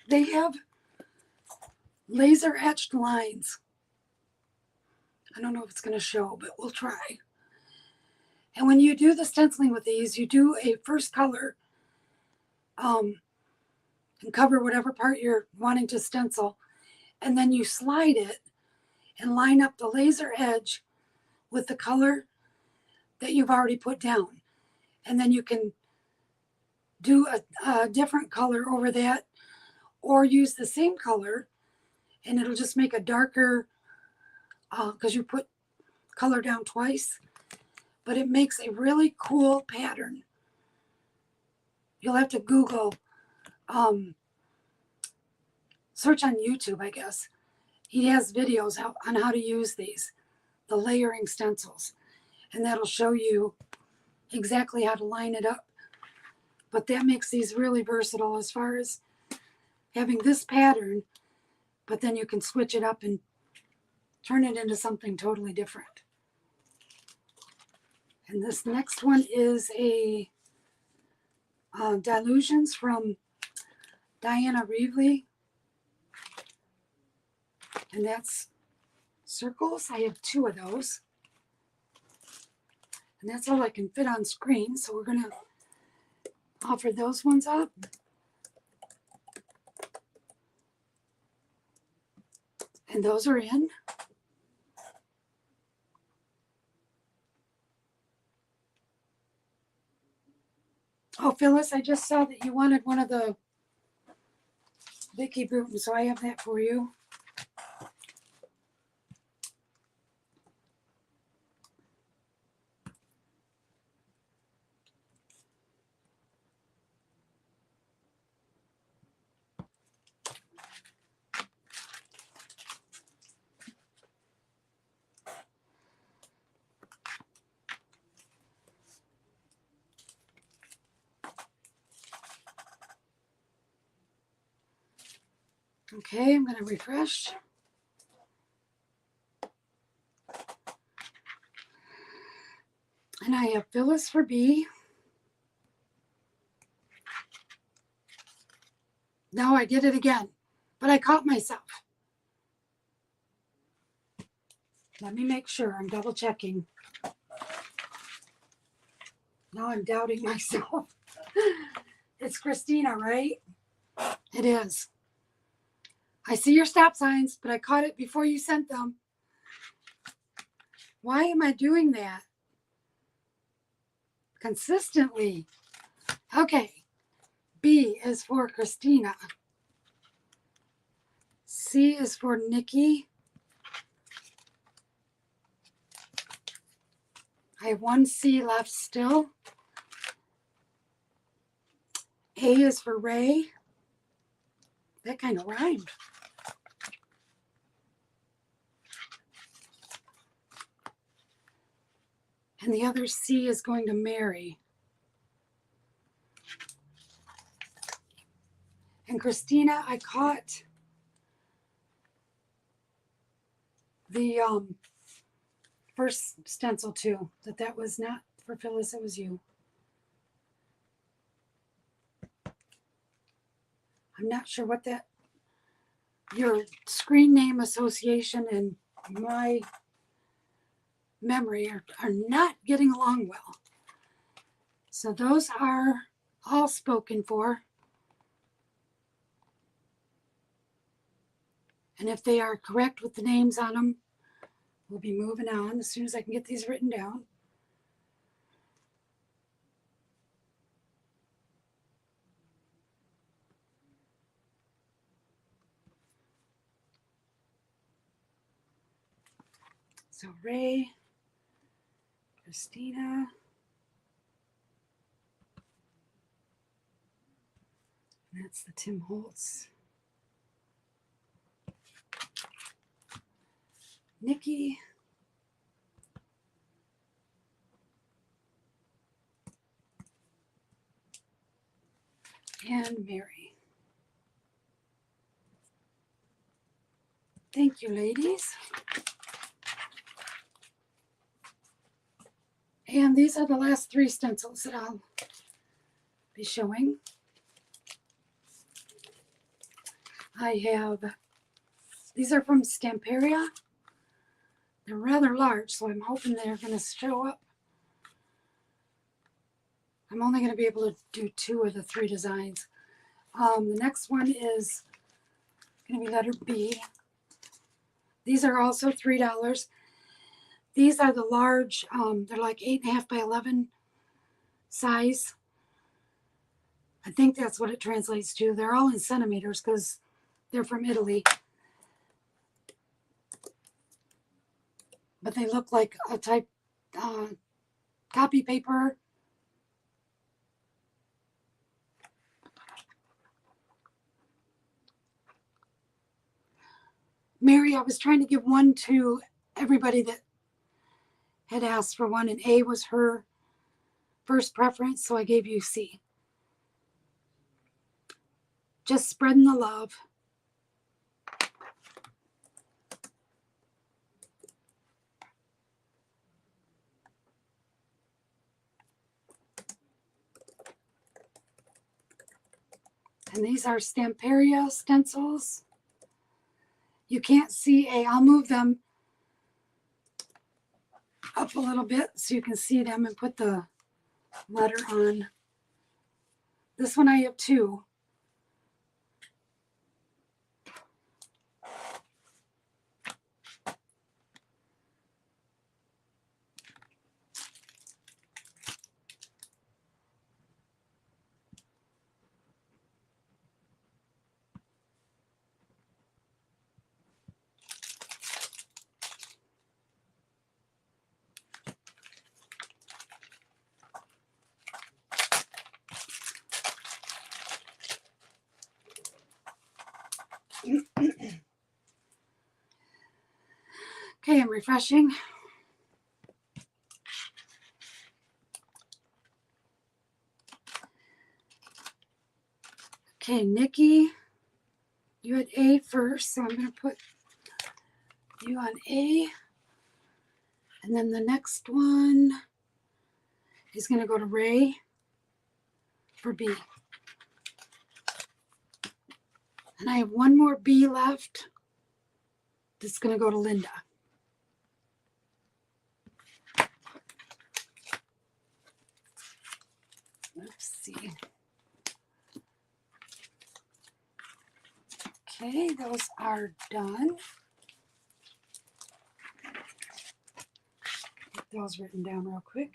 they have laser etched lines. I don't know if it's going to show, but we'll try. And when you do the stenciling with these, you do a first color and cover whatever part you're wanting to stencil. And then you slide it and line up the laser edge with the color that you've already put down. And then you can do a different color over that, or use the same color and it'll just make a darker, because you put color down twice, but it makes a really cool pattern. You'll have to Google, search on YouTube, I guess. He has videos on how to use these, the layering stencils, and that'll show you exactly how to line it up. But that makes these really versatile as far as having this pattern, but then you can switch it up and turn it into something totally different. And this next one is a Delusions from Diana Reevely. And that's circles. I have 2 of those. And that's all I can fit on screen. So we're going to offer those ones up. And those are in. Oh, Phyllis, I just saw that you wanted one of the Vicky Bruton, so I have that for you. Okay, I'm going to refresh. And I have Phyllis for B. No, I did it again, but I caught myself. Let me make sure. I'm double checking. Now I'm doubting myself. It's Christina, right? It is. I see your stop signs, but I caught it before you sent them. Why am I doing that? Consistently. Okay. B is for Christina. C is for Nikki. I have one C left still. A is for Ray. That kind of rhymed. And the other C is going to Mary. And Christina, I caught the first stencil too, that was not for Phyllis, it was you. I'm not sure what that, your screen name association and my memory are not getting along well. So those are all spoken for. And if they are correct with the names on them, we'll be moving on as soon as I can get these written down. So Ray, Christina, and that's the Tim Holtz. Nikki, and Mary. Thank you, ladies. And these are the last 3 stencils that I'll be showing. I have, these are from Stamperia. They're rather large, so I'm hoping they're going to show up. I'm only going to be able to do 2 of the 3 designs. The next one is going to be letter B. These are also $3. These are the large, they're like 8.5 by 11 size. I think that's what it translates to. They're all in centimeters because they're from Italy. But they look like a type copy paper. Mary, I was trying to give one to everybody that had asked for one, and A was her first preference, so I gave you C. Just spreading the love. And these are Stamperia stencils. You can't see A. I'll move them up a little bit so you can see them and put the letter on. This one I have 2. Okay, I'm refreshing. Okay, Nikki, you had A first, so I'm going to put you on A. And then the next one is going to go to Ray for B. And I have one more B left that's going to go to Linda. Let's see. Okay, those are done. Get those written down real quick.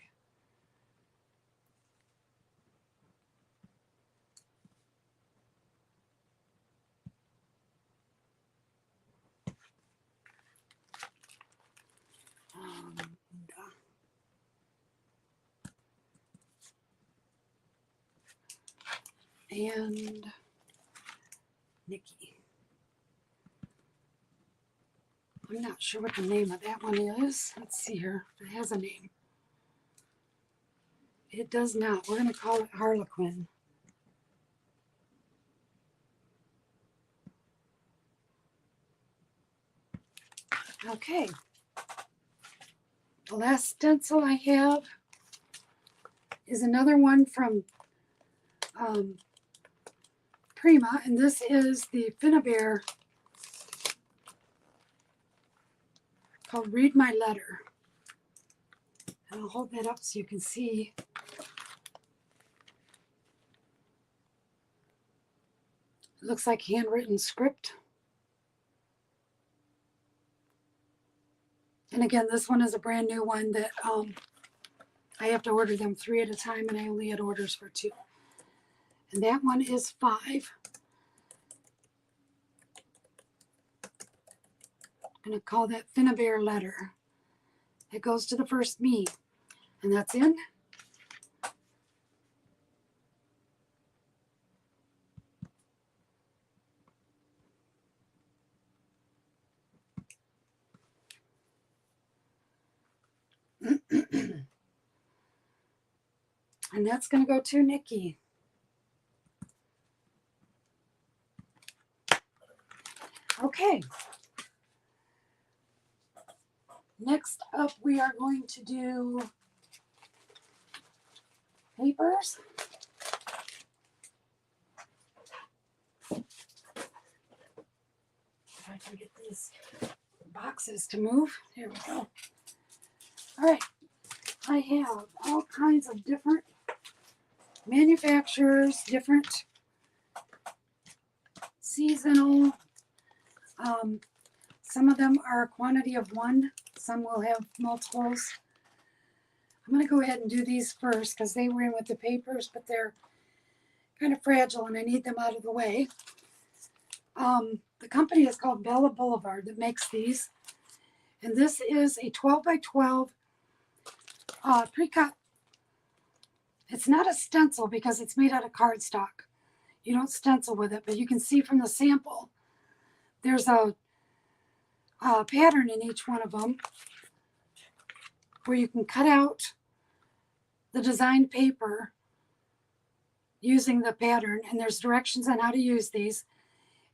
and Nikki. I'm not sure what the name of that one is. Let's see here. It has a name. It does not. We're going to call it Harlequin. Okay. The last stencil I have is another one from Prima, and this is the Finnabair called Read My Letter. And I'll hold that up so you can see. It looks like handwritten script. And again, this one is a brand new one that I have to order them 3 at a time, and I only had orders for 2. And that one is 5. I'm going to call that Finnabair Letter. It goes to the first me, and that's in. And that's going to go to Nikki. Okay. Next up, we are going to do papers. If I can get these boxes to move. Here we go. All right. I have all kinds of different manufacturers, different seasonal. Some of them are a quantity of 1. Some will have multiples. I'm going to go ahead and do these first because they were in with the papers, but they're kind of fragile and I need them out of the way. The company is called Bella Boulevard that makes these. And this is a 12 by 12 pre-cut. It's not a stencil because it's made out of cardstock. You don't stencil with it, but you can see from the sample, there's a pattern in each one of them where you can cut out the designed paper using the pattern, and there's directions on how to use these.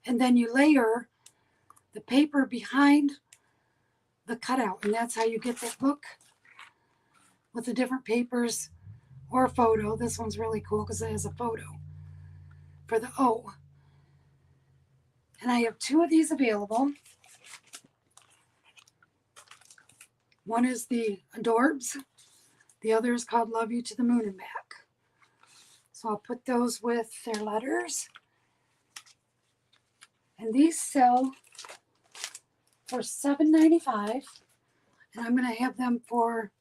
And then you layer the paper behind the cutout, and that's how you get that book with the different papers or a photo. This one's really cool because it has a photo for the O. And I have 2 of these available. One is the Adorbs. The other is called Love You to the Moon and Back. So I'll put those with their letters. And these sell for $7.95. And I'm going to have them for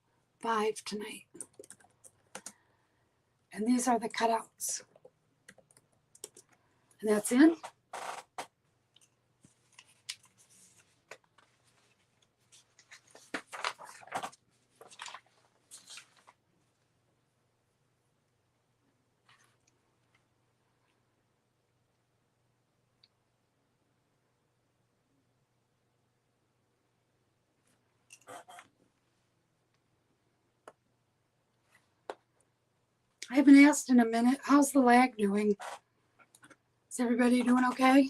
$5 tonight. And these are the cutouts. And that's in. I haven't asked in a minute, how's the lag doing? Is everybody doing okay?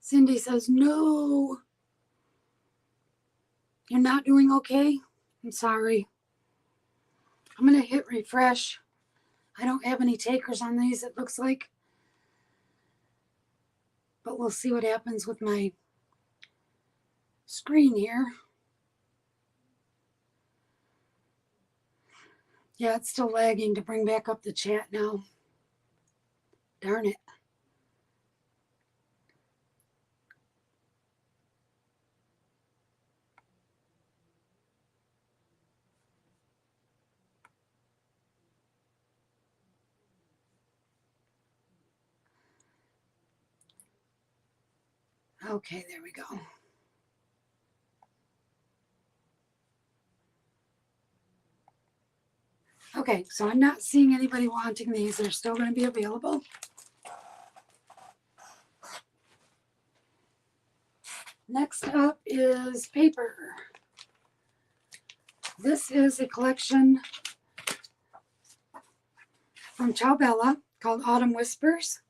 Cindy says, no. You're not doing okay? I'm sorry. I'm going to hit refresh. I don't have any takers on these, it looks like. But we'll see what happens with my screen here. Yeah, it's still lagging to bring back up the chat now. Darn it. Okay, there we go. Okay, so I'm not seeing anybody wanting these. They're still going to be available. Next up is paper. This is a collection from Bella called Autumn Whispers.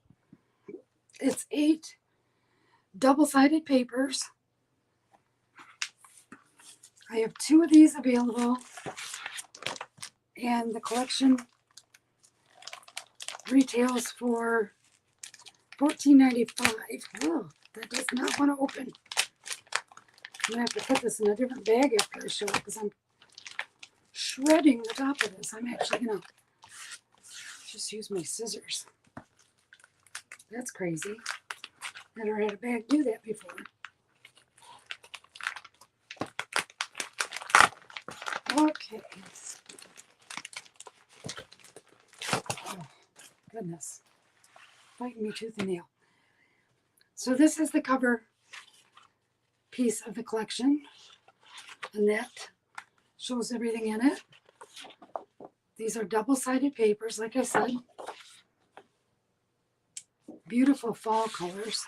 It's 8 double-sided papers. I have 2 of these available, and the collection retails for $14.95. Oh, that does not want to open. I'm going to have to put this in a different bag after I show it because I'm shredding the top of this. I'm actually going to just use my scissors. That's crazy. Never had a bag do that before. Okay. Oh, goodness. Fighting me tooth and nail. So this is the cover piece of the collection, and that shows everything in it. These are double-sided papers, like I said. Beautiful fall colors.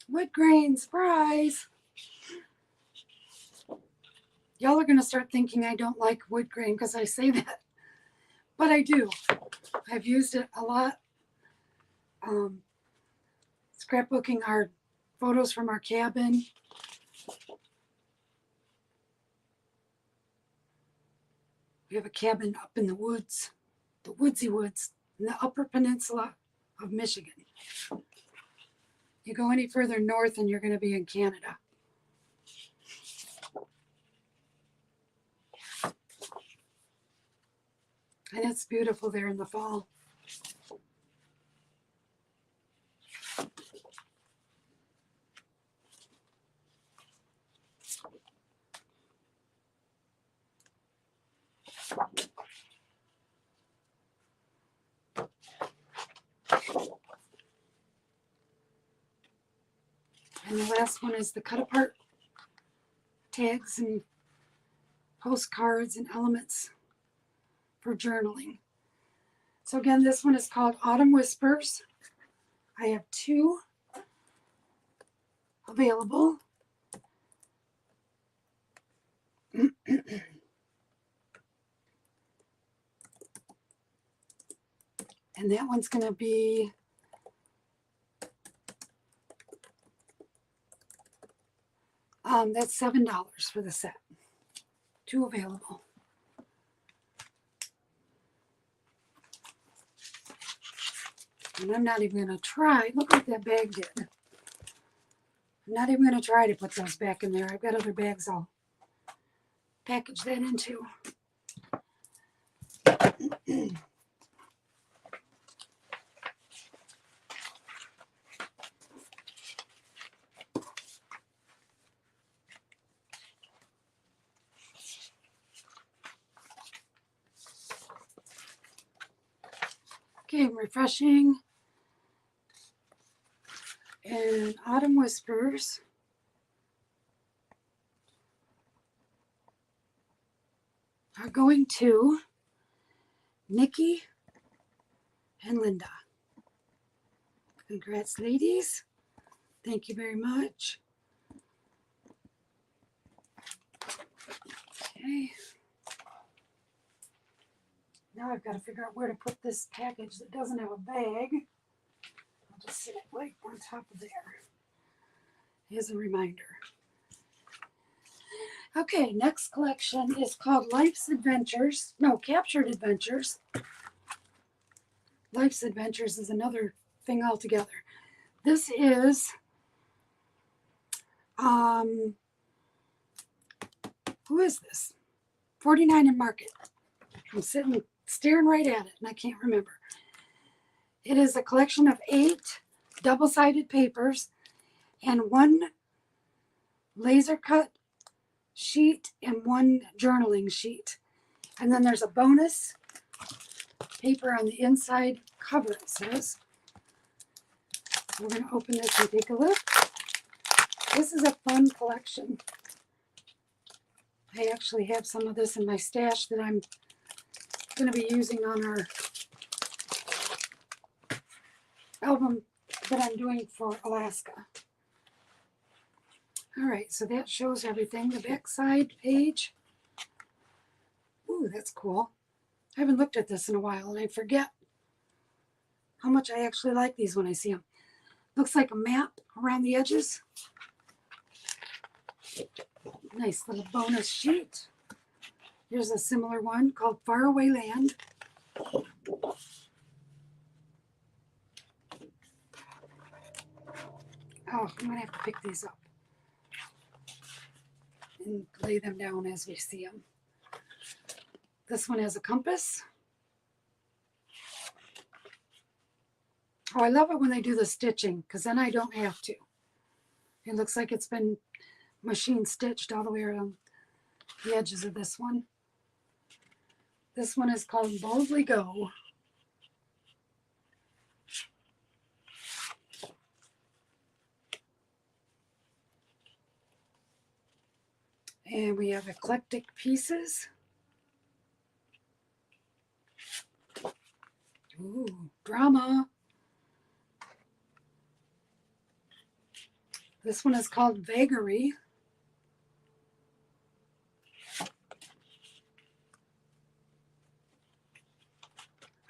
Wood grain, surprise! Y'all are going to start thinking I don't like wood grain because I say that. But I do. I've used it a lot. Scrapbooking our photos from our cabin. We have a cabin up in the woods, the woodsy woods, in the Upper Peninsula of Michigan. You go any further north and you're going to be in Canada. And it's beautiful there in the fall. And the last one is the cut apart tags and postcards and elements for journaling. So again, this one is called Autumn Whispers. I have 2 available. And that one's going to be that's $7 for the set. 2 available. And I'm not even going to try. Look what that bag did. I'm not even going to try to put those back in there. I've got other bags I'll package that into. Okay, refreshing. And Autumn Whispers. Are going to Nikki and Linda. Congrats, ladies. Thank you very much. Okay. Now I've got to figure out where to put this package that doesn't have a bag. I'll just sit it right on top of there as a reminder. Okay, next collection is called Life's Adventures. No, Captured Adventures. Life's Adventures is another thing altogether. This is, who is this? 49 and Market. I'm sitting staring right at it and I can't remember. It is a collection of 8 double-sided papers and 1 laser cut sheet and 1 journaling sheet. And then there's a bonus paper on the inside cover, it says. We're going to open this and take a look. This is a fun collection. I actually have some of this in my stash that I'm going to be using on our album that I'm doing for Alaska. All right, so that shows everything. The back side page. Ooh, that's cool. I haven't looked at this in a while, and I forget how much I actually like these when I see them. Looks like a map around the edges. Nice little bonus sheet. Here's a similar one called Faraway Land. Oh, I'm going to have to pick these up and lay them down as we see them. This one has a compass. Oh, I love it when they do the stitching, because then I don't have to. It looks like it's been machine stitched all the way around the edges of this one. This one is called Boldly Go. And we have eclectic pieces. Ooh, drama. This one is called Vagary.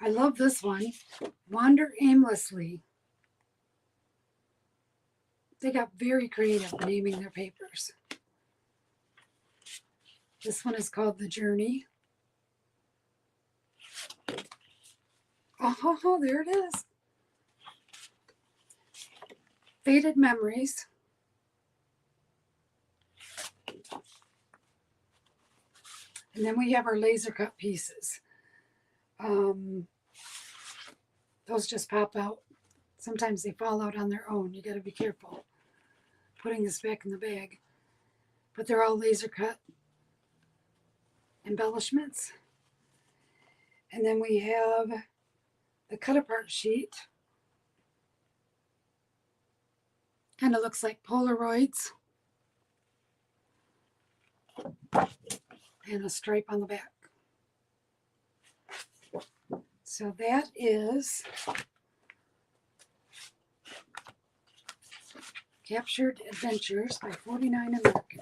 I love this one. Wander Aimlessly. They got very creative naming their papers. This one is called The Journey. Oh, there it is. Faded Memories. And then we have our laser cut pieces. Those just pop out. Sometimes they fall out on their own. You got to be careful putting this back in the bag. But they're all laser cut embellishments. And then we have the cut apart sheet. Kind of looks like Polaroids. And a stripe on the back. So that is Captured Adventures by 49 American.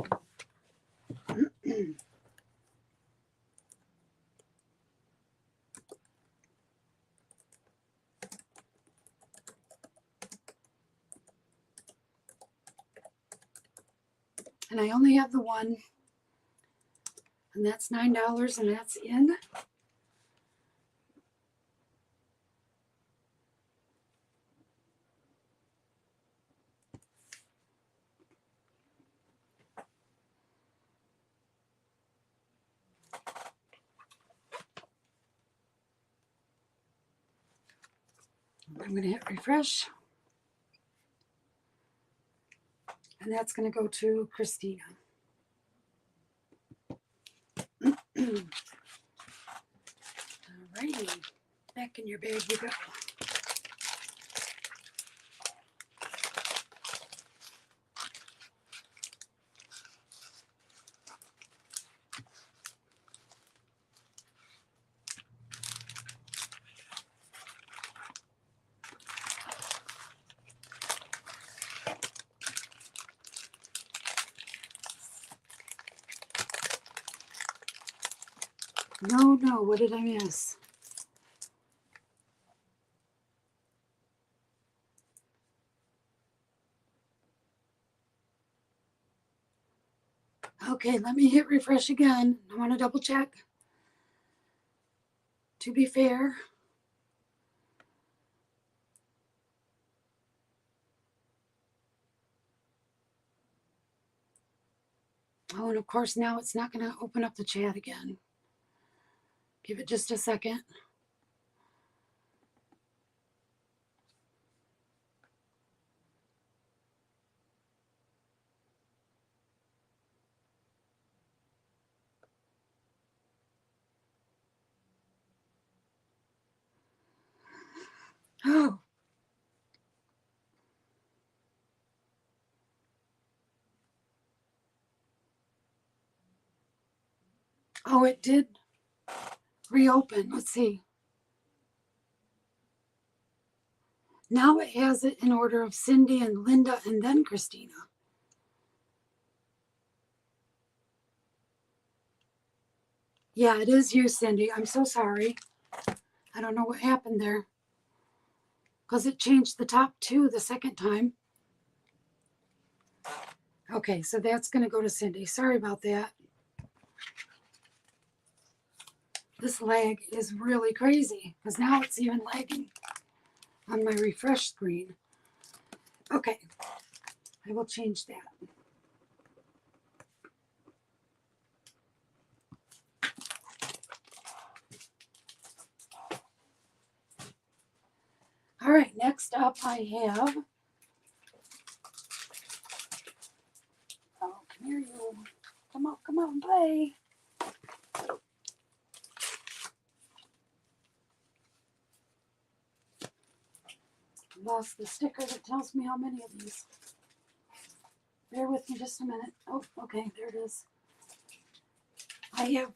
And I only have the one, and that's $9, and that's in. I'm going to hit refresh. And that's going to go to Christina. Alrighty, back in your bag you go. No, what did I miss? Okay, let me hit refresh again. I want to double check. To be fair. Oh, and of course now it's not going to open up the chat again. Give it just a second. Oh. Oh, it did reopen. Let's see. Now it has it in order of Cindy and Linda and then Christina. Yeah, it is you, Cindy. I'm so sorry. I don't know what happened there. Because it changed the top two the second time. Okay, so that's going to go to Cindy. Sorry about that. This lag is really crazy because now it's even lagging on my refresh screen. Okay, I will change that. All right, next up I have, oh, come here you, come on, play. Lost the sticker that tells me how many of these. Bear with me just a minute. Oh, okay, there it is. I have,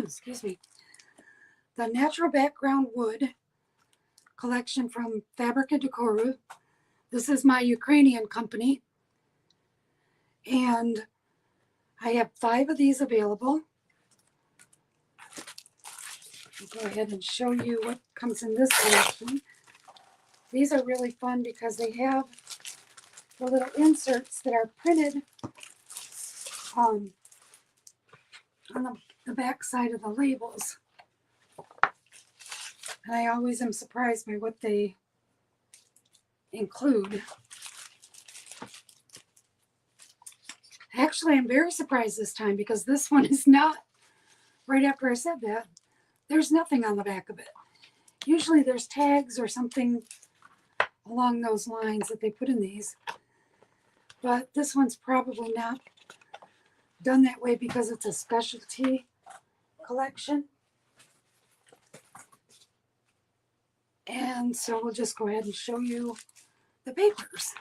excuse me, the Natural Background Wood collection from Fabrica Decoru. This is my Ukrainian company. And I have 5 of these available. I'll go ahead and show you what comes in this collection. These are really fun because they have the little inserts that are printed on the back side of the labels. And I always am surprised by what they include. Actually, I'm very surprised this time because this one is not, right after I said that, there's nothing on the back of it. Usually there's tags or something along those lines that they put in these. But this one's probably not done that way because it's a specialty collection. And so we'll just go ahead and show you the papers.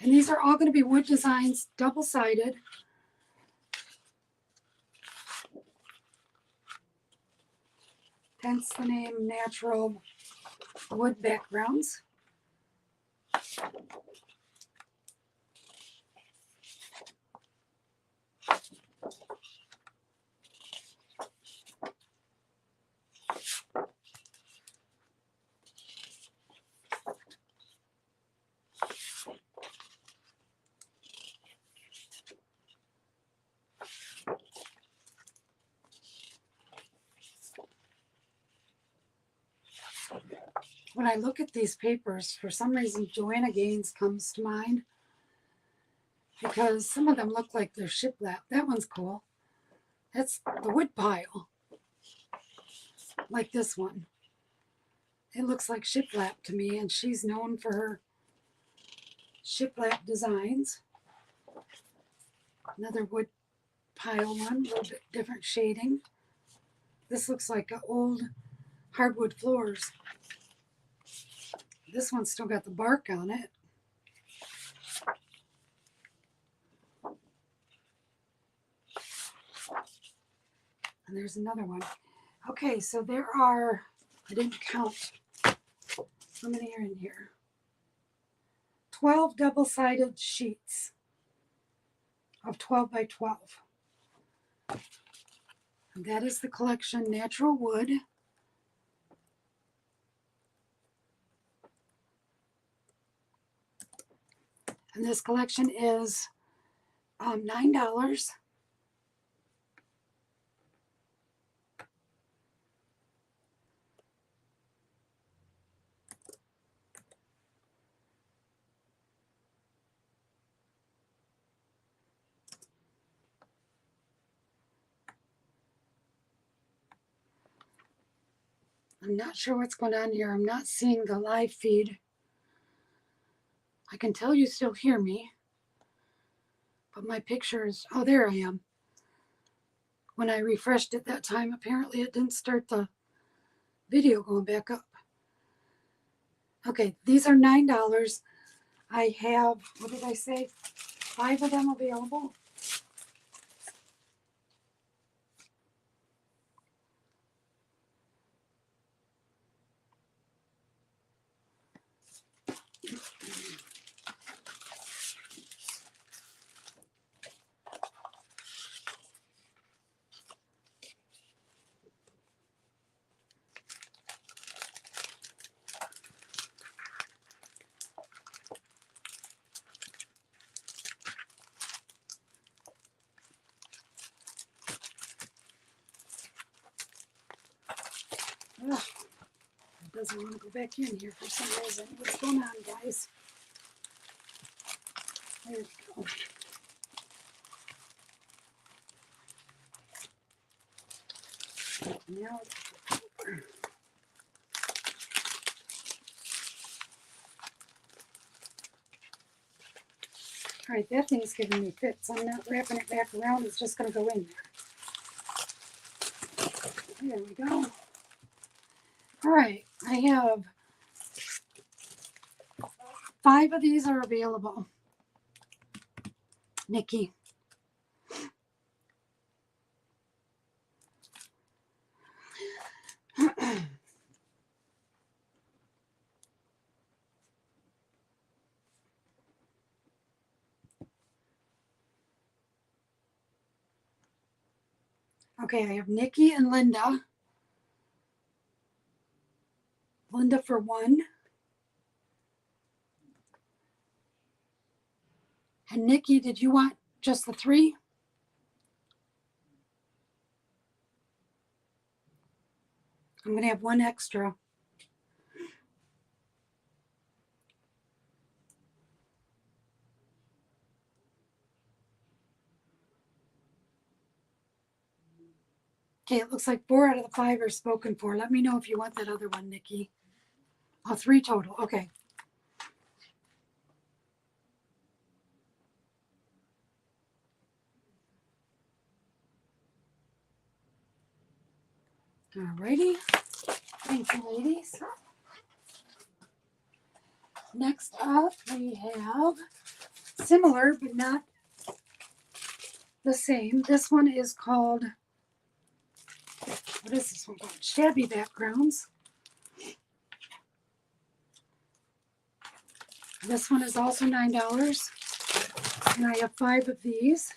And these are all going to be wood designs, double-sided. Hence the name Natural Wood Backgrounds. When I look at these papers, for some reason Joanna Gaines comes to mind because some of them look like they're shiplap. That one's cool. That's the wood pile, like this one. It looks like shiplap to me, and she's known for her shiplap designs. Another wood pile one, a little bit different shading. This looks like old hardwood floors. This one's still got the bark on it. And there's another one. Okay, so there are, I didn't count how many are in here. 12 double-sided sheets of 12 by 12. And that is the collection Natural Wood. And this collection is $9. I'm not sure what's going on here. I'm not seeing the live feed. I can tell you still hear me, but my picture is, oh, there I am. When I refreshed it that time, apparently it didn't start the video going back up. Okay, these are $9. I have, what did I say? 5 of them available. Ugh, it doesn't want to go back in here for some reason. What's going on, guys? There we go. Now it's over. All right, that thing's giving me fits. I'm not wrapping it back around. It's just going to go in there. There we go. All right, I have 5 of these are available. Nikki. Okay, I have Nikki and Linda. Linda for 1. And Nikki, did you want just the 3? I'm going to have 1 extra. Okay, it looks like 4 out of the 5 are spoken for. Let me know if you want that other one, Nikki. Oh, 3 total. Okay. Alrighty. Thank you, ladies. Next up, we have similar, but not the same. This one is called, what is this one called? Shabby Backgrounds. This one is also $9. And I have 5 of these.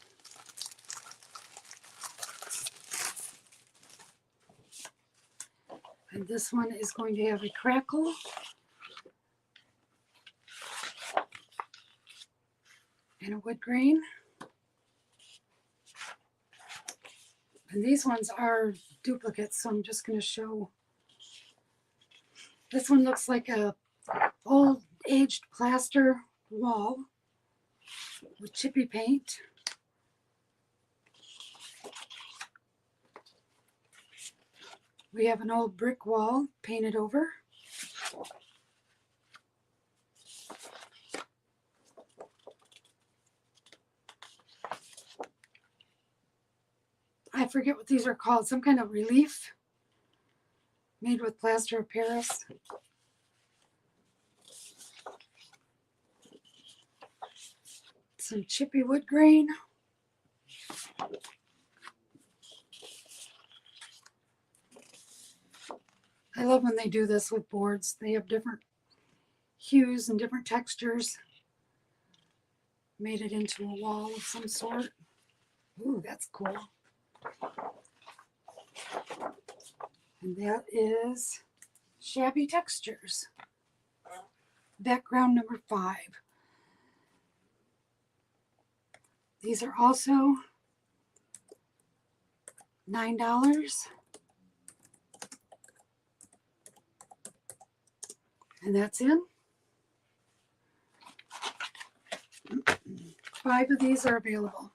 And this one is going to have a crackle. And a wood grain. And these ones are duplicates, so I'm just going to show. This one looks like a old aged plaster wall with chippy paint. We have an old brick wall painted over. I forget what these are called, some kind of relief made with plaster of Paris. Some chippy wood grain. I love when they do this with boards. They have different hues and different textures. Made it into a wall of some sort. Ooh, that's cool. And that is Shabby Textures. Background number 5. These are also $9. And that's in. 5 of these are available.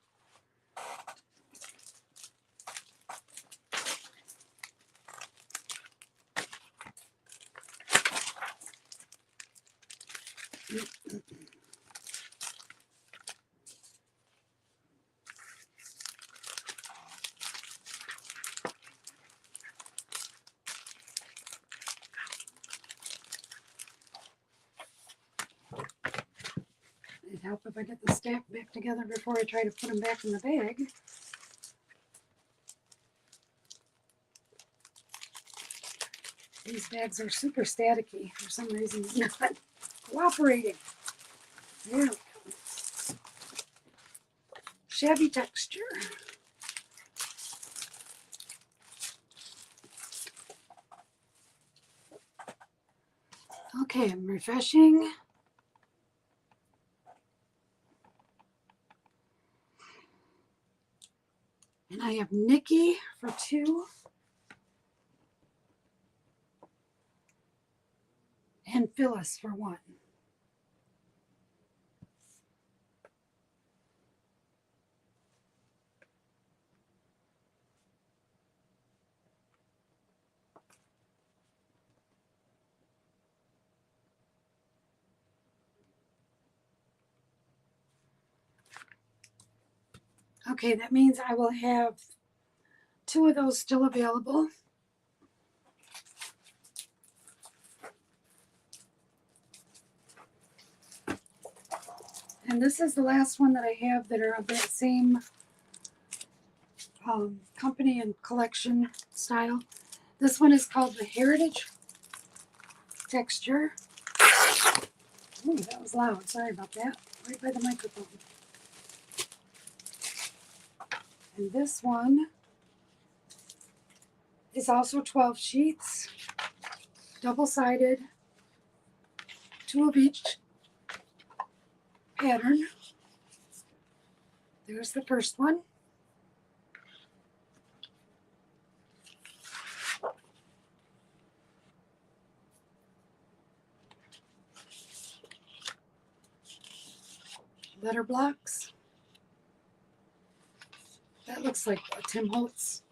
help if I get the stack back together before I try to put them back in the bag. These bags are super staticky. For some reason, it's not cooperating. There we go. Shabby texture. Okay, I'm refreshing. And I have Nikki for 2. And Phyllis for 1. Okay, that means I will have 2 of those still available. And this is the last one that I have that are of that same company and collection style. This one is called the Heritage Texture. Ooh, that was loud. Sorry about that. Right by the microphone. And this one is also 12 sheets, double-sided, 2 of each pattern. There's the first one. Letter blocks. That looks like a Tim Holtz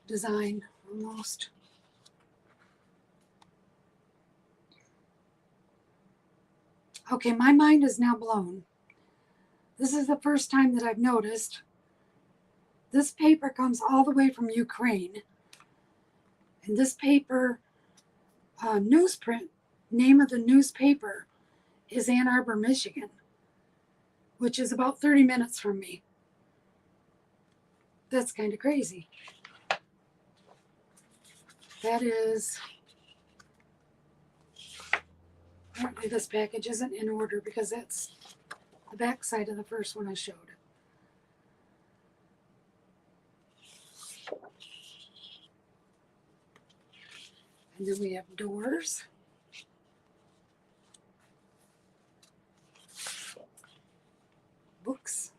design almost. Okay, my mind is now blown. This is the first time that I've noticed this paper comes all the way from Ukraine. And this paper, newsprint, name of the newspaper is Ann Arbor, Michigan, which is about 30 minutes from me. That's kind of crazy. That is, apparently this package isn't in order because that's the back side of the first one I showed. And then we have doors. Books.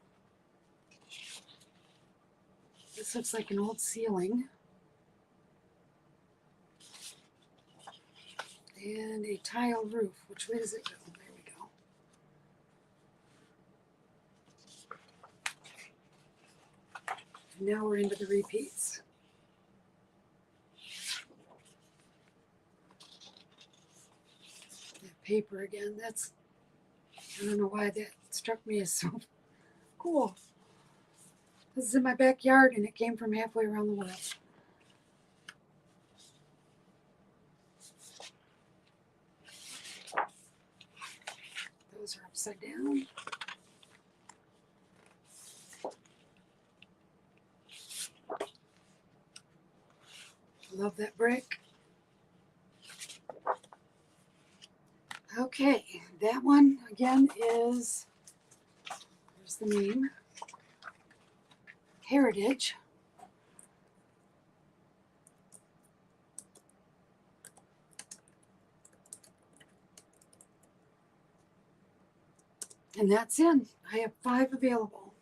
This looks like an old ceiling. And a tile roof. Which way does it go? There we go. And now we're into the repeats. That paper again. That's, I don't know why that struck me as so cool. This is in my backyard and it came from halfway around the world. Those are upside down. Love that brick. Okay, that one again is, there's the name, Heritage. And that's in. I have 5 available.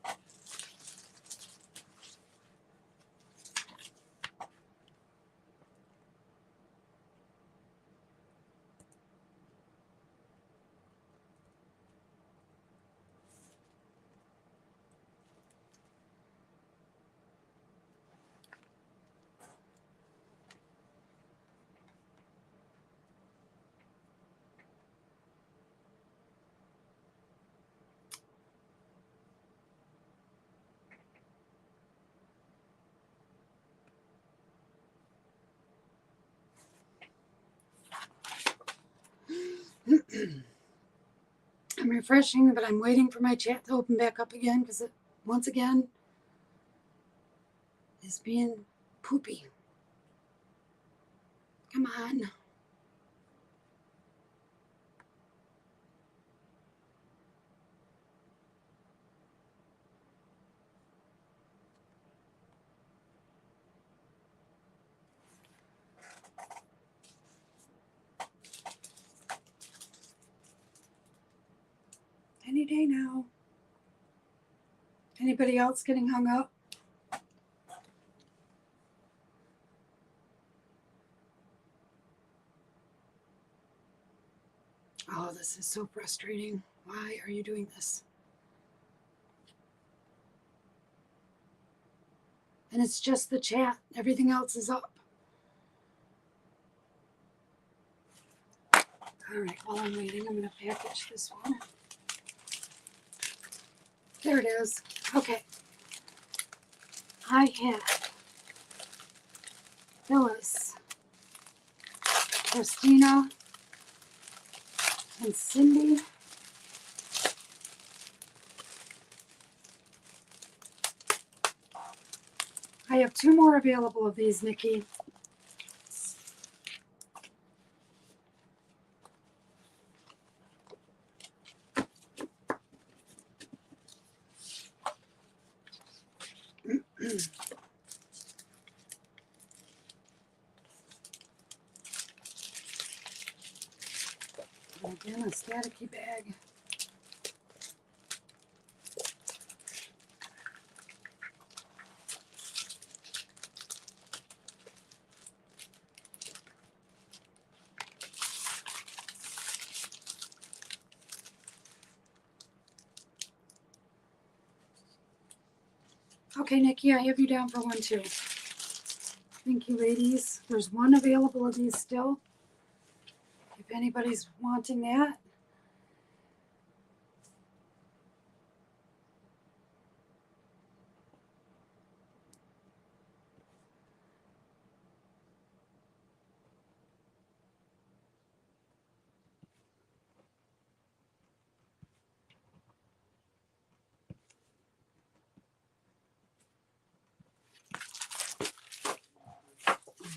refreshing, but I'm waiting for my chat to open back up again because it, once again, is being poopy. Come on. Any day now. Anybody else getting hung up? Oh, this is so frustrating. Why are you doing this? And it's just the chat. Everything else is up. All right, while I'm waiting, I'm going to package this one. There it is. Okay. I have Phyllis, Christina, and Cindy. I have 2 more available of these, Nikki. Again, a staticky bag. Okay, Nikki, I have you down for 1 too. Thank you, ladies. There's 1 available of these still. If anybody's wanting that.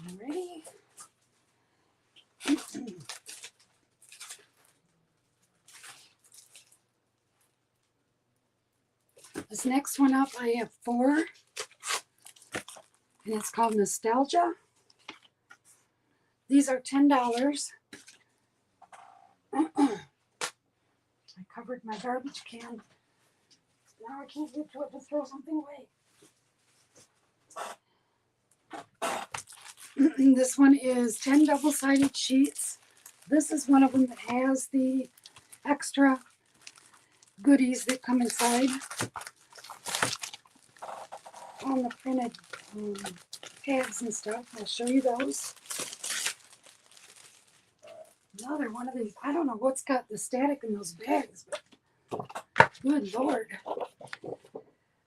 Alrighty. This next one up, I have 4. And it's called Nostalgia. These are $10. I covered my garbage can. Now I can't get to it to throw something away. This one is 10 double-sided sheets. This is one of them that has the extra goodies that come inside on the printed tags and stuff. I'll show you those. Another one of these. I don't know what's got the static in those bags, but good Lord.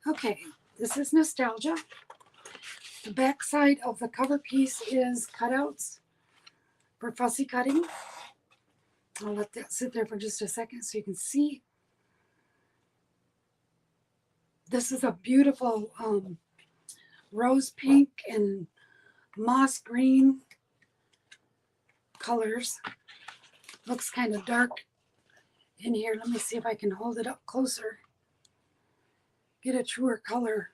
Okay, this is Nostalgia. The back side of the cover piece is cutouts for fussy cutting. I'll let that sit there for just a second so you can see. This is a beautiful rose pink and moss green colors. Looks kind of dark in here. Let me see if I can hold it up closer. Get a truer color.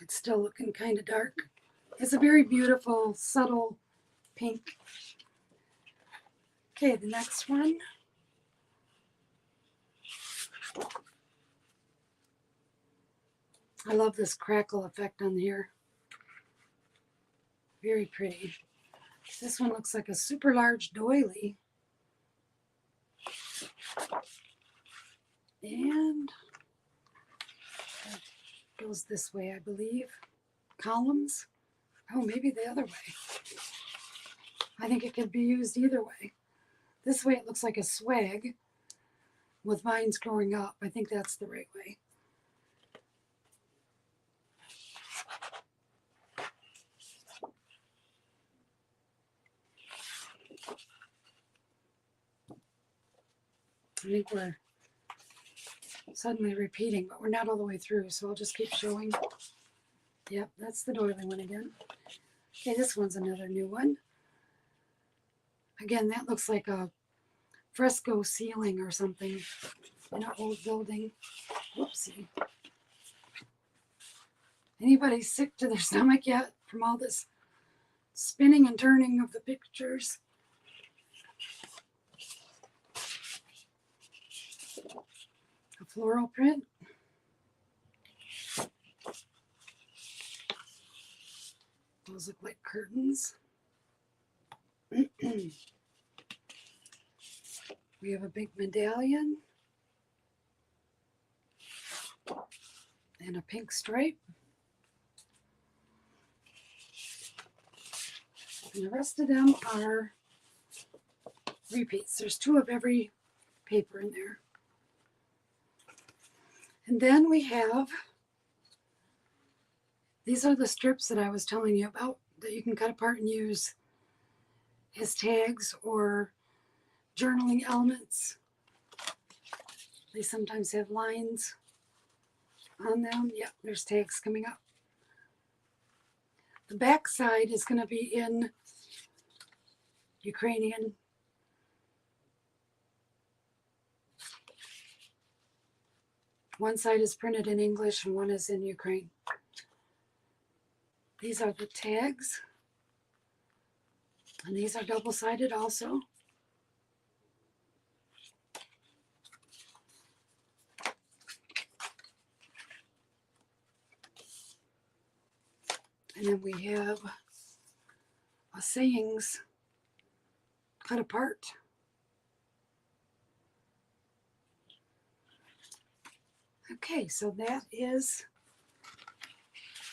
It's still looking kind of dark. It's a very beautiful, subtle pink. Okay, the next one. I love this crackle effect on here. Very pretty. This one looks like a super large doily. And it goes this way, I believe. Columns. Oh, maybe the other way. I think it could be used either way. This way it looks like a swag with vines growing up. I think that's the right way. I think we're suddenly repeating, but we're not all the way through, so I'll just keep showing. Yep, that's the doily one again. Okay, this one's another new one. Again, that looks like a fresco ceiling or something in an old building. Whoopsie. Anybody sick to their stomach yet from all this spinning and turning of the pictures? A floral print. Those look like curtains. We have a big medallion and a pink stripe. And the rest of them are repeats. There's 2 of every paper in there. And then we have, these are the strips that I was telling you about that you can cut apart and use as tags or journaling elements. They sometimes have lines on them. Yep, there's tags coming up. The back side is going to be in Ukrainian. One side is printed in English and one is in Ukraine. These are the tags. And these are double-sided also. And then we have a sayings cut apart. Okay, so that is,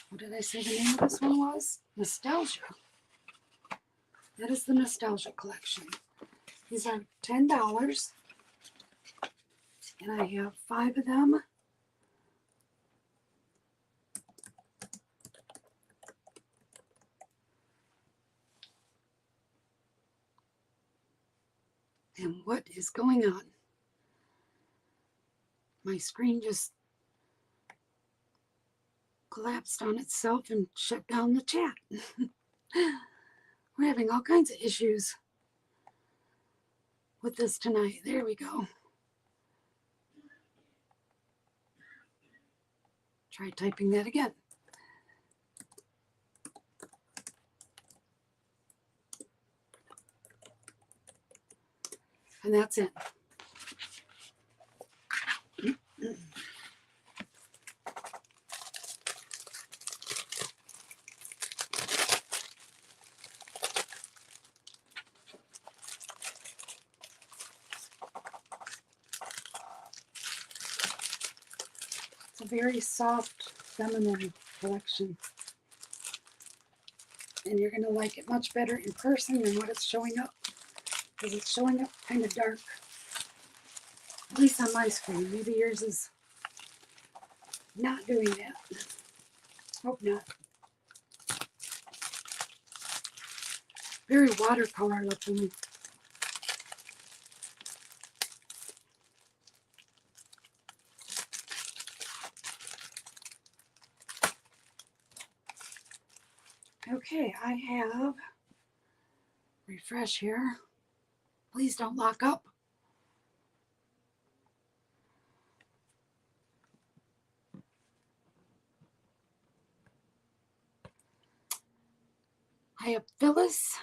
what did I say the name of this one was? Nostalgia. That is the Nostalgia collection. These are $10, and I have 5 of them. And what is going on? My screen just collapsed on itself and shut down the chat. We're having all kinds of issues with this tonight. There we go. Try typing that again. And that's it. It's a very soft, feminine collection. And you're going to like it much better in person than what it's showing up. Because it's showing up kind of dark. At least on my screen. Maybe yours is not doing that. Hope not. Very watercolor looking. Okay, I have, refresh here. Please don't lock up. I have Phyllis,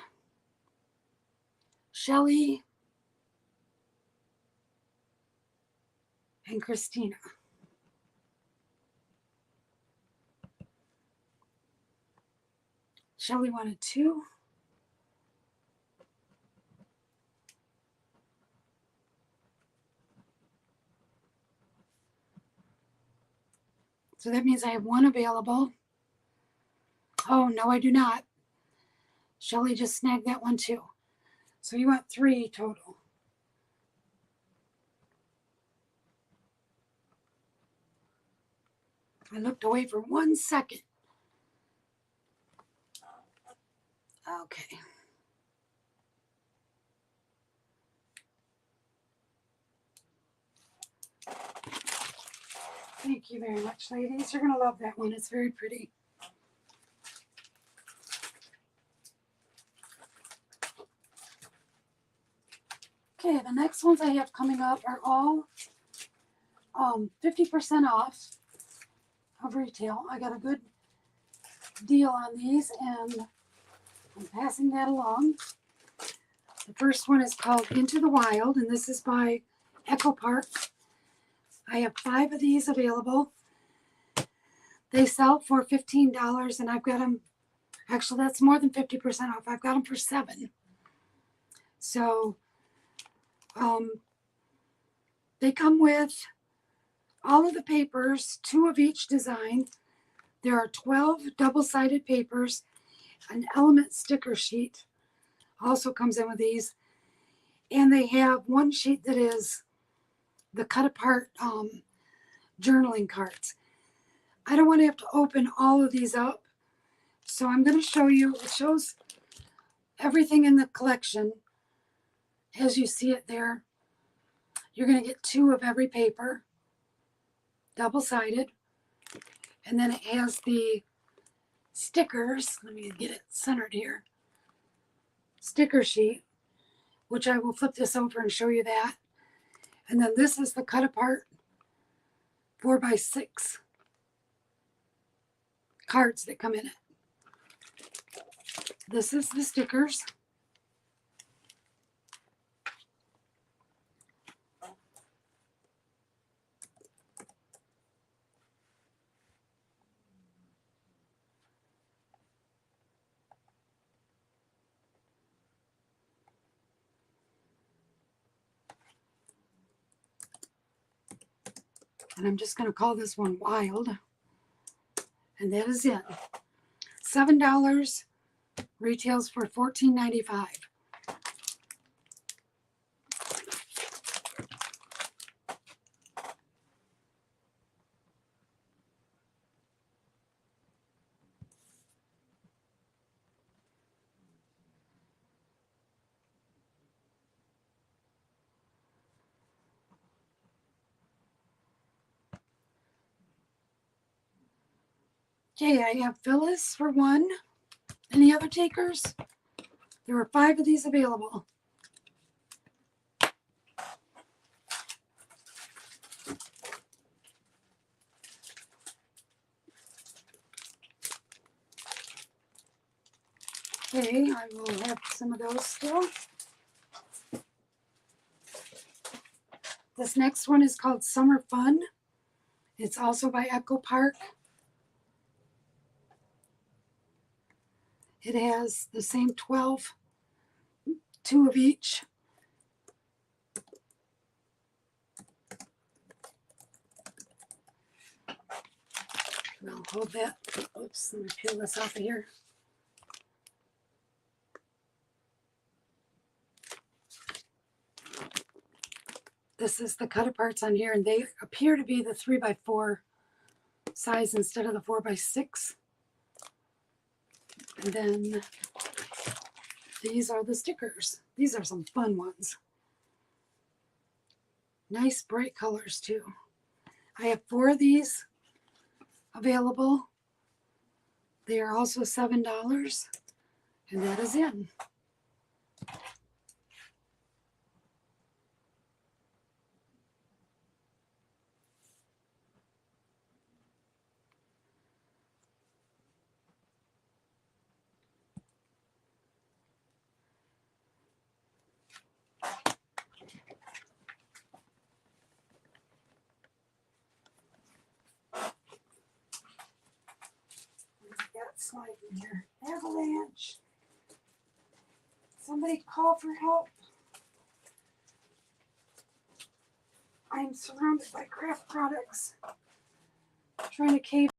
Shelley, and Christina. Shelley wanted 2. So that means I have 1 available. Oh, no, I do not. Shelley just snagged that one too. So you want 3 total. I looked away for 1 second. Okay. Thank you very much, ladies. You're going to love that one. It's very pretty. Okay, the next ones I have coming up are all 50% off of retail. I got a good deal on these, and I'm passing that along. The first one is called Into the Wild, and this is by Echo Park. I have 5 of these available. They sell for $15, and I've got them, actually that's more than 50% off. I've got them for $7. So they come with all of the papers, 2 of each design. There are 12 double-sided papers. An element sticker sheet also comes in with these. And they have one sheet that is the cut-apart journaling cards. I don't want to have to open all of these up, so I'm going to show you. It shows everything in the collection as you see it there. You're going to get 2 of every paper, double-sided, and then it has the stickers. Let me get it centered here. Sticker sheet, which I will flip this over and show you that. And then this is the cut-apart 4x6 cards that come in it. This is the stickers. And I'm just going to call this one Wild. And that is it. $7, retails for $14.95. Okay, I have Phyllis for 1. Any other takers? There are 5 of these available. Okay, I will have some of those still. This next one is called Summer Fun. It's also by Echo Park. It has the same 12, 2 of each. I'll hold that. Oops, let me peel this off of here. This is the cut aparts on here, and they appear to be the 3x4 size instead of the 4x6. And then these are the stickers. These are some fun ones. Nice bright colors too. I have 4 of these available. They are also $7, and that is in. Sliding here. Avalanche. Somebody call for help. I'm surrounded by craft products. Trying to cave.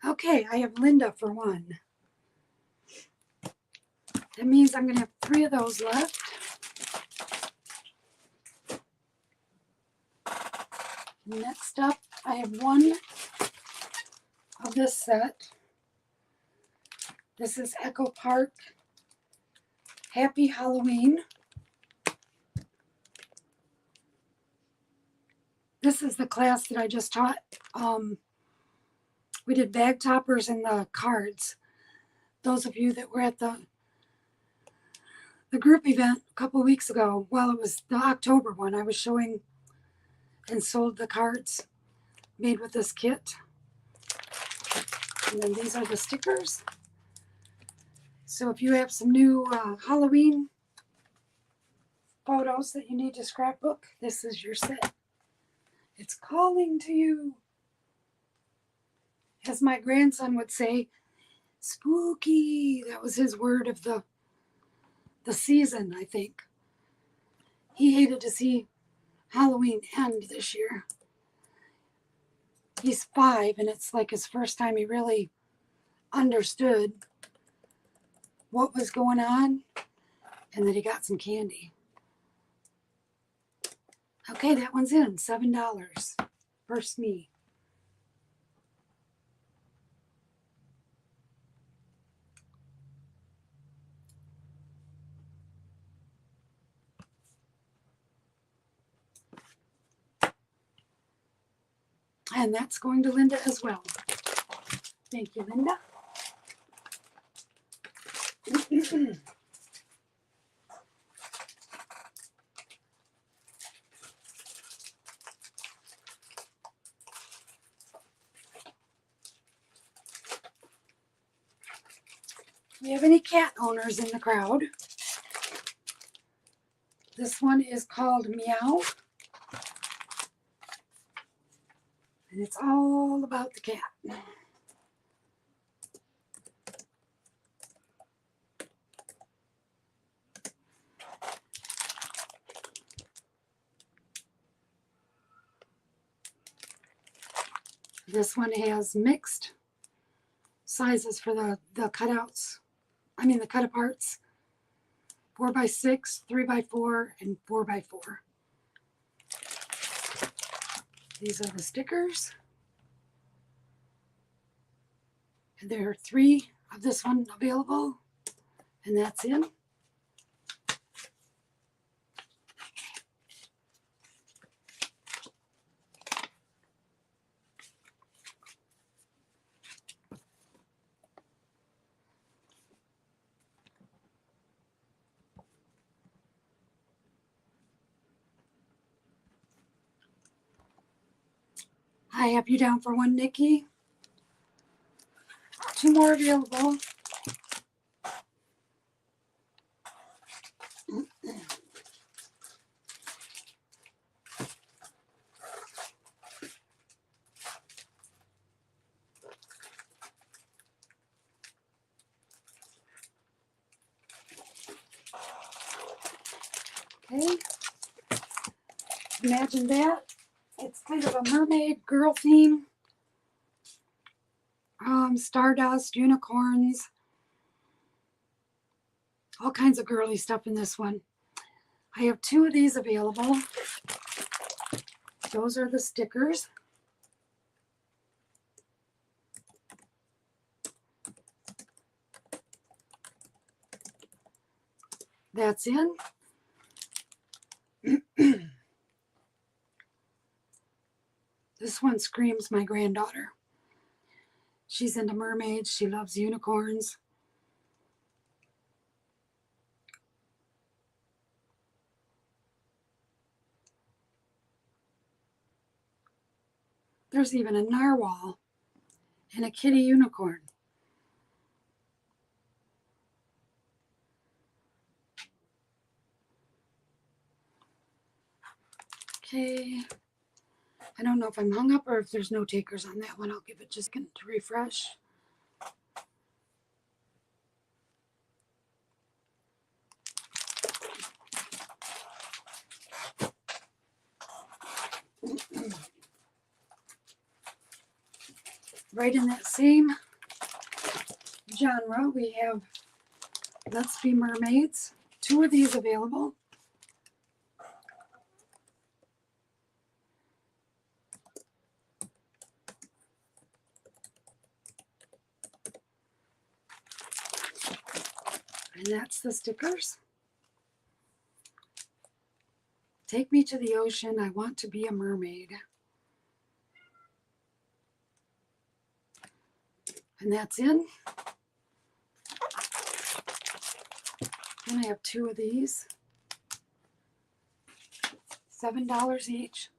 Okay, I have Linda for 1. That means I'm going to have 3 of those left. Next up, I have 1 of this set. This is Echo Park Happy Halloween. This is the class that I just taught. We did bag toppers and the cards. Those of you that were at the group event a couple weeks ago, well, it was the October one, I was showing and sold the cards made with this kit. And then these are the stickers. So if you have some new Halloween photos that you need to scrapbook, this is your set. It's calling to you. As my grandson would say, spooky. That was his word of the season, I think. He hated to see Halloween end this year. He's 5, and it's like his first time he really understood what was going on and that he got some candy. Okay, that one's in. $7. First me. And that's going to Linda as well. Thank you, Linda. Do we have any cat owners in the crowd? This one is called Meow. And it's all about the cat. This one has mixed sizes for the cutouts. I mean the cut aparts. 4x6, 3x4, and 4x4. These are the stickers. And there are 3 of this one available. And that's in. I have you down for one, Nikki. 2 more available. Okay. Imagine that. It's kind of a mermaid girl theme. Stardust, unicorns, all kinds of girly stuff in this one. I have 2 of these available. Those are the stickers. That's in. This one screams my granddaughter. She's into mermaids. She loves unicorns. There's even a narwhal and a kitty unicorn. Okay. I don't know if I'm hung up or if there's no takers on that one. I'll give it just a second to refresh. Right in that same genre, we have Let's Be Mermaids. 2 of these available. And that's the stickers. Take me to the ocean. I want to be a mermaid. And that's in. And I have 2 of these. $7 each.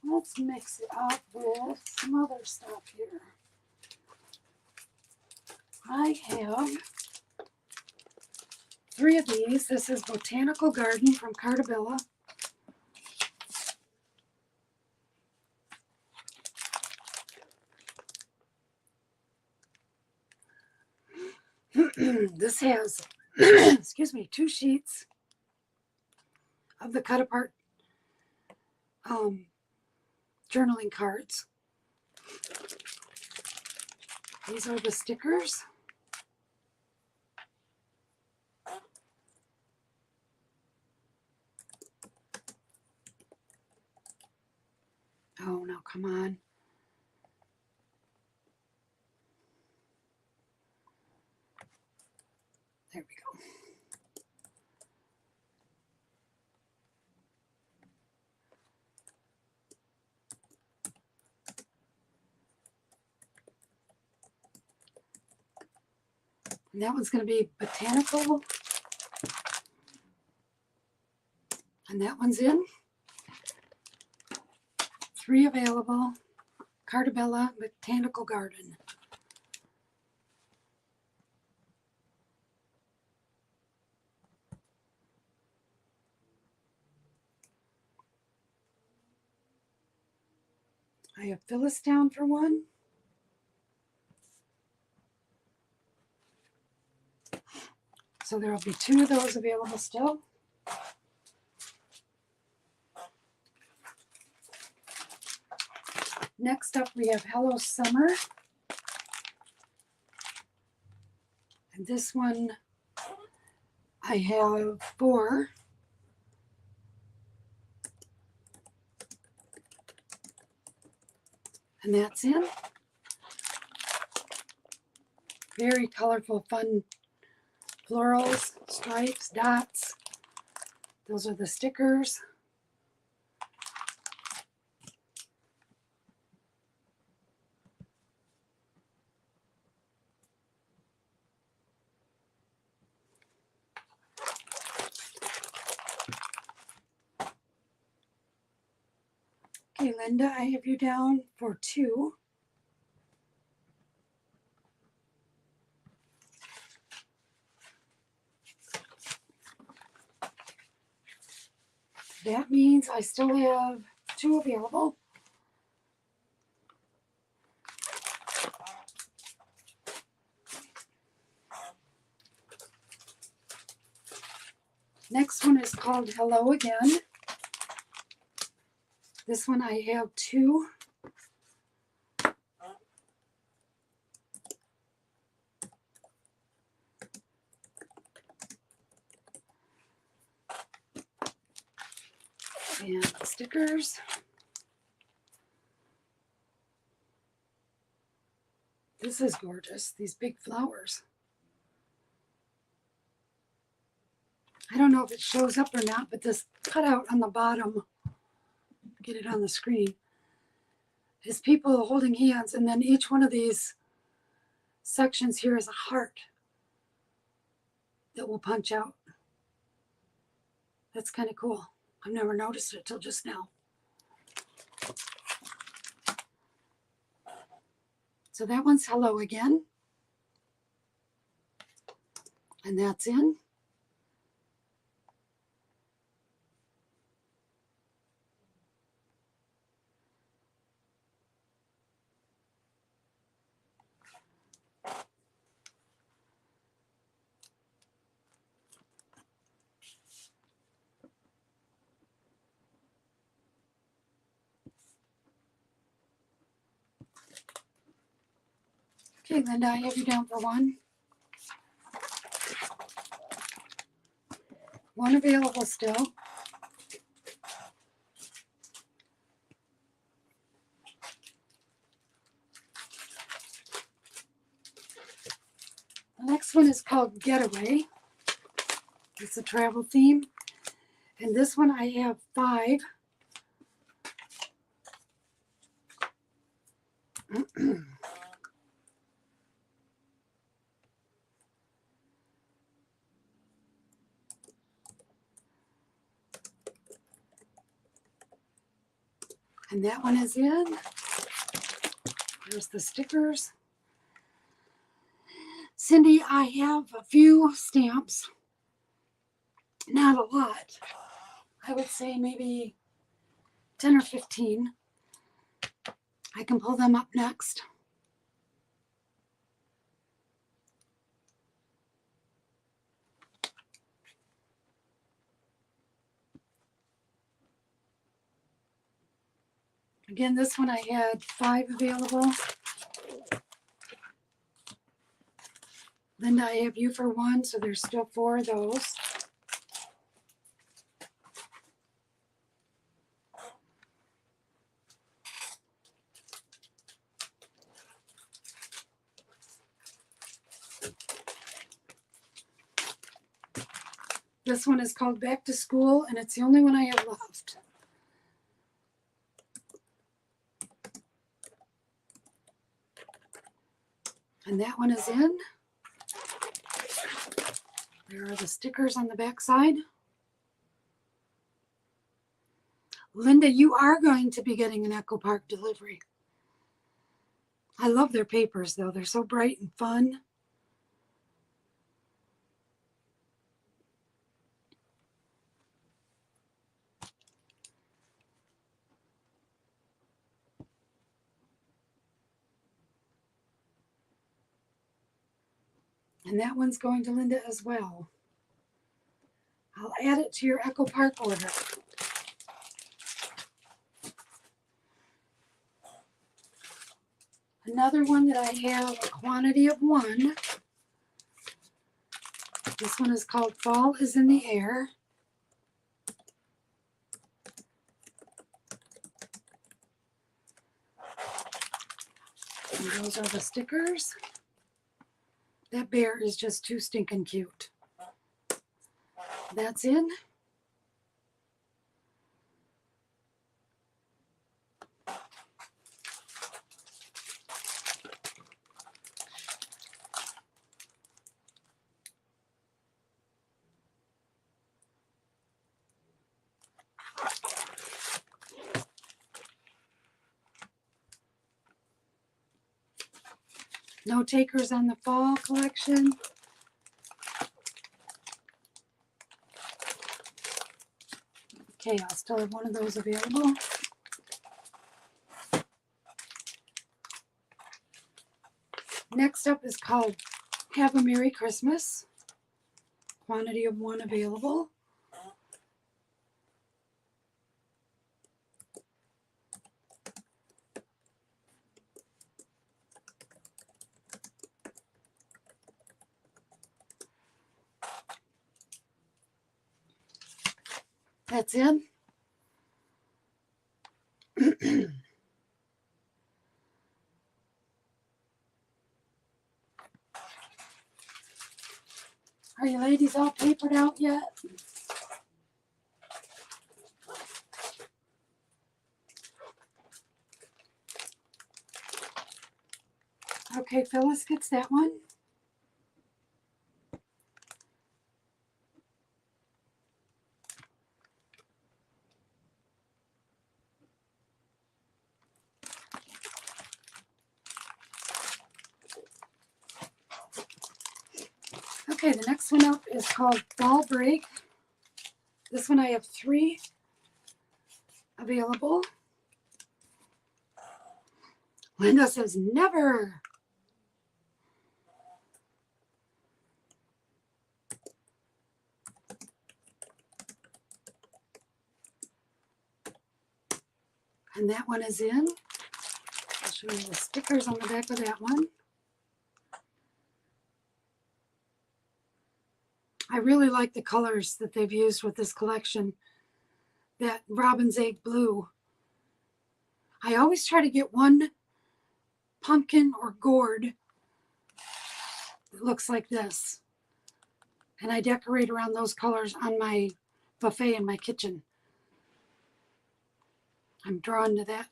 Let's mix it up with some other stuff here. I have 3 of these. This is Botanical Garden from Cartabella. This has, excuse me, 2 sheets of the cut apart journaling cards. These are the stickers. Oh, no, come on. There we go. And that one's going to be Botanical. And that one's in. 3 available. Cartabella Botanical Garden. I have Phyllis down for 1. So there will be 2 of those available still. Next up we have Hello Summer. And this one I have 4. And that's in. Very colorful, fun florals, stripes, dots. Those are the stickers. Okay, Linda, I have you down for 2. That means I still have 2 available. Next one is called Hello Again. This one I have 2. And stickers. This is gorgeous, these big flowers. I don't know if it shows up or not, but this cutout on the bottom, get it on the screen, is people holding hands, and then each one of these sections here is a heart that will punch out. That's kind of cool. I've never noticed it till just now. So that one's Hello Again. And that's in. Okay, Linda, I have you down for one. One available still. The next one is called Getaway. It's a travel theme. And this one I have 5. And that one is in. There's the stickers. Cindy, I have a few stamps. Not a lot. I would say maybe 10 or 15. I can pull them up next. Again, this one I had 5 available. Linda, I have you for 1, so there's still 4 of those. This one is called Back to School, and it's the only one I have left. And that one is in. There are the stickers on the back side. Linda, you are going to be getting an Echo Park delivery. I love their papers, though. They're so bright and fun. And that one's going to Linda as well. I'll add it to your Echo Park order. Another one that I have a quantity of 1. This one is called Fall is in the Air. And those are the stickers. That bear is just too stinking cute. That's in. No takers on the fall collection. Okay, I'll still have 1 of those available. Next up is called Have a Merry Christmas. Quantity of 1 available. That's in. Are you ladies all papered out yet? Okay, Phyllis gets that one. Okay, the next one up is called Fall Break. This one I have 3 available. Linda says never. And that one is in. I'll show you the stickers on the back of that one. I really like the colors that they've used with this collection. That robin's egg blue. I always try to get one pumpkin or gourd that looks like this. And I decorate around those colors on my buffet in my kitchen. I'm drawn to that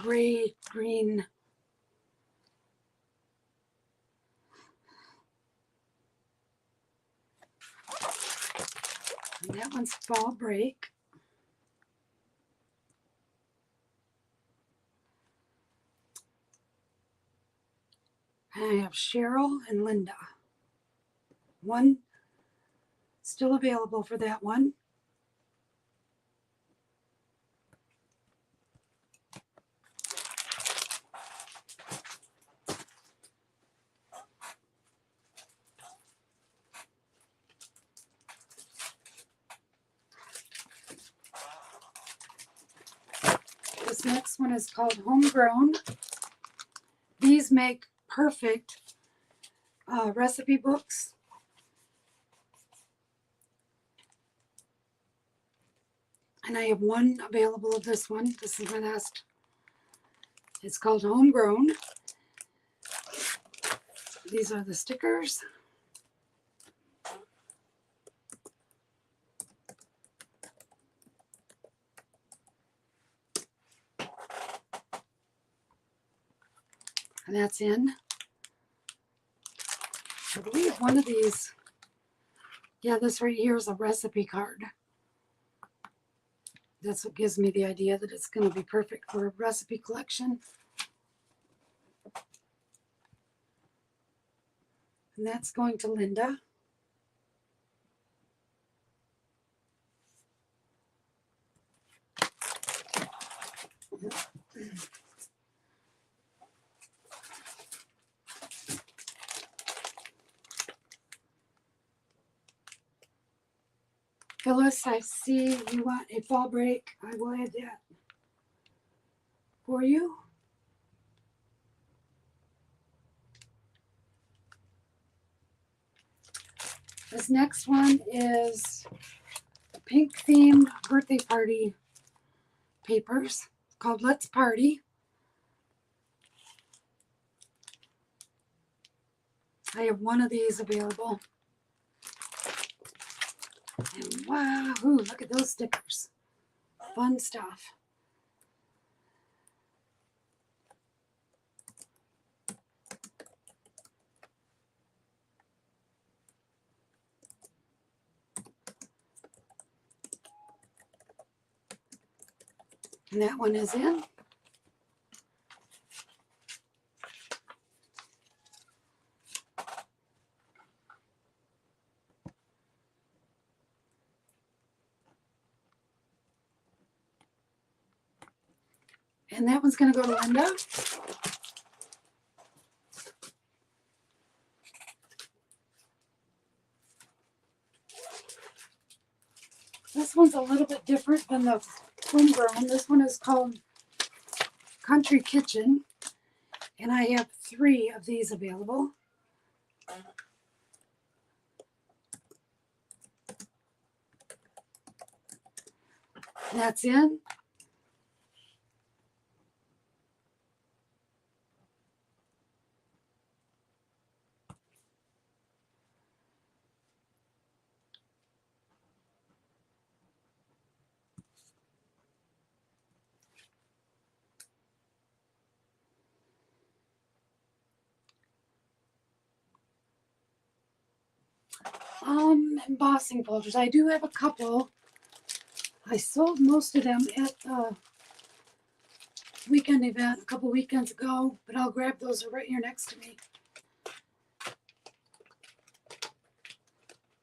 gray, green. And that one's Fall Break. And I have Cheryl and Linda. One still available for that one. This next one is called Homegrown. These make perfect recipe books. And I have one available of this one. This is my last. It's called Homegrown. These are the stickers. And that's in. I believe one of these, yeah, this right here is a recipe card. That's what gives me the idea that it's going to be perfect for a recipe collection. And that's going to Linda. Phyllis, I see you want a fall break. I will add that for you. This next one is pink themed birthday party papers. It's called Let's Party. I have one of these available. And wow, look at those stickers. Fun stuff. And that one is in. And that one's going to go to Linda. This one's a little bit different than the homegrown. This one is called Country Kitchen. And I have 3 of these available. And that's in. Embossing folders. I do have a couple. I sold most of them at the weekend event a couple weekends ago, but I'll grab those. They're right here next to me.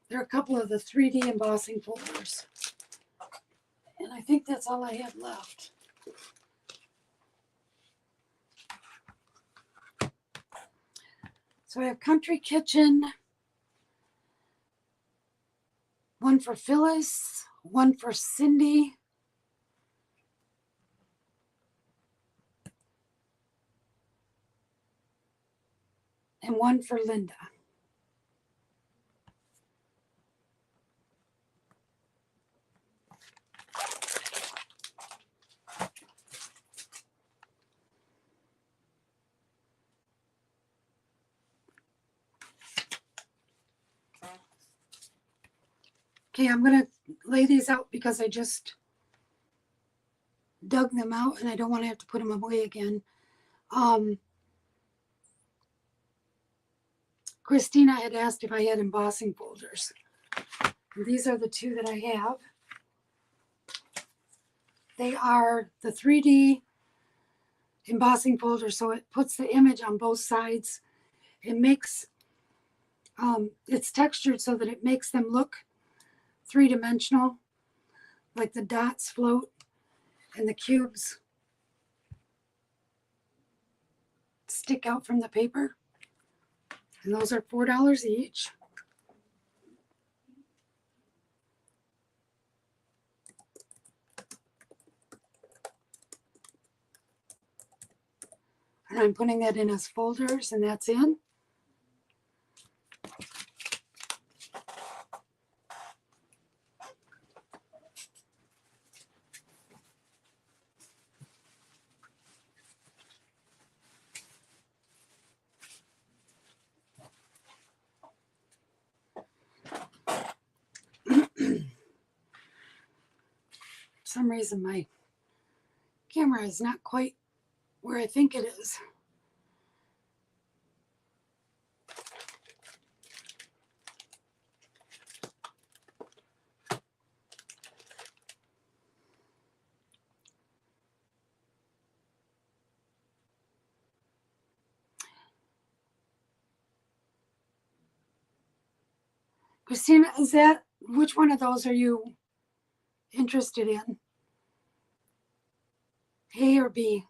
There are a couple of the 3D embossing folders. And I think that's all I have left. So I have Country Kitchen, one for Phyllis, one for Cindy, and one for Linda. Okay, I'm going to lay these out because I just dug them out and I don't want to have to put them away again. Christina had asked if I had embossing folders. And these are the two that I have. They are the 3D embossing folder, so it puts the image on both sides. It makes, it's textured so that it makes them look three-dimensional, like the dots float and the cubes stick out from the paper. And those are $4 each. And I'm putting that in as folders, and that's in. For some reason my camera is not quite where I think it is. Christina, is that, which one of those are you interested in? A or B?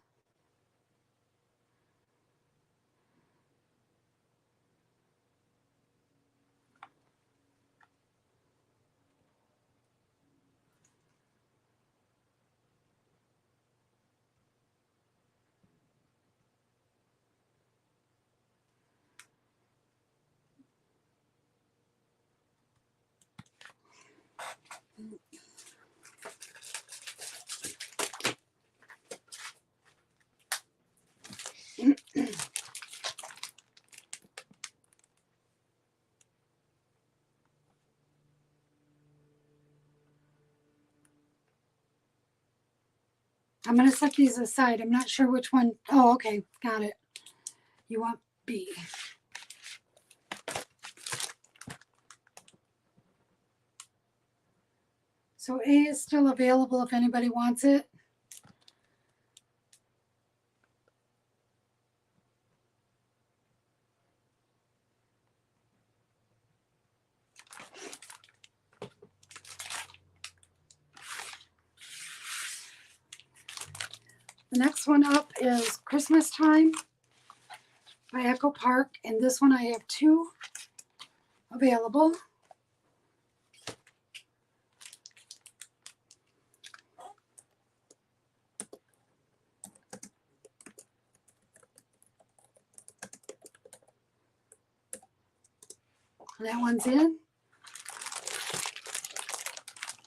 I'm going to set these aside. I'm not sure which one. Oh, okay. Got it. You want B. So A is still available if anybody wants it. The next one up is Christmas Time by Echo Park, and this one I have two available. That one's in.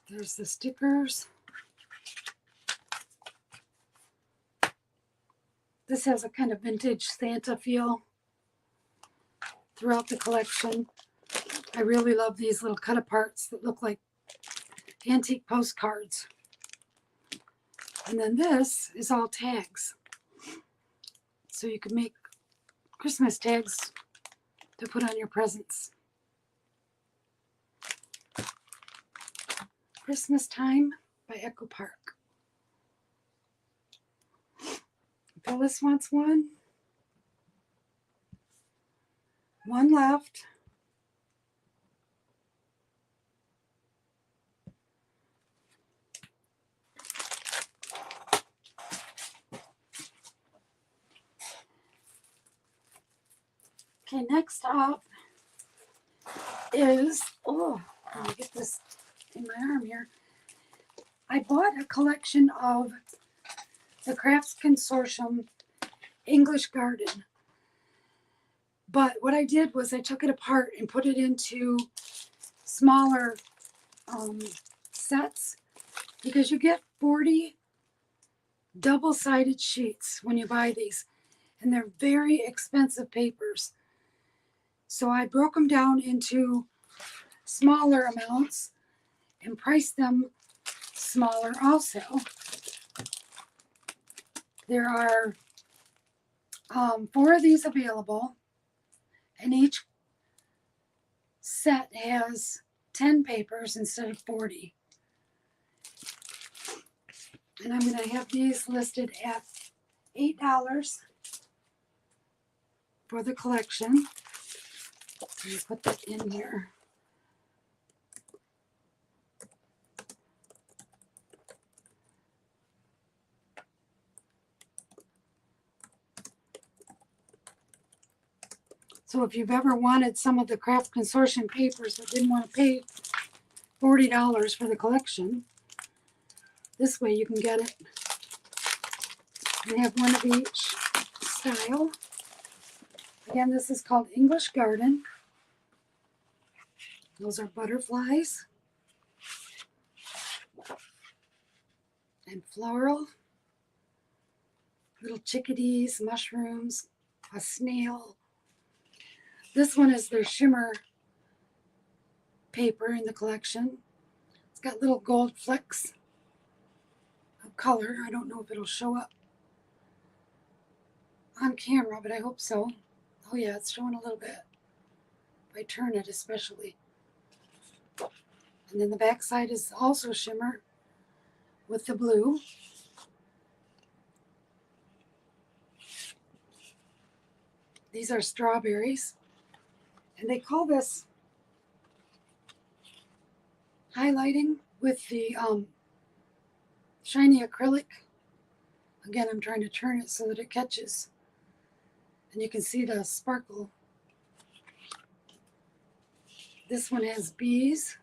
There's the stickers. This has a kind of vintage Santa feel throughout the collection. I really love these little cut aparts that look like antique postcards. And then this is all tags. So you can make Christmas tags to put on your presents. Christmas Time by Echo Park. Phyllis wants one. One left. Okay, next up is, oh, let me get this in my arm here. I bought a collection of the Crafts Consortium English Garden. But what I did was I took it apart and put it into smaller sets, because you get 40 double-sided sheets when you buy these, and they're very expensive papers. So I broke them down into smaller amounts and price them smaller also. There are 4 of these available, and each set has 10 papers instead of 40. And I'm going to have these listed at $8 for the collection. Let me put that in here. So if you've ever wanted some of the Craft Consortium papers but didn't want to pay $40 for the collection, this way you can get it. We have one of each style. Again, this is called English Garden. Those are butterflies and floral, little chickadees, mushrooms, a snail. This one is their shimmer paper in the collection. It's got little gold flecks of color. I don't know if it'll show up on camera, but I hope so. Oh yeah, it's showing a little bit. If I turn it especially. And then the back side is also shimmer with the blue. These are strawberries. And they call this highlighting with the shiny acrylic. Again, I'm trying to turn it so that it catches. And you can see the sparkle. This one has bees.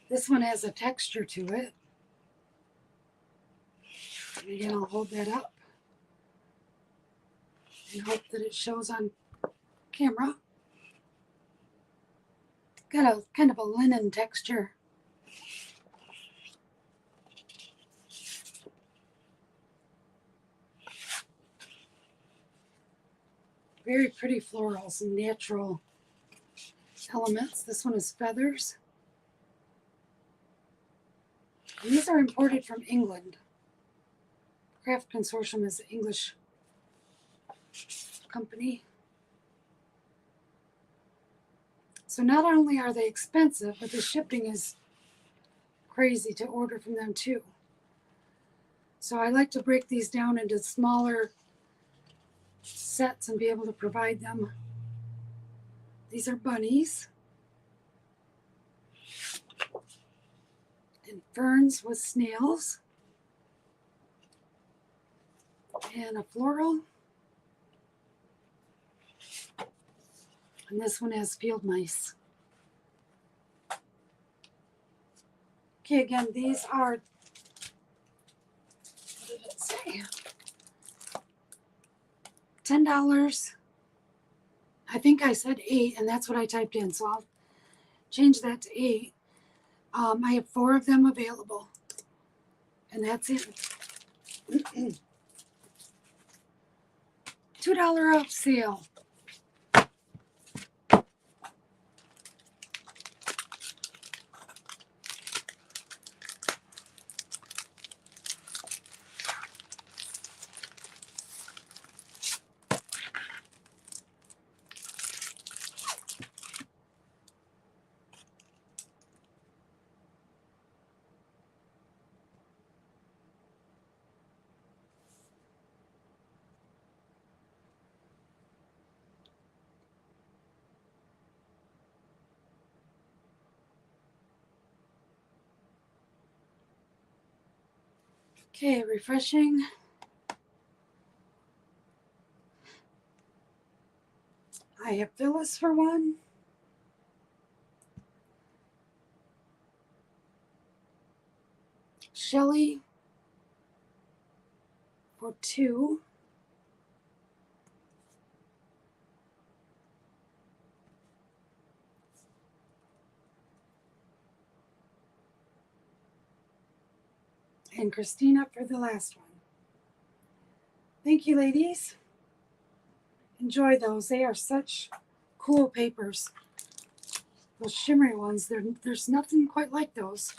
This one has a texture to it. And again, I'll hold that up and hope that it shows on camera. Got a kind of a linen texture. Very pretty florals and natural elements. This one is feathers. And these are imported from England. Craft Consortium is an English company. So not only are they expensive, but the shipping is crazy to order from them too. So I like to break these down into smaller sets and be able to provide them. These are bunnies and ferns with snails and a floral. And this one has field mice. Okay, again, these are, what did it say? $10. I think I said 8, and that's what I typed in, so I'll change that to 8. I have 4 of them available, and that's it. $2 off sale. Okay, refreshing. I have Phyllis for 1. Shelly for 2. And Christina for the last one. Thank you, ladies. enjoy those. They are such cool papers. Those shimmery ones, there's nothing quite like those.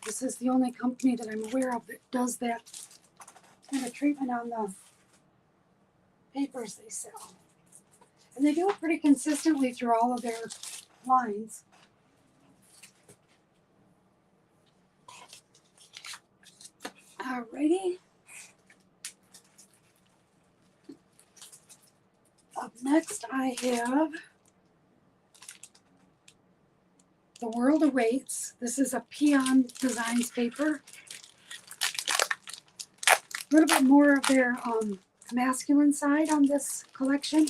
This is the only company that I'm aware of that does that kind of treatment on the papers they sell. And they do it pretty consistently through all of their lines. Alrighty. Up next I have The World Awaits. This is a Peon Designs paper. A little bit more of their masculine side on this collection,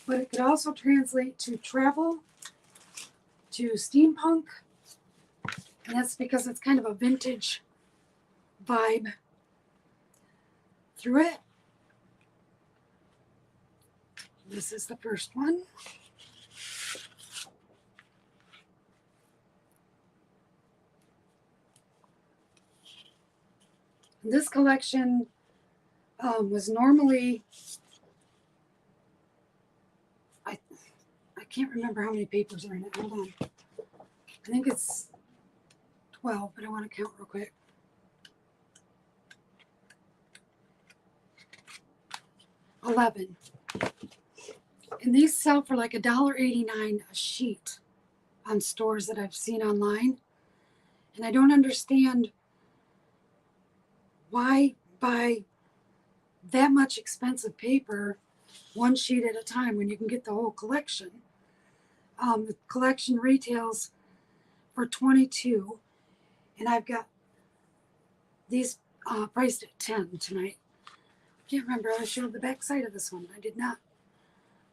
but it could also translate to travel, to steampunk, and that's because it's kind of a vintage vibe through it. This is the first one. This collection was normally, I can't remember how many papers are in it. Hold on. I think it's 12, but I want to count real quick. $11. And these sell for like $1.89 a sheet on stores that I've seen online. And I don't understand why buy that much expensive paper one sheet at a time when you can get the whole collection. The collection retails for $22, and I've got these priced at $10 tonight. Can't remember if I showed the back side of this one. I did not.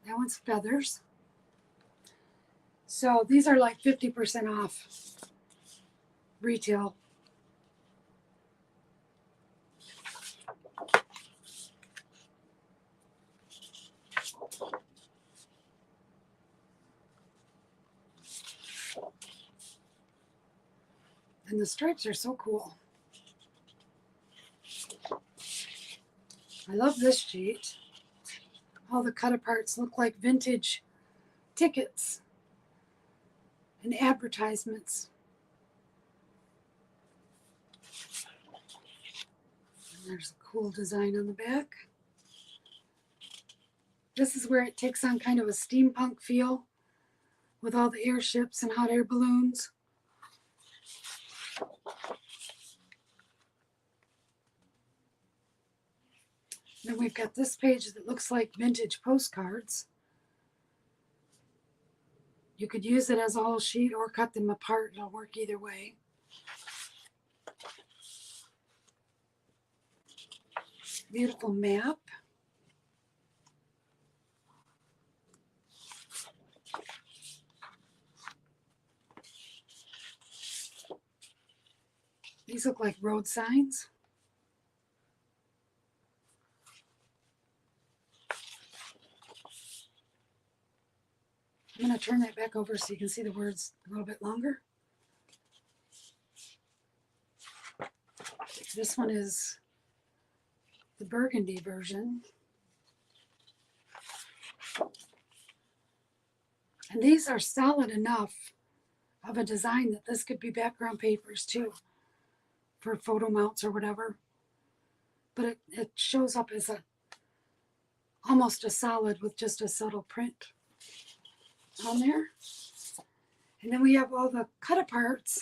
That one's feathers. So these are like 50% off retail. And the stripes are so cool. I love this sheet. All the cut aparts look like vintage tickets and advertisements. And there's a cool design on the back. This is where it takes on kind of a steampunk feel with all the airships and hot air balloons. Then we've got this page that looks like vintage postcards. You could use it as a whole sheet or cut them apart. It'll work either way. Beautiful map. These look like road signs. I'm going to turn that back over so you can see the words a little bit longer. This one is the burgundy version. And these are solid enough of a design that this could be background papers too, for photo mounts or whatever. But it shows up as almost a solid with just a subtle print on there. And then we have all the cut aparts.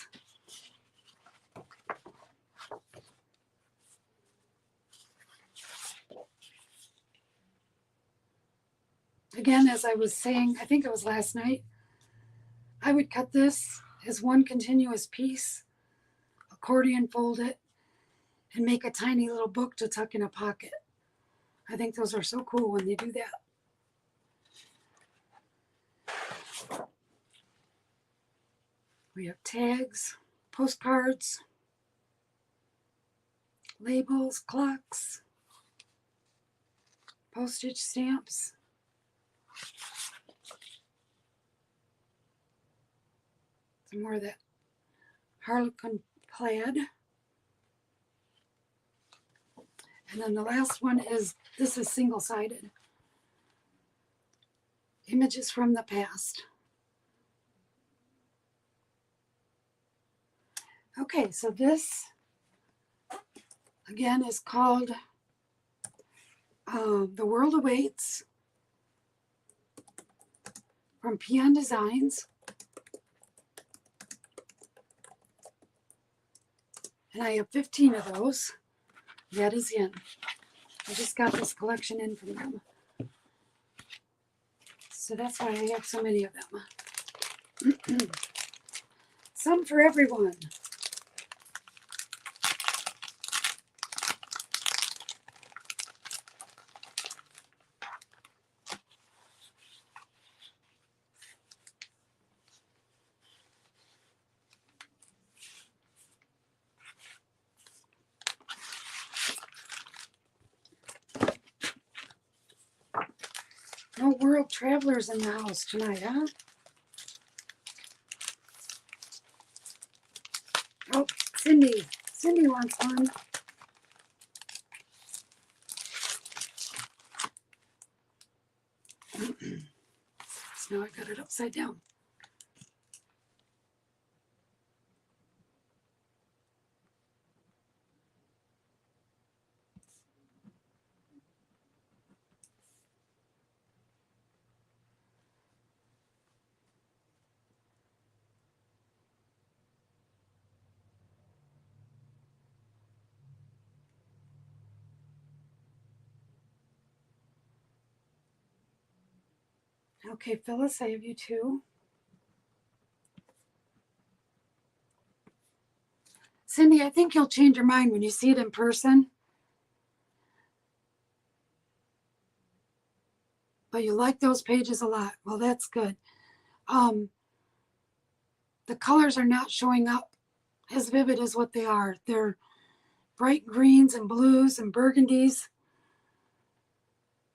Again, as I was saying, I think it was last night, I would cut this as one continuous piece, accordion fold it, and make a tiny little book to tuck in a pocket. I think those are so cool when they do that. We have tags, postcards, labels, clocks, postage stamps. Some more of that Harlequin plaid. And then the last one is This is single-sided. Images from the past. Okay, so this, again, is called The World Awaits from Peon Designs. And I have 15 of those. That is in. I just got this collection in from them. So that's why I have so many of them. Some for everyone. No world travelers in the house tonight, huh? Oh, Cindy. Cindy wants one. So now I got it upside down. Okay, Phyllis, I have you too. Cindy, I think you'll change your mind when you see it in person. But you like those pages a lot. Well, that's good. The colors are not showing up as vivid as what they are. They're bright greens and blues and burgundies,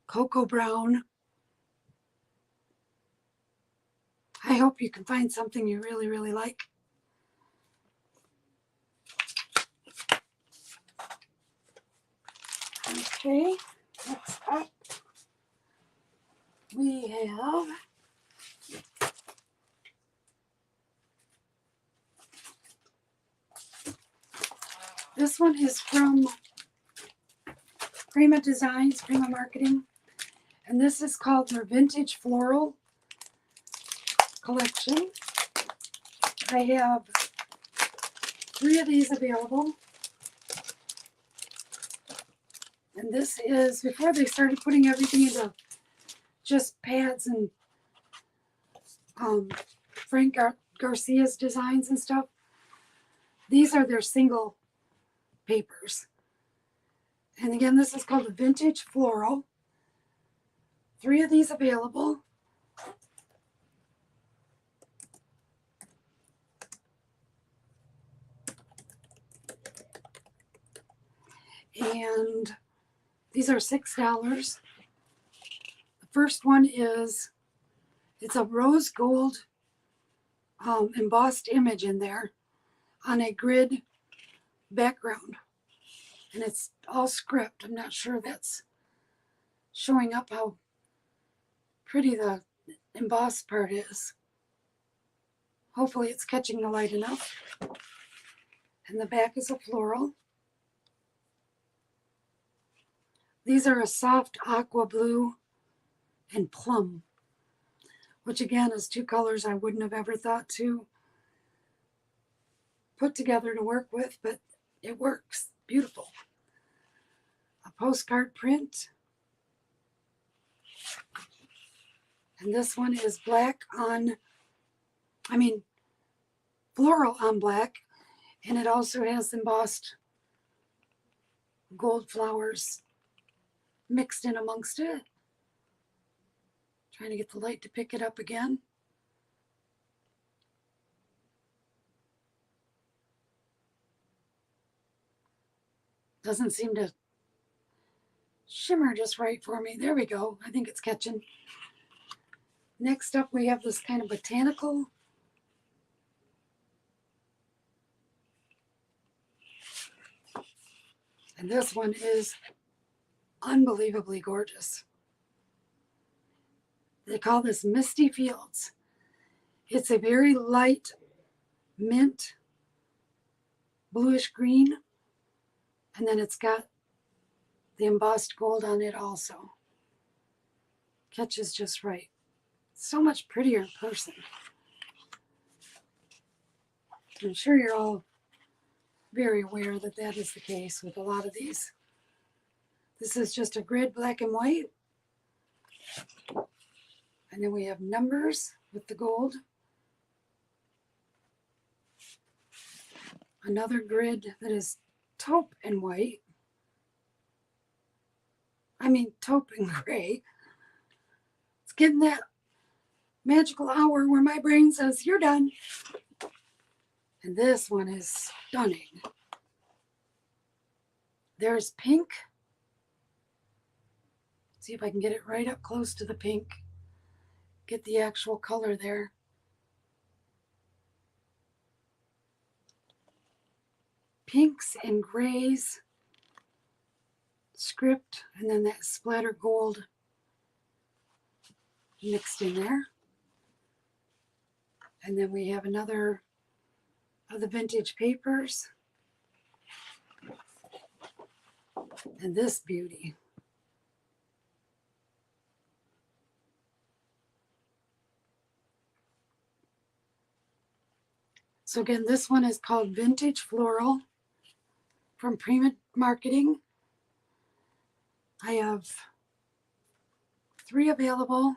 cocoa brown. I hope you can find something you really, really like. Okay, next up we have this one is from Prima Designs, Prima Marketing, and this is called their Vintage Floral Collection. I have 3 of these available. And this is before they started putting everything into just pads and Frank Garcia's designs and stuff. These are their single papers. And again, this is called the Vintage Floral. 3 of these available. And these are $6. The first one is, it's a rose gold embossed image in there on a grid background. And it's all script. I'm not sure that's showing up how pretty the embossed part is. Hopefully it's catching the light enough. And the back is a floral. These are a soft aqua blue and plum, which again is 2 colors I wouldn't have ever thought to put together to work with, but it works. Beautiful. A postcard print. And this one is floral on black, and it also has embossed gold flowers mixed in amongst it. Trying to get the light to pick it up again. Doesn't seem to shimmer just right for me. There we go. I think it's catching. Next up, we have this kind of botanical. And this one is unbelievably gorgeous. They call this Misty Fields. It's a very light mint, bluish green, and then it's got the embossed gold on it also. Catches just right. So much prettier in person. I'm sure you're all very aware that that is the case with a lot of these. This is just a grid, black and white. And then we have numbers with the gold. Another grid that is taupe and white. I mean, taupe and gray. It's getting that magical hour where my brain says, you're done. And this one is stunning. There's pink. See if I can get it right up close to the pink. Get the actual color there. Pinks and grays. Script, and then that splatter gold mixed in there. And then we have another of the vintage papers. And this beauty. So again, this one is called Vintage Floral from Prima Marketing. I have 3 available,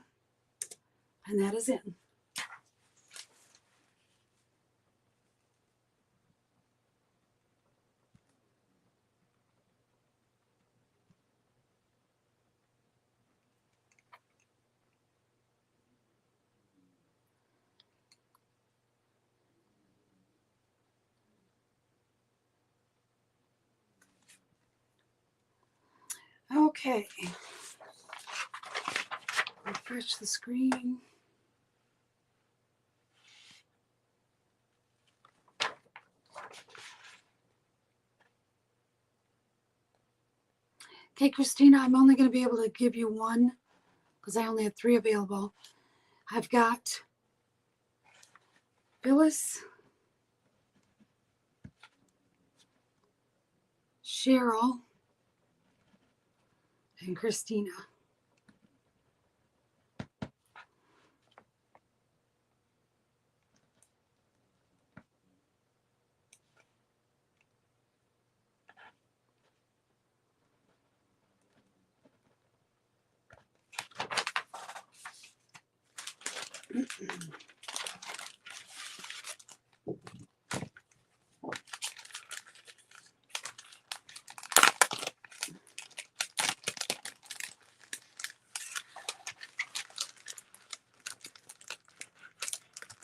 and that is it. Okay. Refresh the screen. Okay, Christina, I'm only going to be able to give you one because I only have 3 available. I've got Phyllis, Cheryl, and Christina.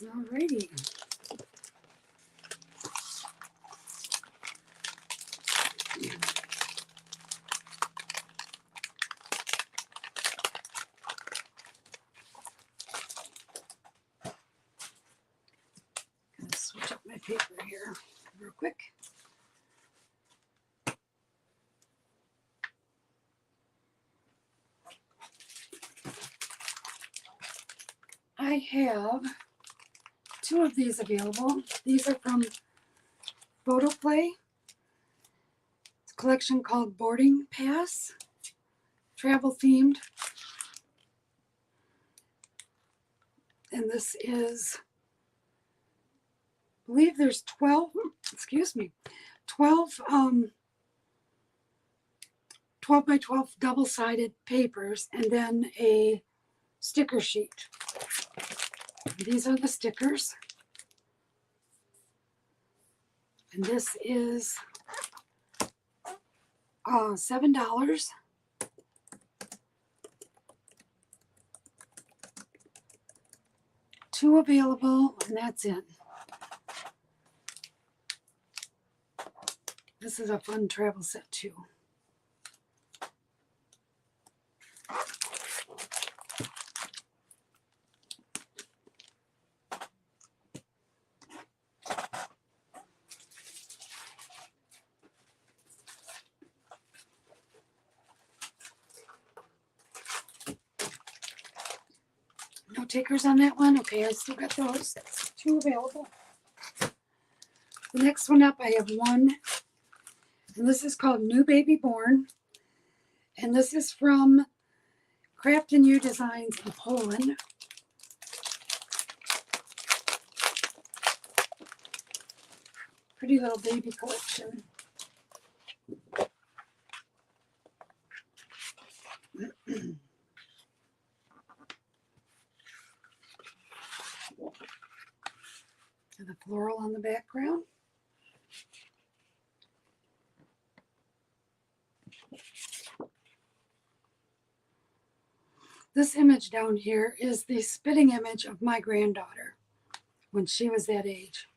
Alrighty. Gonna switch up my paper here real quick. I have 2 of these available. These are from Photoplay. It's a collection called Boarding Pass, travel themed. And this is, I believe there's 12 by 12 double-sided papers and then a sticker sheet. These are the stickers. And this is $7. Two available, and that's it. This is a fun travel set too. takers on that one. Okay, I still got those. That's 2 available. The next one up, I have 1. And this is called New Baby Born. And this is from Craft and You Designs in Poland. Pretty little baby collection. And the floral on the background. This image down here is the spitting image of my granddaughter when she was that age.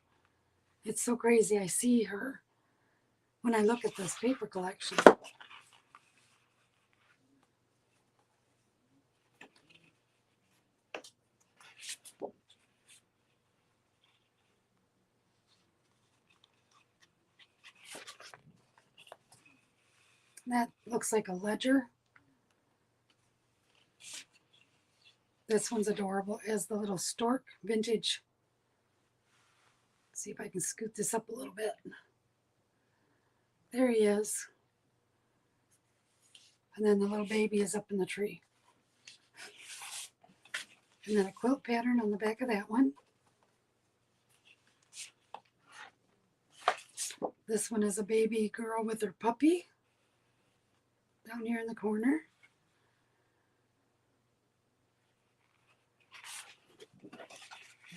It's so crazy. I see her when I look at this paper collection. That looks like a ledger. This one's adorable as the little stork vintage. See if I can scoot this up a little bit. There he is. And then the little baby is up in the tree. And then a quilt pattern on the back of that one. This one is a baby girl with her puppy down here in the corner.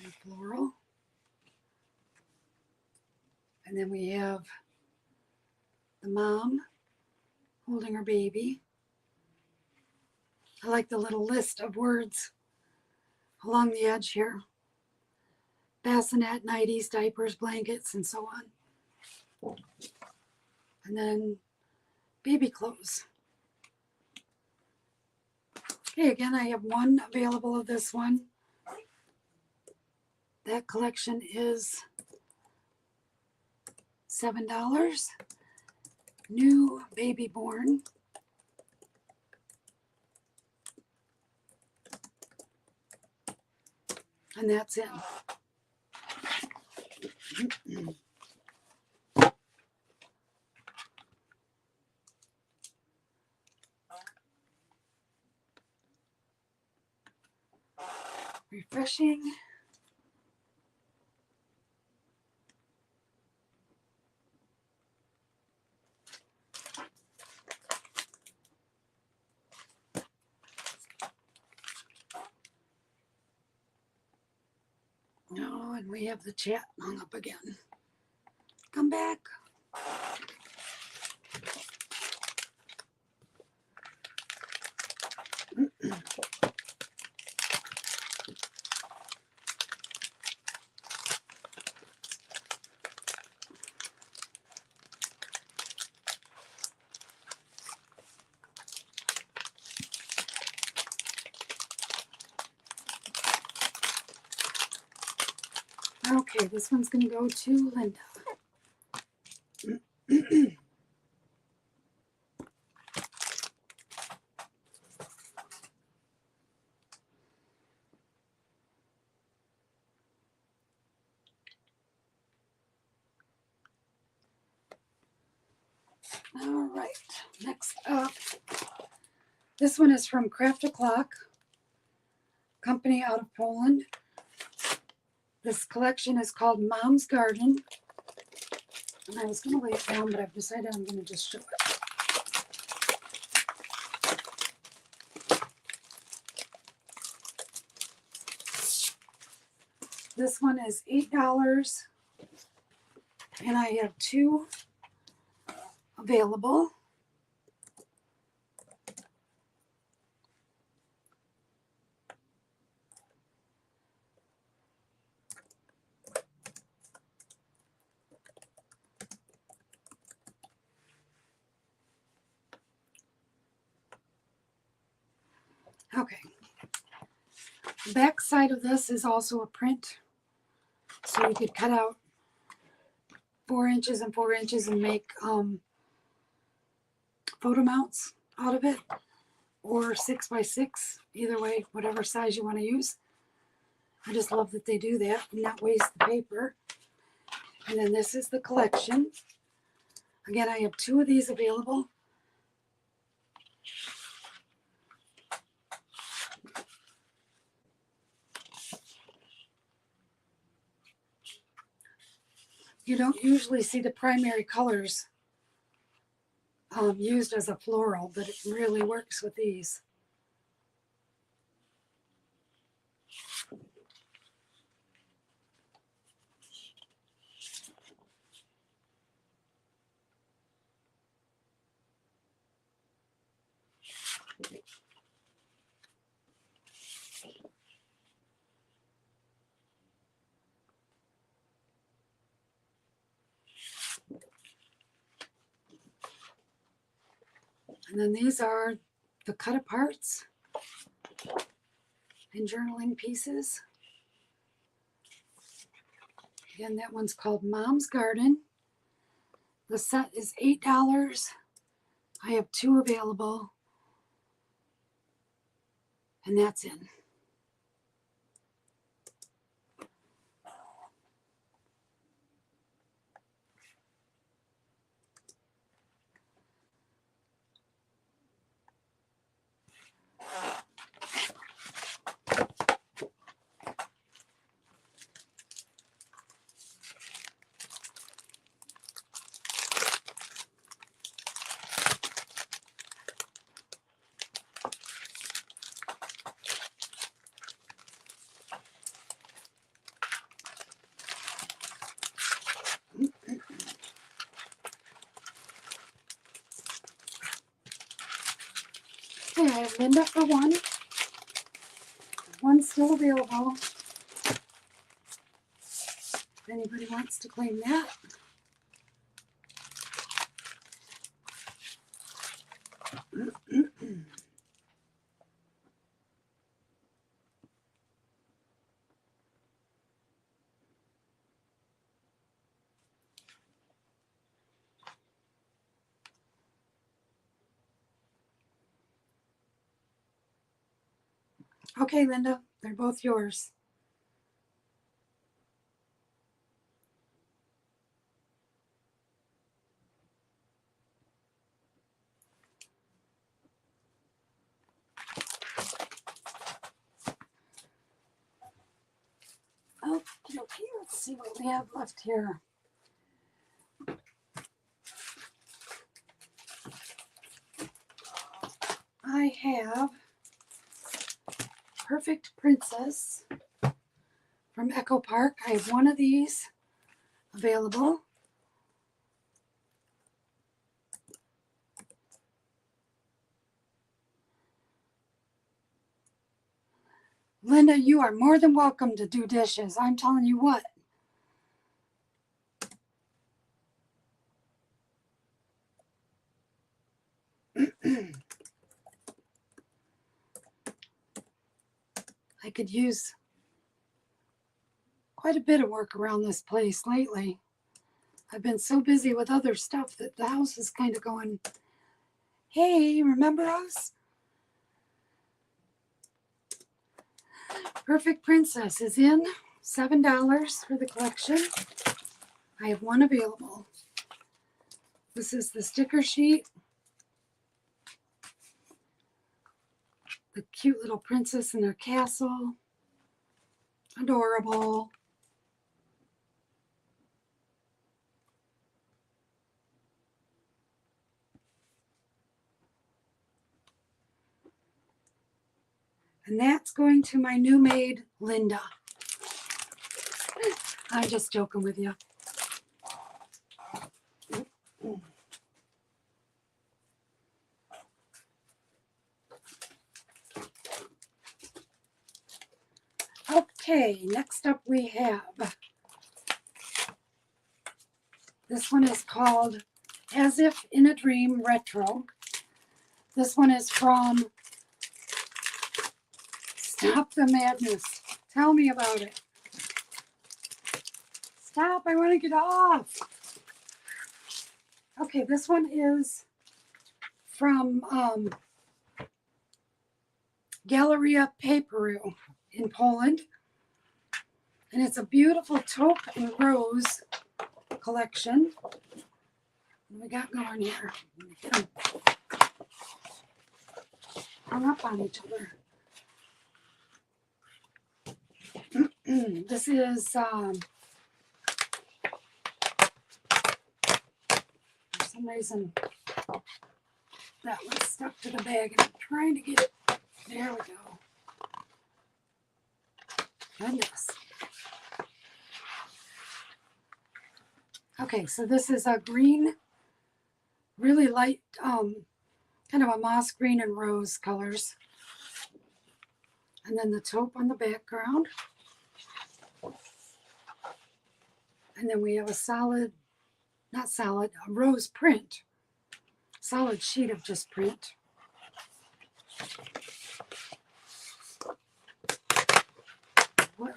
And floral. And then we have the mom holding her baby. I like the little list of words along the edge here. Bassinet, nighties, diapers, blankets, and so on. And then baby clothes. Okay, again, I have 1 available of this one. That collection is $7. New Baby Born. And that's it. Refreshing. Oh, and we have the chat hung up again. Come back. Okay, this one's going to go to Linda. All right, next up, this one is from Craft O'Clock, company out of Poland. This collection is called Mom's Garden. And I was going to lay it down, but I've decided I'm going to just show it. This one is $8, and I have 2 available. Okay. The back side of this is also a print. So you could cut out 4 inches and 4 inches and make photo mounts out of it, or 6 by 6, either way, whatever size you want to use. I just love that they do that and not waste the paper. And then this is the collection. Again, I have 2 of these available. You don't usually see the primary colors used as a floral, but it really works with these. And then these are the cut aparts and journaling pieces. Again, that one's called Mom's Garden. The set is $8. I have 2 available, and that's in. Okay, I have Linda for 1. One's still available. If anybody wants to claim that. Okay, Linda, they're both yours. Okay, let's see what we have left here. I have Perfect Princess from Echo Park. I have 1 of these available. Linda, you are more than welcome to do dishes. I'm telling you what. I could use quite a bit of work around this place lately. I've been so busy with other stuff that the house is kind of going, hey, remember us? Perfect Princess is in, $7 for the collection. I have 1 available. This is the sticker sheet. The cute little princess in her castle. Adorable. And that's going to my new maid, Linda. I'm just joking with you. Okay, next up we have, this one is called As If in a Dream Retro. This one is from Stop the Madness. Tell me about it. Stop, I want to get off. Okay, this one is from Galeria Paperu in Poland. And it's a beautiful taupe and rose collection. What we got going here? Get them hung up on each other. This is for some reason that one's stuck to the bag and I'm trying to get it. There we go. Goodness. Okay, so this is a green, really light, kind of a moss green and rose colors. And then the taupe on the background. And then we have a solid, not solid, a rose print. Solid sheet of just print. What?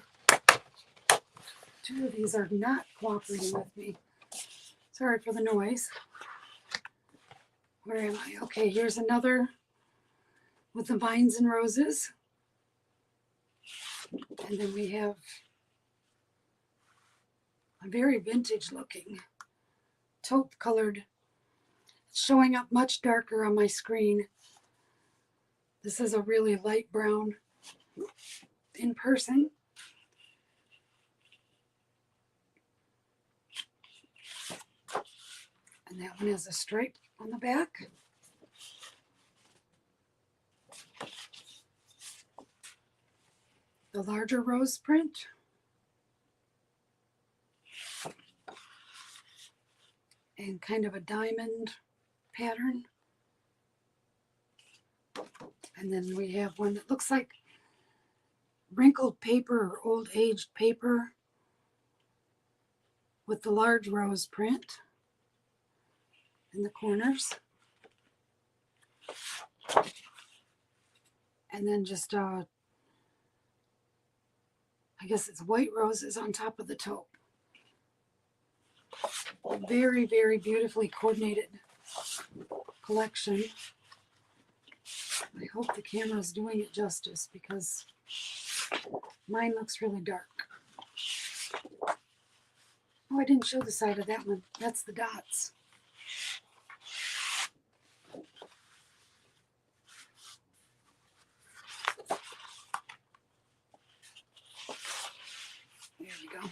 Two of these are not cooperating with me. Sorry for the noise. Where am I? Okay, here's another with the vines and roses. And then we have a very vintage looking taupe colored. It's showing up much darker on my screen. This is a really light brown in person. And that one has a stripe on the back. The larger rose print. And kind of a diamond pattern. And then we have one that looks like wrinkled paper or old aged paper with the large rose print in the corners. And then just I guess it's white roses on top of the taupe. Very, very beautifully coordinated collection. I hope the camera is doing it justice because mine looks really dark. Oh, I didn't show the side of that one. That's the dots. There we go.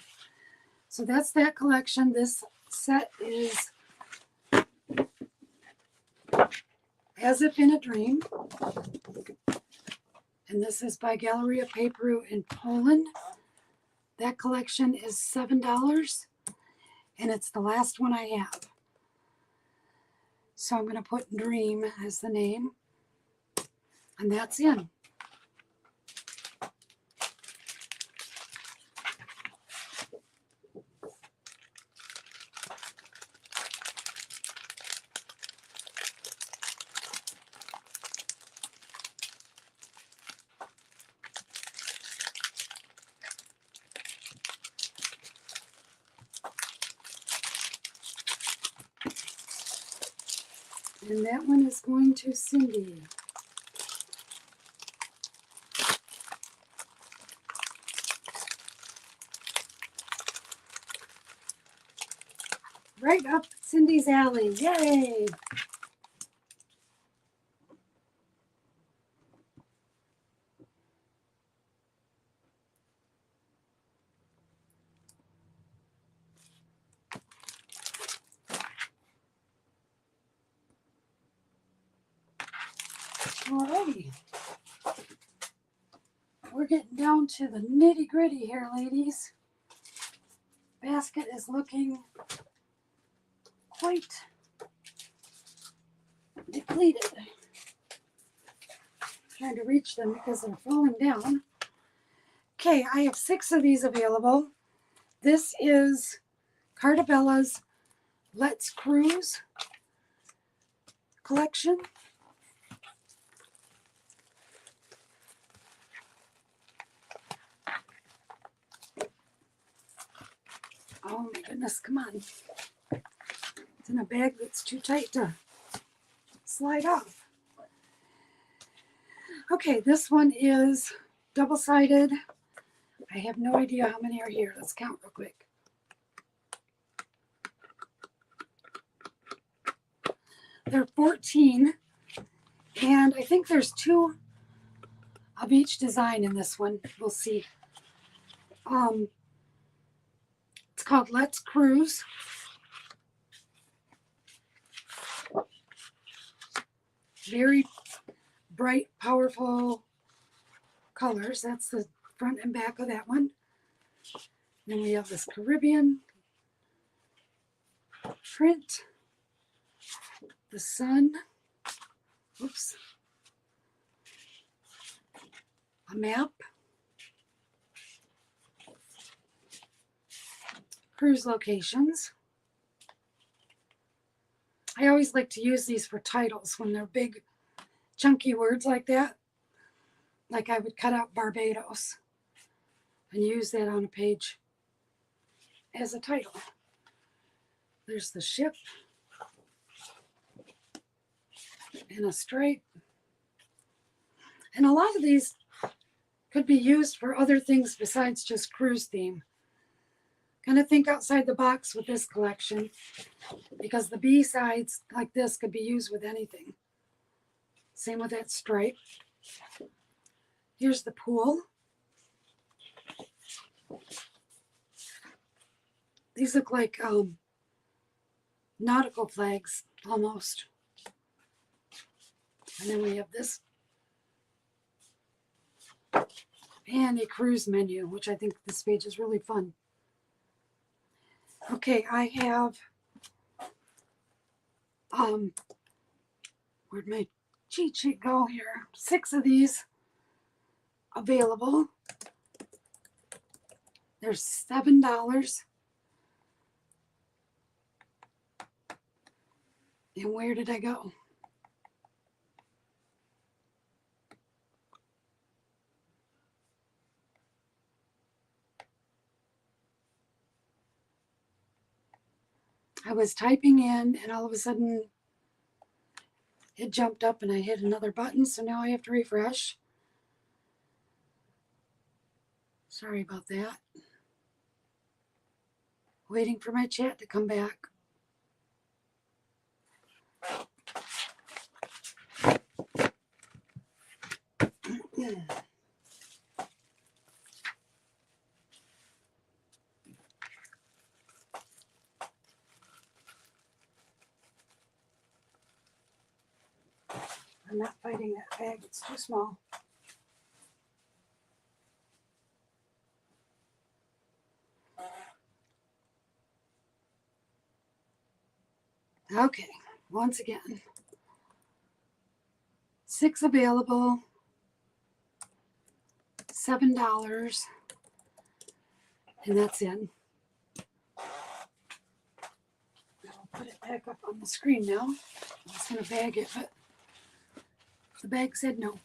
So that's that collection. This set is As If in a Dream. And this is by Galleria Paperu in Poland. That collection is $7. And it's the last one I have. So I'm going to put Dream as the name. And that's in. And that one is going to Cindy. Right up Cindy's alley. Yay! Alrighty. We're getting down to the nitty gritty here, ladies. Basket is looking quite depleted. Trying to reach them because they're falling down. Okay, I have 6 of these available. This is Cartabella's Let's Cruise collection. Oh my goodness, come on. It's in a bag that's too tight to slide off. Okay, this one is double-sided. I have no idea how many are here. Let's count real quick. There are 14, and I think there's 2 of each design in this one. We'll see. It's called Let's Cruise. Very bright, powerful colors. That's the front and back of that one. Then we have this Caribbean print, the sun, oops, a map, cruise locations. I always like to use these for titles when they're big, chunky words like that. Like I would cut out Barbados and use that on a page as a title. There's the ship and a stripe. And a lot of these could be used for other things besides just cruise theme. Kind of think outside the box with this collection, because the B-sides like this could be used with anything. Same with that stripe. Here's the pool. These look like nautical flags almost. And then we have this and a cruise menu, which I think this page is really fun. Okay, I have where'd my cheat sheet go here? 6 of these available. They're $7. And where did I go? I was typing in and all of a sudden it jumped up and I hit another button, so now I have to refresh. Sorry about that. Waiting for my chat to come back. I'm not fighting that bag, it's too small. Okay, once again, 6 available, $7, and that's in. I'll put it back up on the screen now. I was going to bag it, but the bag said no.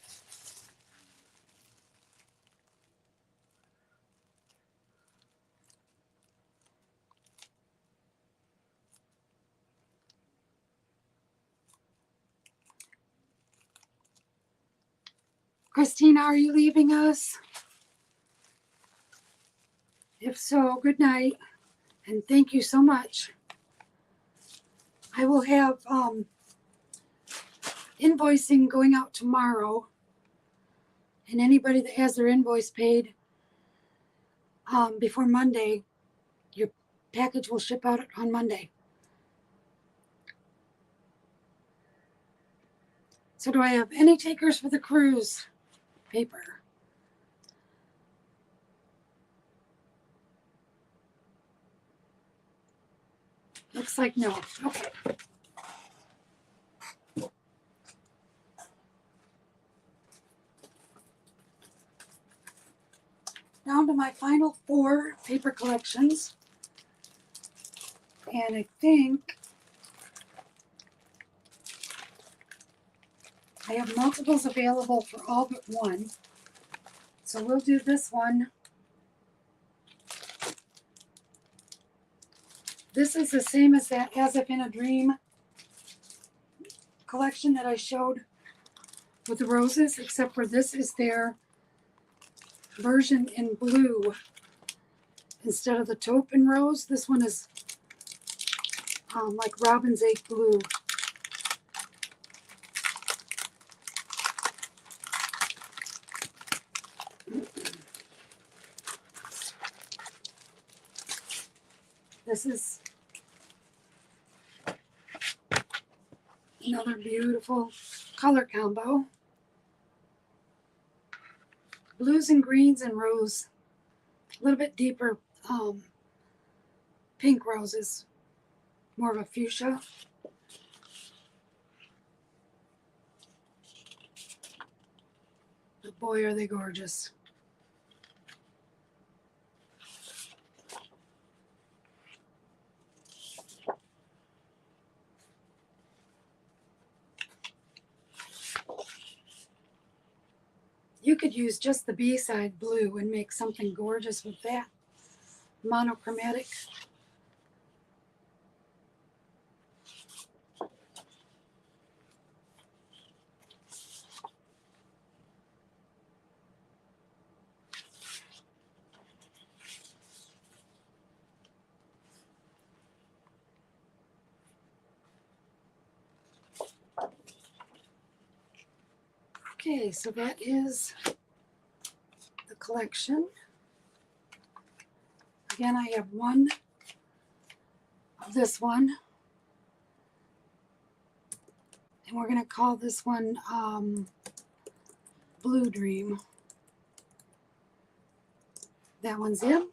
Christina, are you leaving us? If so, good night, and thank you so much. I will have invoicing going out tomorrow, and anybody that has their invoice paid before Monday, your package will ship out on Monday. So do I have any takers for the cruise paper? Looks like no. Okay. Down to my final 4 paper collections. And I think I have multiples available for all but one. So we'll do this one. This is the same as that As If in a Dream collection that I showed with the roses, except for this is their version in blue instead of the taupe and rose. This one is like robin's egg blue. This is another beautiful color combo. Blues and greens and rose. A little bit deeper pink roses. More of a fuchsia. But boy, are they gorgeous. You could use just the B-side blue and make something gorgeous with that. Monochromatic. Okay, so that is the collection. Again, I have one of this one. And we're going to call this one Blue Dream. That one's in.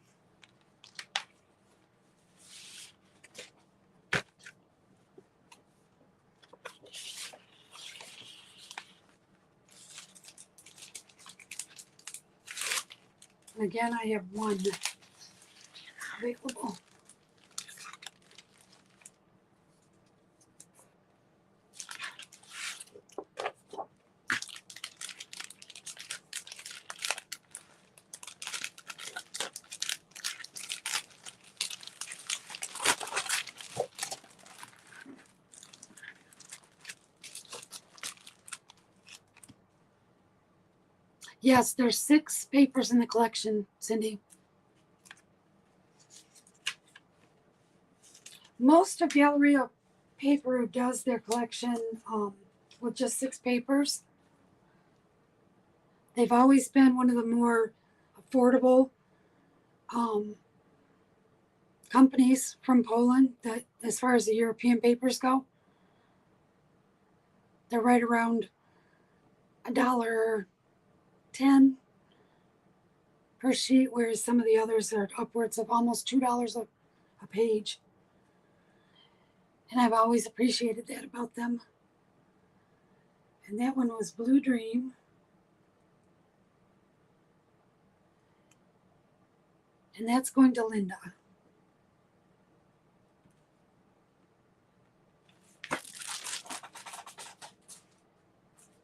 And again, I have one available. Yes, there's 6 papers in the collection, Cindy. Most of Galleria Paper does their collection with just 6 papers. They've always been one of the more affordable companies from Poland that, as far as the European papers go, they're right around $1.10 per sheet, whereas some of the others are upwards of almost $2 a page. And I've always appreciated that about them. And that one was Blue Dream. And that's going to Linda.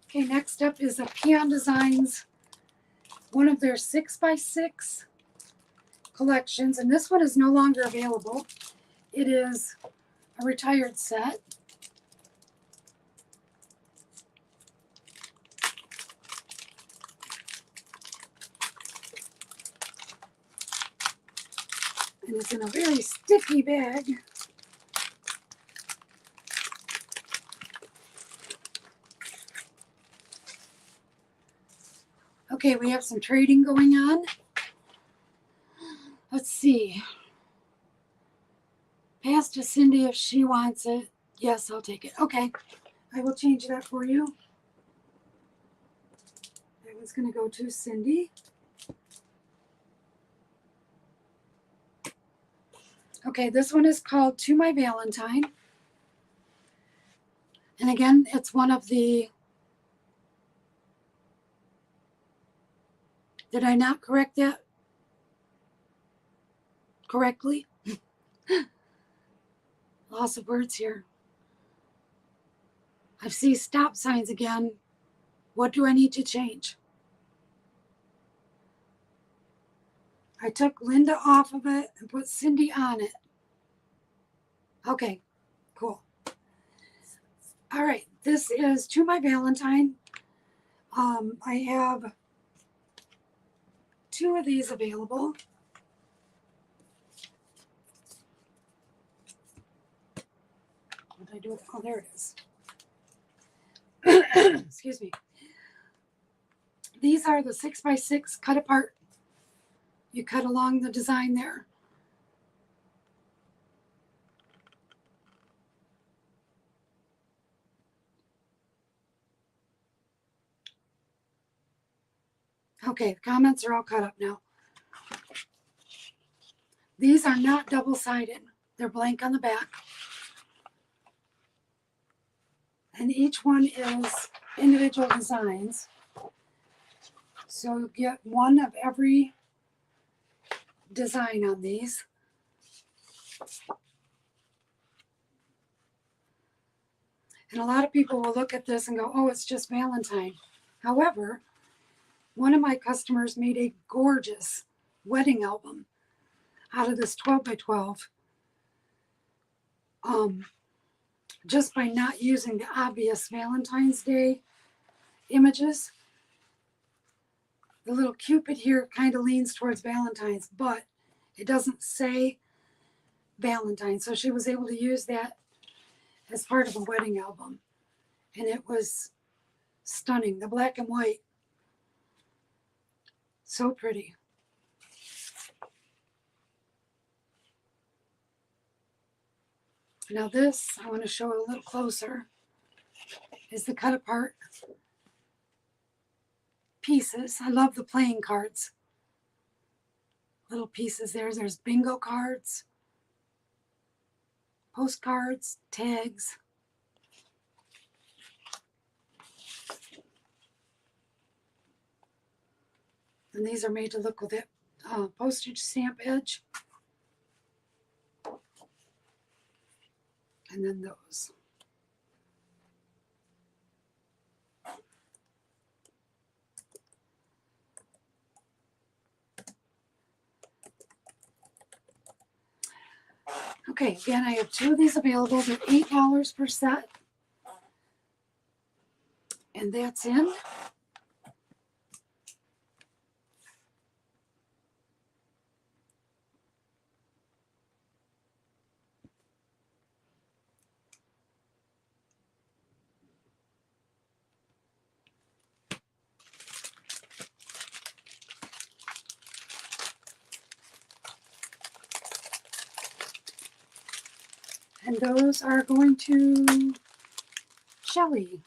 Okay, next up is a Peon Designs, one of their 6x6 collections. And this one is no longer available. It is a retired set. And it's in a very sticky bag. Okay, we have some trading going on. Let's see. Pass to Cindy if she wants it. Yes, I'll take it. Okay, I will change that for you. That one's going to go to Cindy. Okay, this one is called To My Valentine. And again, it's one of the... Did I not correct that correctly? Loss of words here. I see stop signs again. What do I need to change? I took Linda off of it and put Cindy on it. Okay, cool. All right, this is To My Valentine. I have 2 of these available. What did I do with it? Oh, there it is. Excuse me. These are the 6x6 cut apart. You cut along the design there. Okay, the comments are all cut up now. These are not double-sided. They're blank on the back. And each one is individual designs. So you get one of every design on these. And a lot of people will look at this and go, oh, it's just Valentine. However, one of my customers made a gorgeous wedding album out of this 12 by 12 just by not using the obvious Valentine's Day images. The little Cupid here kind of leans towards Valentine's, but it doesn't say Valentine. So she was able to use that as part of a wedding album. And it was stunning. The black and white. So pretty. Now this, I want to show a little closer, is the cut apart pieces. I love the playing cards. Little pieces there. There's bingo cards, postcards, tags. And these are made to look with that postage stamp edge. And then those. Okay, again, I have 2 of these available. They're $8 per set. And that's in. And those are going to Shelly.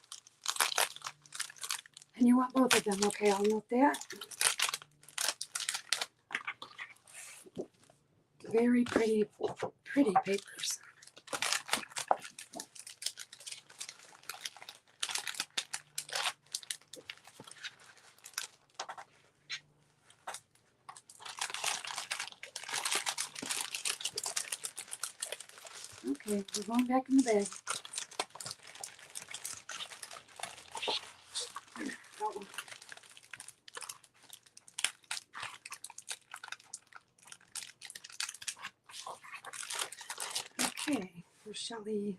And you want both of them. Okay, I'll note that. Very pretty, pretty papers. Okay, we're going back in the bag. Okay, for Shelly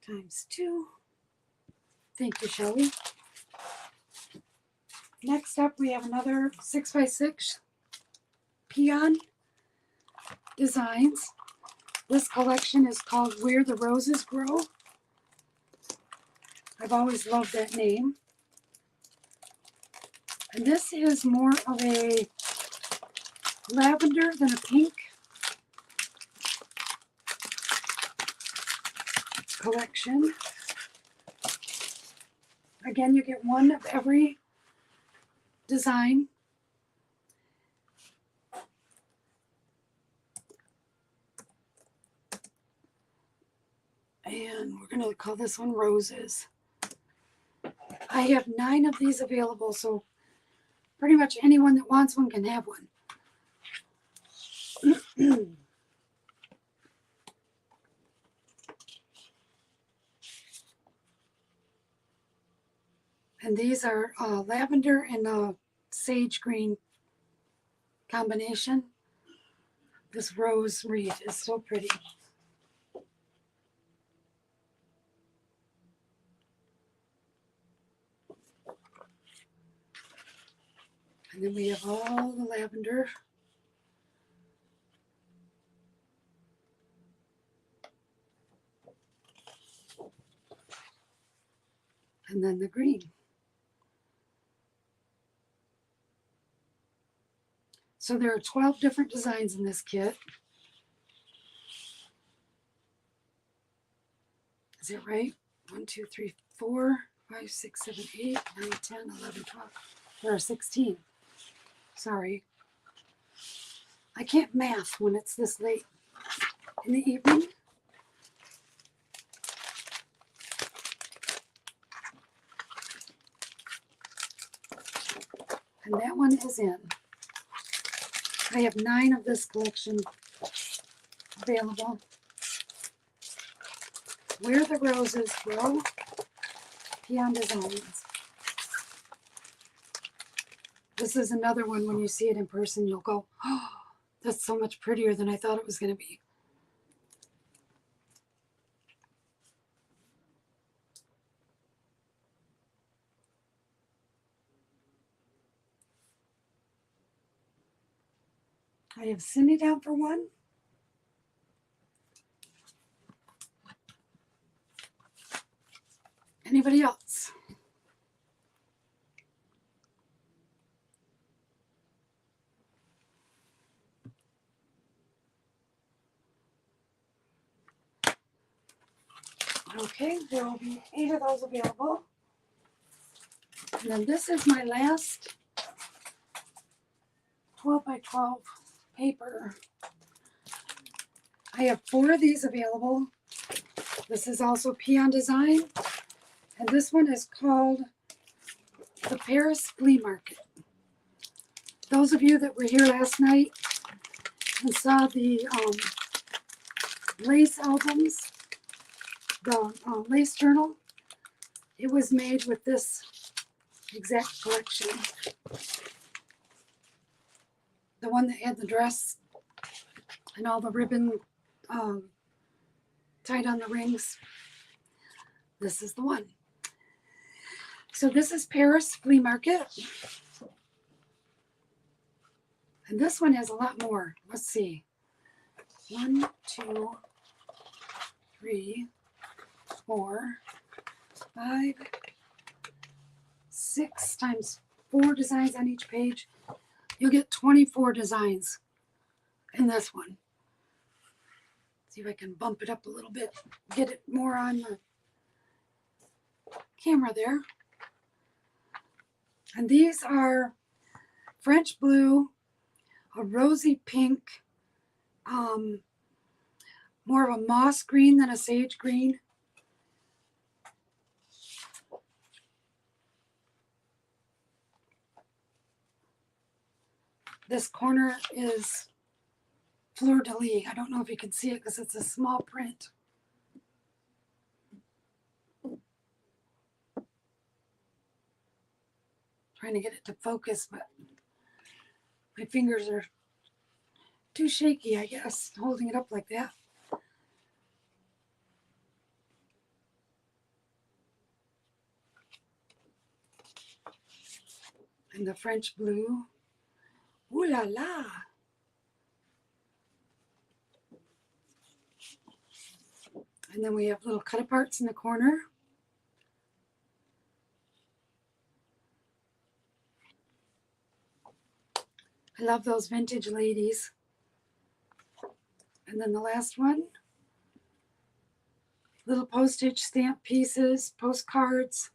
×2. Thank you, Shelly. Next up, we have another 6x6 peon designs. This collection is called Where the Roses Grow. I've always loved that name. And this is more of a lavender than a pink collection. Again, you get one of every design. And we're going to call this one Roses. I have 9 of these available, so pretty much anyone that wants one can have one. And these are lavender and sage green combination. This rose wreath is so pretty. And then we have all the lavender. And then the green. So there are 12 different designs in this kit. Is it right? 1, 2, 3, 4, 5, 6, 7, 8, 9, 10, 11, 12. There are 16. Sorry. I can't math when it's this late in the evening. And that one is in. I have 9 of this collection available. Where the Roses Grow, Peon Designs. This is another one, when you see it in person, you'll go, oh, that's so much prettier than I thought it was going to be. I have Cindy down for one. Anybody else? Okay, there will be 8 of those available. And then this is my last 12 by 12 paper. I have 4 of these available. This is also Peon Design. And this one is called the Paris Flea Market. Those of you that were here last night and saw the lace albums, the lace journal, it was made with this exact collection. The one that had the dress and all the ribbon tied on the rings. This is the one. So this is Paris Flea Market. And this one has a lot more. Let's see. 1, 2, 3, 4, 5, 6 times 4 designs on each page. You'll get 24 designs in this one. See if I can bump it up a little bit, get it more on the camera there. And these are French blue, a rosy pink, more of a moss green than a sage green. This corner is fleur de lis. I don't know if you can see it because it's a small print. Trying to get it to focus, but my fingers are too shaky, I guess, holding it up like that. And the French blue. Ooh la la. And then we have little cut aparts in the corner. I love those vintage ladies. And then the last one, little postage stamp pieces, postcards.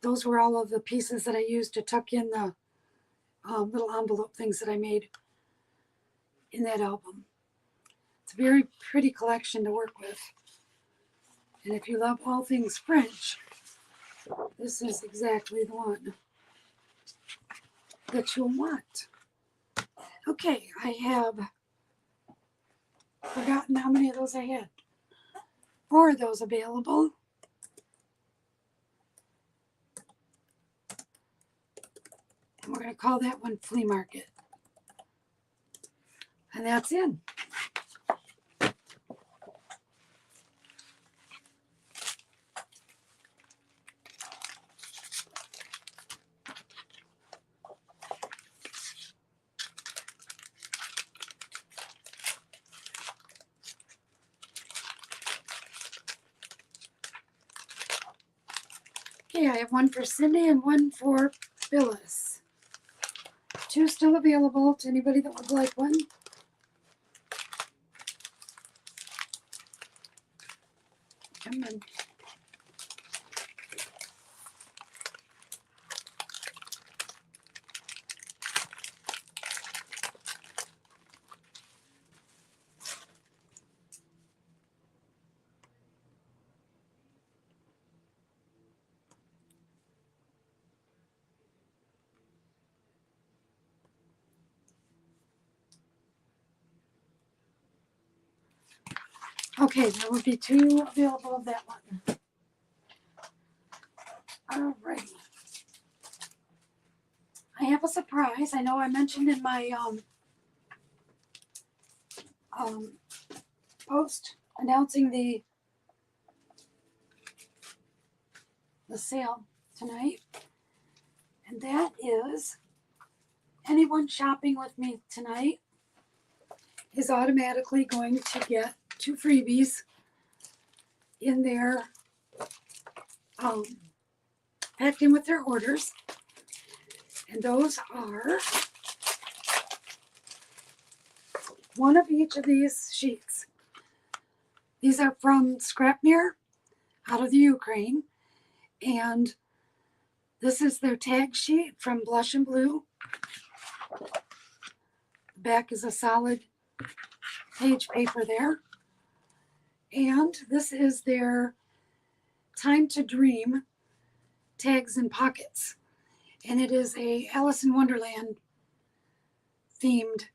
Those were all of the pieces that I used to tuck in the little envelope things that I made in that album. It's a very pretty collection to work with. And if you love all things French, this is exactly the one that you'll want. Okay, I have forgotten how many of those I had. 4 of those available. And we're going to call that one Flea Market. And that's in. Okay, I have one for Cindy and one for Phyllis. 2 still available to anybody that would like one. Come on. Okay, there will be 2 available of that one. All right. I have a surprise. I know I mentioned in my post announcing the sale tonight, and that is anyone shopping with me tonight is automatically going to get 2 freebies in their packed in with their orders, and those are one of each of these sheets. These are from Scrapmere out of the Ukraine, and this is their tag sheet from Blush and Blue. The back is a solid page paper there. And this is their Time to Dream tags and pockets. And it is a Alice in Wonderland themed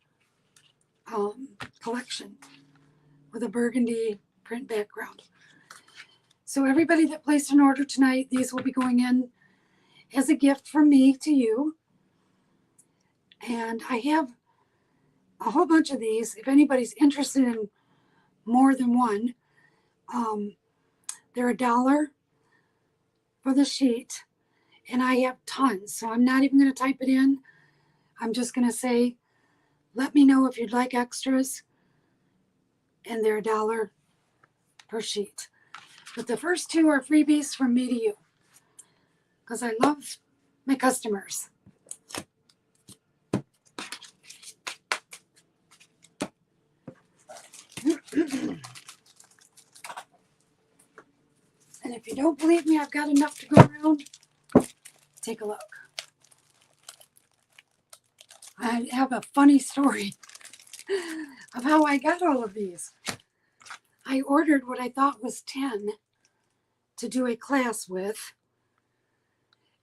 collection with a burgundy print background. So everybody that placed an order tonight, these will be going in as a gift from me to you. And I have a whole bunch of these. If anybody's interested in more than one, they're $1 for the sheet, and I have tons. So I'm not even going to type it in. I'm just going to say, let me know if you'd like extras, and they're $1 per sheet. But the first 2 are freebies from me to you, because I love my customers. And if you don't believe me, I've got enough to go around. Take a look. I have a funny story of how I got all of these. I ordered what I thought was 10 to do a class with,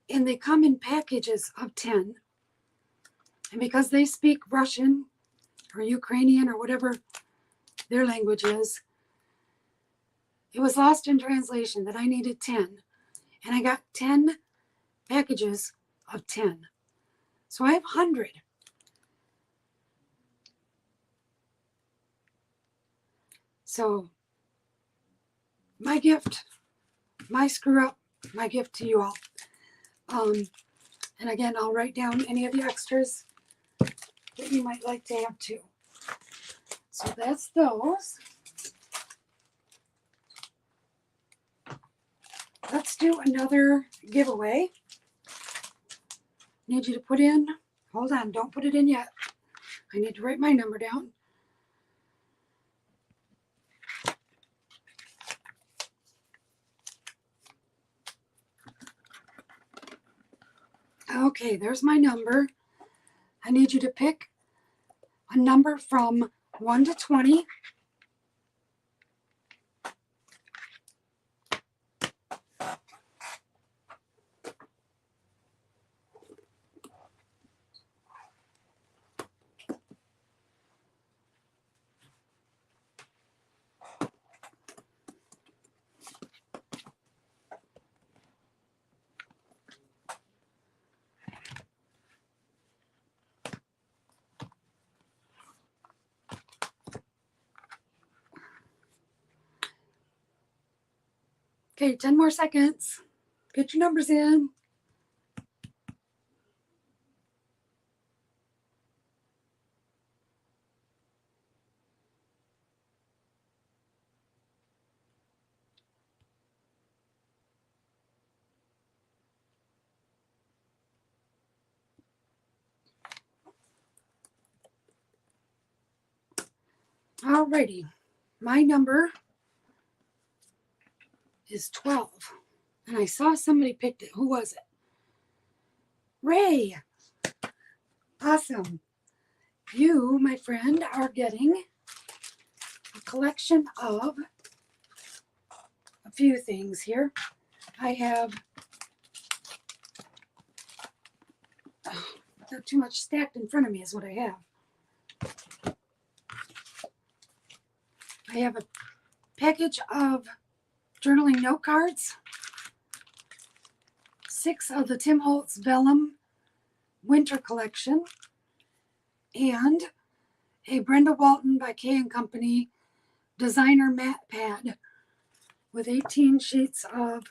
and they come in packages of 10. And because they speak Russian or Ukrainian or whatever their language is, it was lost in translation that I needed 10. And I got 10 packages of 10. So I have 100. So my gift, my screw up, my gift to you all. And again, I'll write down any of the extras that you might like to have too. So that's those. Let's do another giveaway. Need you to put in, hold on, don't put it in yet. I need to write my number down. Okay, there's my number. I need you to pick a number from 1 to 20. Okay, 10 more seconds. Get your numbers in. Alrighty, my number is 12. And I saw somebody picked it. Who was it? Ray. Awesome. You, my friend, are getting a collection of a few things here. I have not too much stacked in front of me is what I have. I have a package of journaling note cards, 6 of the Tim Holtz Vellum Winter Collection, and a Brenda Walton by K & Company designer mat pad with 18 sheets of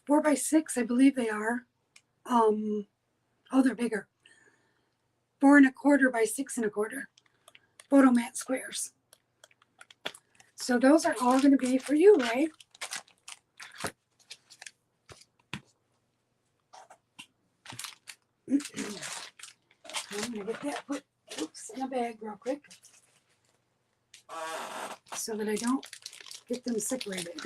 4x6, I believe they are. Oh, they're bigger. 4 1/4 by 6 1/4 photo mat squares. So those are all going to be for you, Ray. I'm going to get that put in a bag real quick so that I don't get them separated.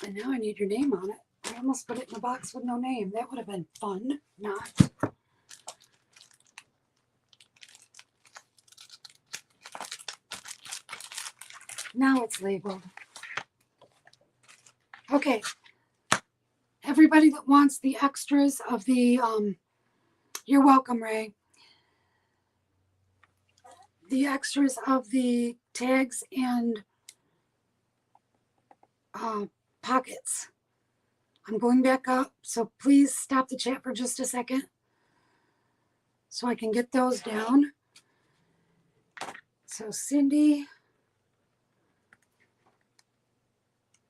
And now I need your name on it. I almost put it in a box with no name. That would have been fun. Not. Now it's labeled. Okay. Everybody that wants the extras of the, you're welcome, Ray. The extras of the tags and pockets. I'm going back up, so please stop the chat for just a second so I can get those down. So Cindy,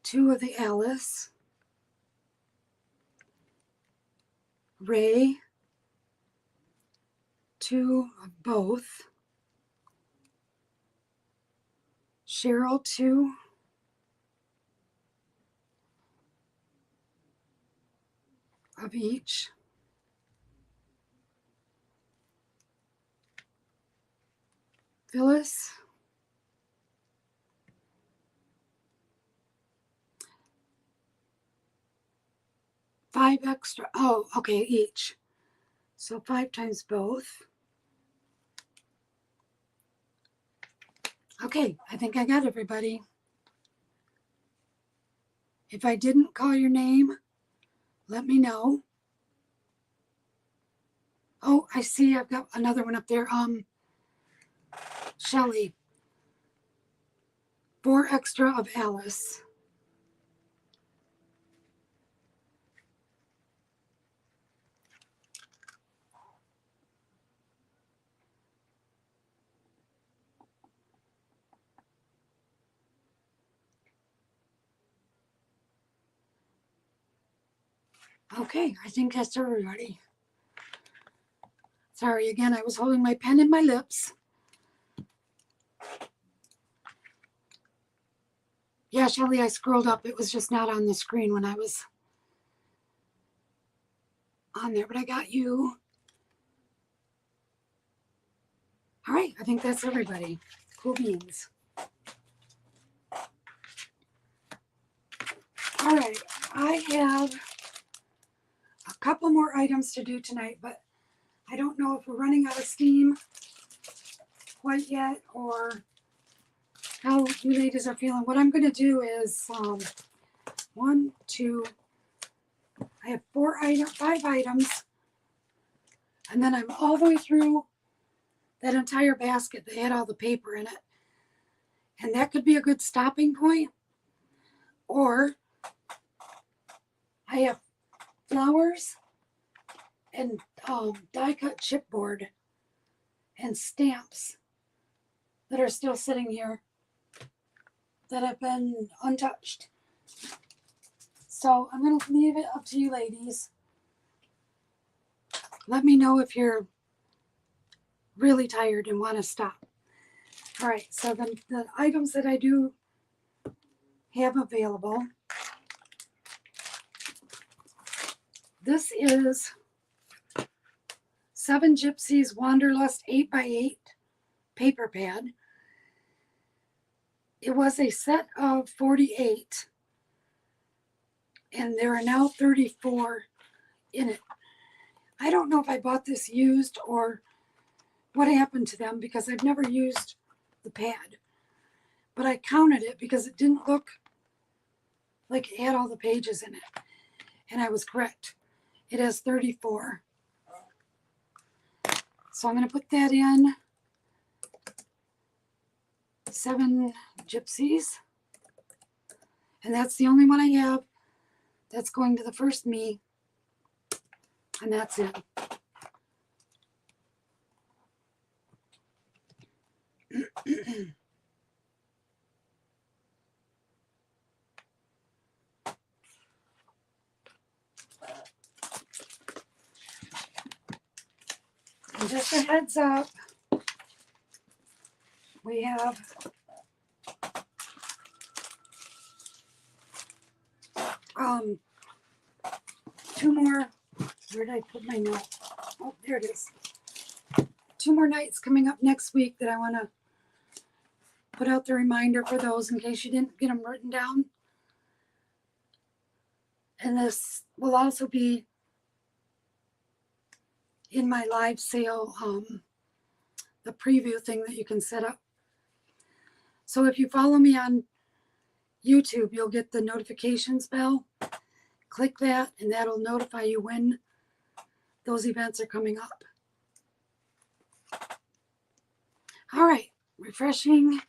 2 of the Alice, Ray, 2 of both, Cheryl, 2, of each, Phyllis, 5 extra. Oh, okay, each. So 5 times both. Okay, I think I got everybody. If I didn't call your name, let me know. Oh, I see I've got another one up there. Shelly, 4 extra of Alice. Okay, I think that's everybody. Sorry again, I was holding my pen in my lips. Yeah, Shelly, I scrolled up. It was just not on the screen when I was on there, but I got you. All right, I think that's everybody. Cool beans. All right, I have a couple more items to do tonight, but I don't know if we're running out of steam quite yet or how you ladies are feeling. What I'm going to do is 1, 2, I have 5 items, and then I'm all the way through that entire basket that had all the paper in it. And that could be a good stopping point. Or I have flowers and die-cut chipboard and stamps that are still sitting here that have been untouched. So I'm going to leave it up to you ladies let me know if you're really tired and want to stop. All right, so the items that I do have available. This is 7 Gypsies Wanderlust 8x8 paper pad. It was a set of 48, and there are now 34 in it. I don't know if I bought this used or what happened to them because I've never used the pad, but I counted it because it didn't look like it had all the pages in it, and I was correct. It has 34. So I'm going to put that in. 7 Gypsies. And that's the only one I have. That's going to the first me. And that's it. And just a heads up, we have two more. Where did I put my note? Oh, there it is. 2 more nights coming up next week that I want to put out the reminder for those in case you didn't get them written down. And this will also be in my live sale, the preview thing that you can set up. So if you follow me on YouTube, you'll get the notifications bell. Click that, and that'll notify you when those events are coming up. All right, refreshing.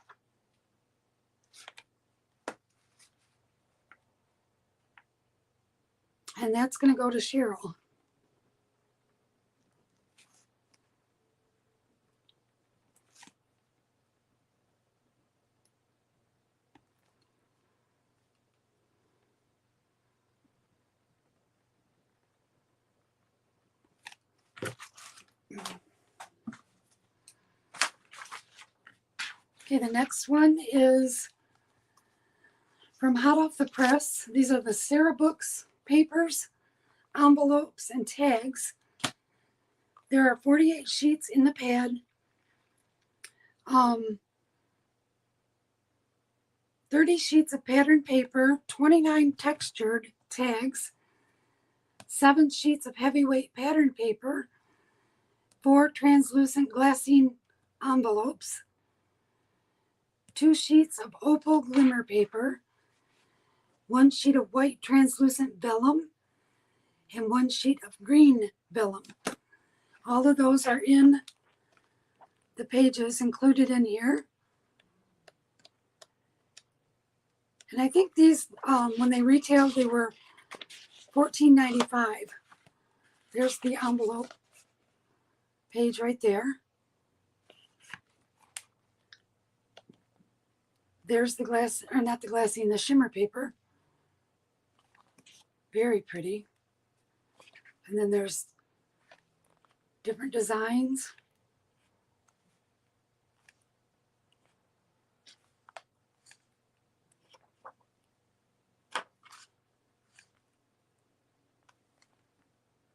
And that's going to go to Cheryl. Okay, the next one is from Hot Off the Press. These are the Sarah Books papers, envelopes, and tags. There are 48 sheets in the pad. 30 sheets of patterned paper, 29 textured tags, 7 sheets of heavyweight patterned paper, 4 translucent glassine envelopes, 2 sheets of opal glimmer paper, 1 sheet of white translucent vellum, and 1 sheet of green vellum. All of those are in the pages included in here. And I think these, when they retailed, they were $14.95. There's the envelope page right there. There's the glass, or not the glassine, the shimmer paper. Very pretty. And then there's different designs.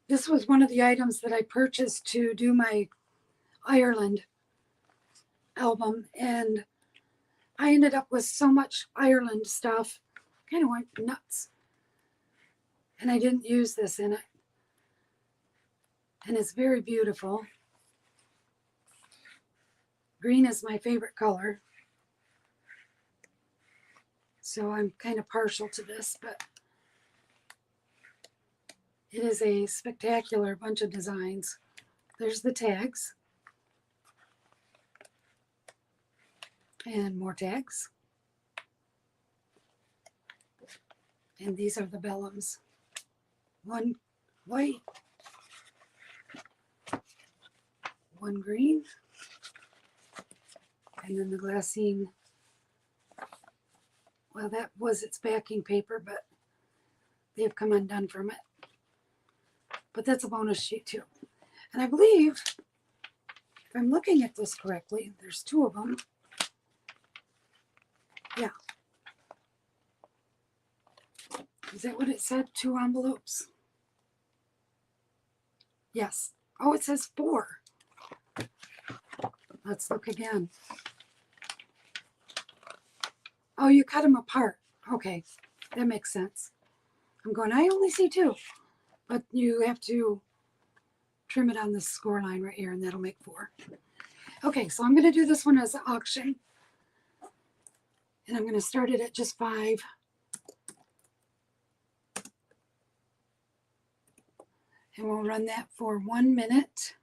This was one of the items that I purchased to do my Ireland album, and I ended up with so much Ireland stuff, kind of went nuts. And I didn't use this in it. And it's very beautiful. Green is my favorite color. So I'm kind of partial to this, but it is a spectacular bunch of designs. There's the tags. And more tags. And these are the vellums. 1 white, 1 green, and then the glassine. Well, that was its backing paper, but they've come undone from it. But that's a bonus sheet too. And I believe, if I'm looking at this correctly, there's 2 of them. Yeah. Is that what it said? 2 envelopes? Yes. Oh, it says 4. Let's look again. Oh, you cut them apart. Okay, that makes sense. I'm going, I only see 2. But you have to trim it on this score line right here, and that'll make 4. Okay, so I'm going to do this one as an auction. And I'm going to start it at just 5. And we'll run that for 1 minute.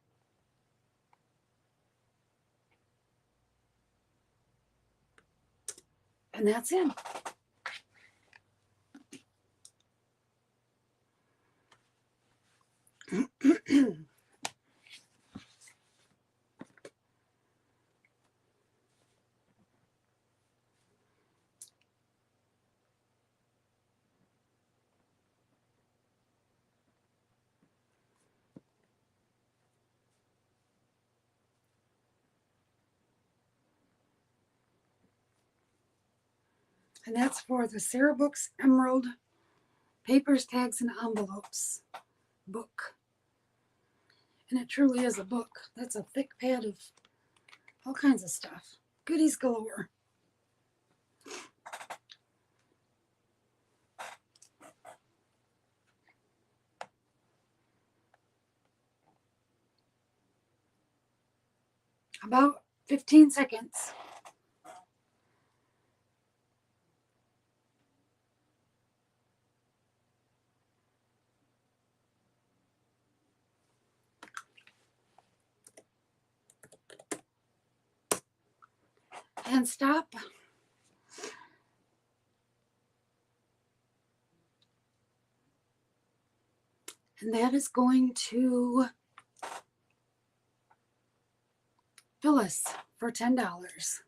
And that's it. And that's for the Sarah Books Emerald Papers, Tags, and Envelopes book. And it truly is a book. That's a thick pad of all kinds of stuff. Goodies galore. About 15 seconds. And stop. And that is going to Phyllis for $10.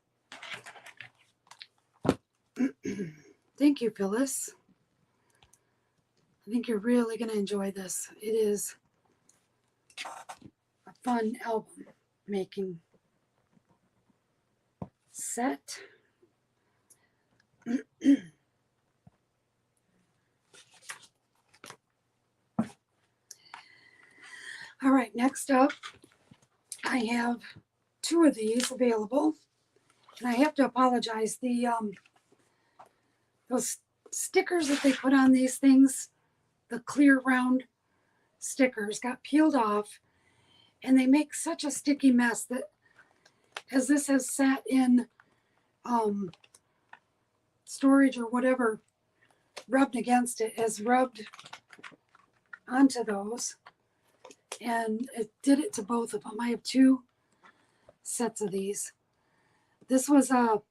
Thank you, Phyllis. I think you're really going to enjoy this. It is a fun album making set. All right, next up, I have 2 of these available. And I have to apologize. Those stickers that they put on these things, the clear round stickers, got peeled off, and they make such a sticky mess that as this has sat in storage or whatever, rubbed against it, has rubbed onto those, and it did it to both of them. I have 2 sets of these. This was a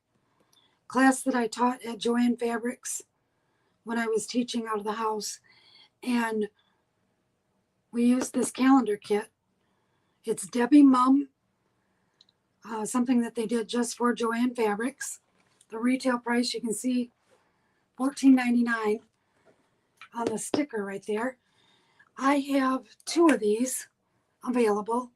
class that I taught at Joann Fabrics when I was teaching out of the house, and we used this calendar kit. It's Debbie Mum, something that they did just for Joann Fabrics. The retail price, you can see $14.99 on the sticker right there. I have 2 of these available.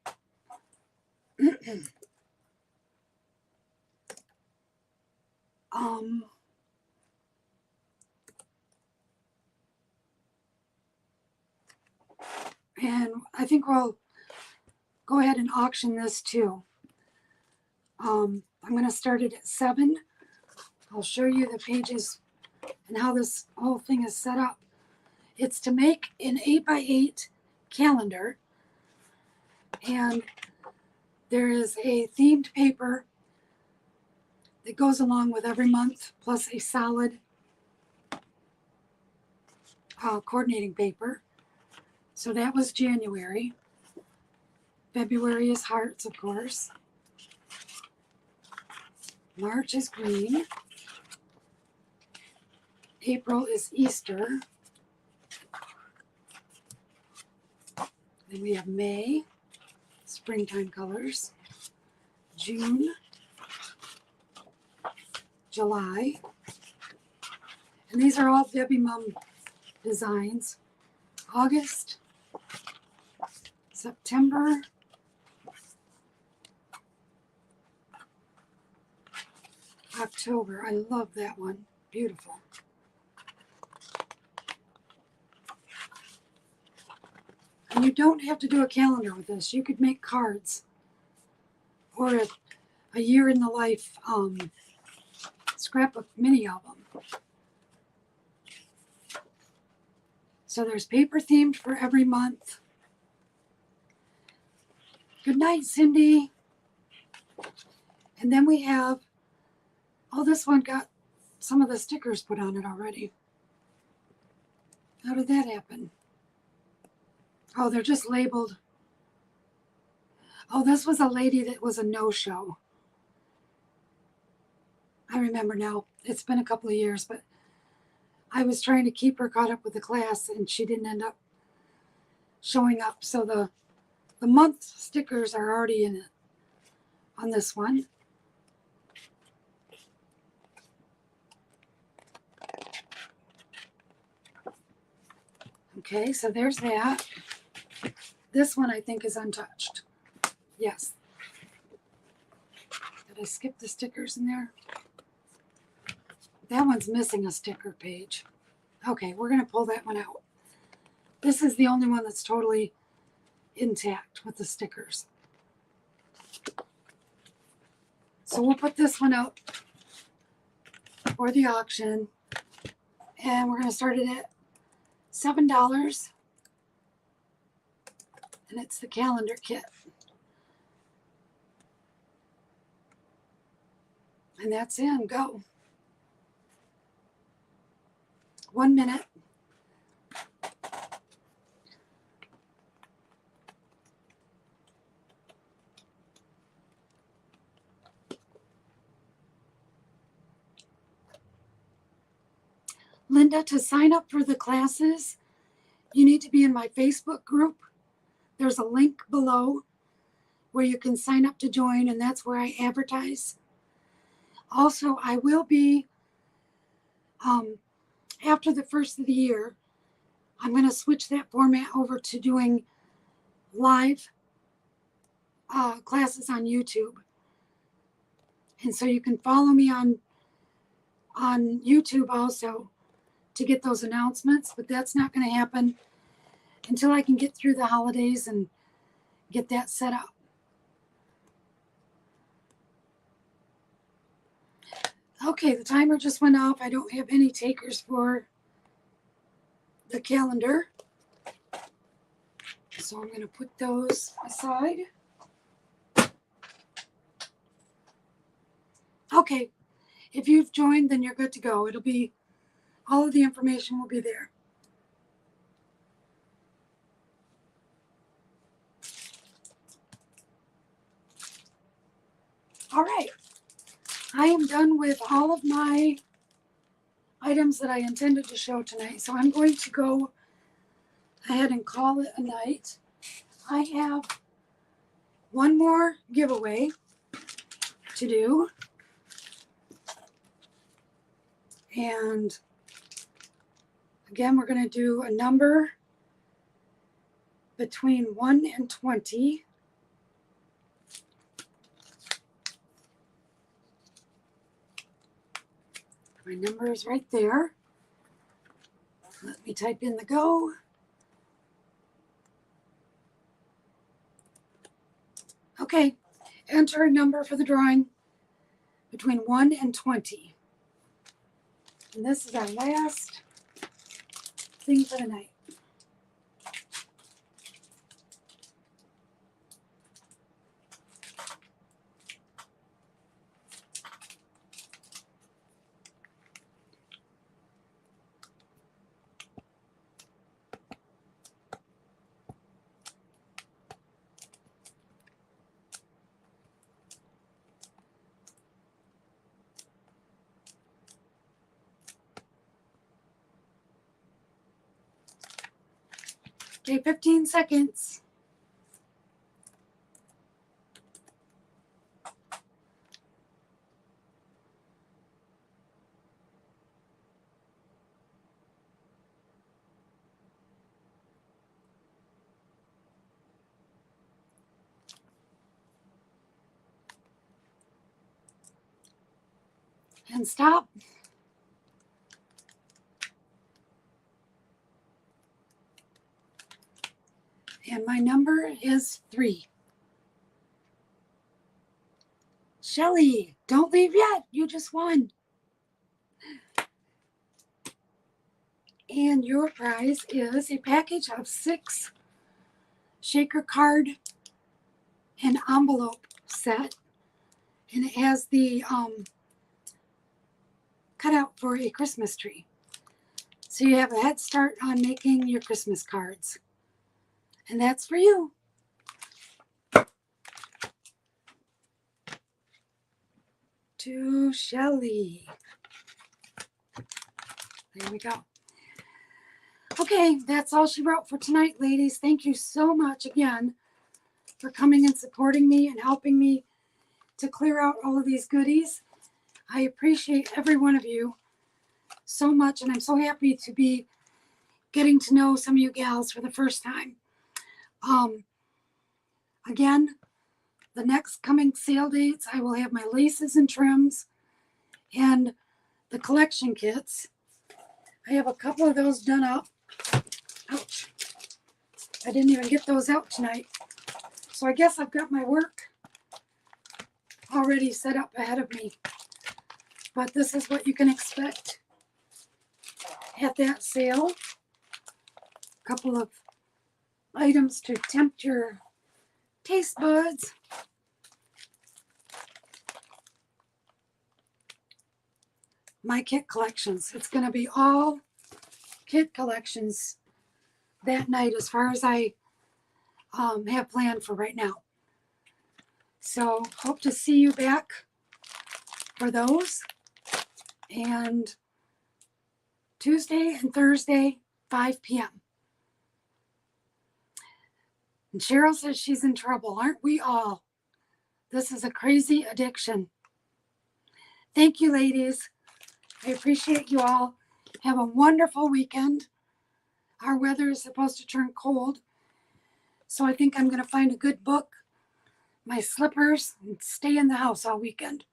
And I think we'll go ahead and auction this too. I'm going to start it at 7. I'll show you the pages and how this whole thing is set up. It's to make an 8x8 calendar, and there is a themed paper that goes along with every month, plus a solid coordinating paper. So that was January. February is hearts, of course. March is green. April is Easter. Then we have May, springtime colors. June, July. And these are all Debbie Mum designs. August, September, October. I love that one. Beautiful. And you don't have to do a calendar with this. You could make cards or a year in the life scrapbook mini album. So there's paper themed for every month. Good night, Cindy. And then we have, oh, this one got some of the stickers put on it already. How did that happen? Oh, they're just labeled. Oh, this was a lady that was a no-show. I remember now. It's been a couple of years, but I was trying to keep her caught up with the class, and she didn't end up showing up. So the month stickers are already in it on this one. Okay, so there's that. This one I think is untouched. Yes. Did I skip the stickers in there? That one's missing a sticker page. Okay, we're going to pull that one out. This is the only one that's totally intact with the stickers. So we'll put this one out for the auction. And we're going to start it at $7. And it's the calendar kit. And that's in. Go. 1 minute. Linda, to sign up for the classes, you need to be in my Facebook group. There's a link below where you can sign up to join, and that's where I advertise. Also, I will be, after the first of the year, I'm going to switch that format over to doing live classes on YouTube. And so you can follow me on YouTube also to get those announcements, but that's not going to happen until I can get through the holidays and get that set up. Okay, the timer just went off. I don't have any takers for the calendar. So I'm going to put those aside. Okay, if you've joined, then you're good to go. It'll be, all of the information will be there. All right, I am done with all of my items that I intended to show tonight. So I'm going to go ahead and call it a night. I have one more giveaway to do. And again, we're going to do a number between 1 and 20. My number is right there. Let me type in the go. Okay, enter a number for the drawing between 1 and 20. And this is our last thing for the night. Okay, 15 seconds. and stop. And my number is 3. Shelly, don't leave yet. You just won. And your prize is a package of 6 shaker card and envelope set. And it has the cutout for a Christmas tree. So you have a head start on making your Christmas cards. And that's for you. To Shelly. There we go. Okay, that's all she wrote for tonight, ladies. Thank you so much again for coming and supporting me and helping me to clear out all of these goodies. I appreciate every one of you so much, and I'm so happy to be getting to know some of you gals for the first time. Again, the next coming sale dates, I will have my laces and trims and the collection kits. I have a couple of those done up. Ouch. I didn't even get those out tonight. So I guess I've got my work already set up ahead of me. But this is what you can expect at that sale. A couple of items to tempt your taste buds. My kit collections. It's going to be all kit collections that night as far as I have planned for right now. So hope to see you back for those. And Tuesday and Thursday, 5 p.m. And Cheryl says she's in trouble. Aren't we all? This is a crazy addiction. Thank you, ladies. I appreciate you all. Have a wonderful weekend. Our weather is supposed to turn cold. So I think I'm going to find a good book, my slippers, and stay in the house all weekend.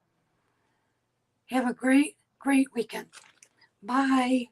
Have a great, great weekend. Bye.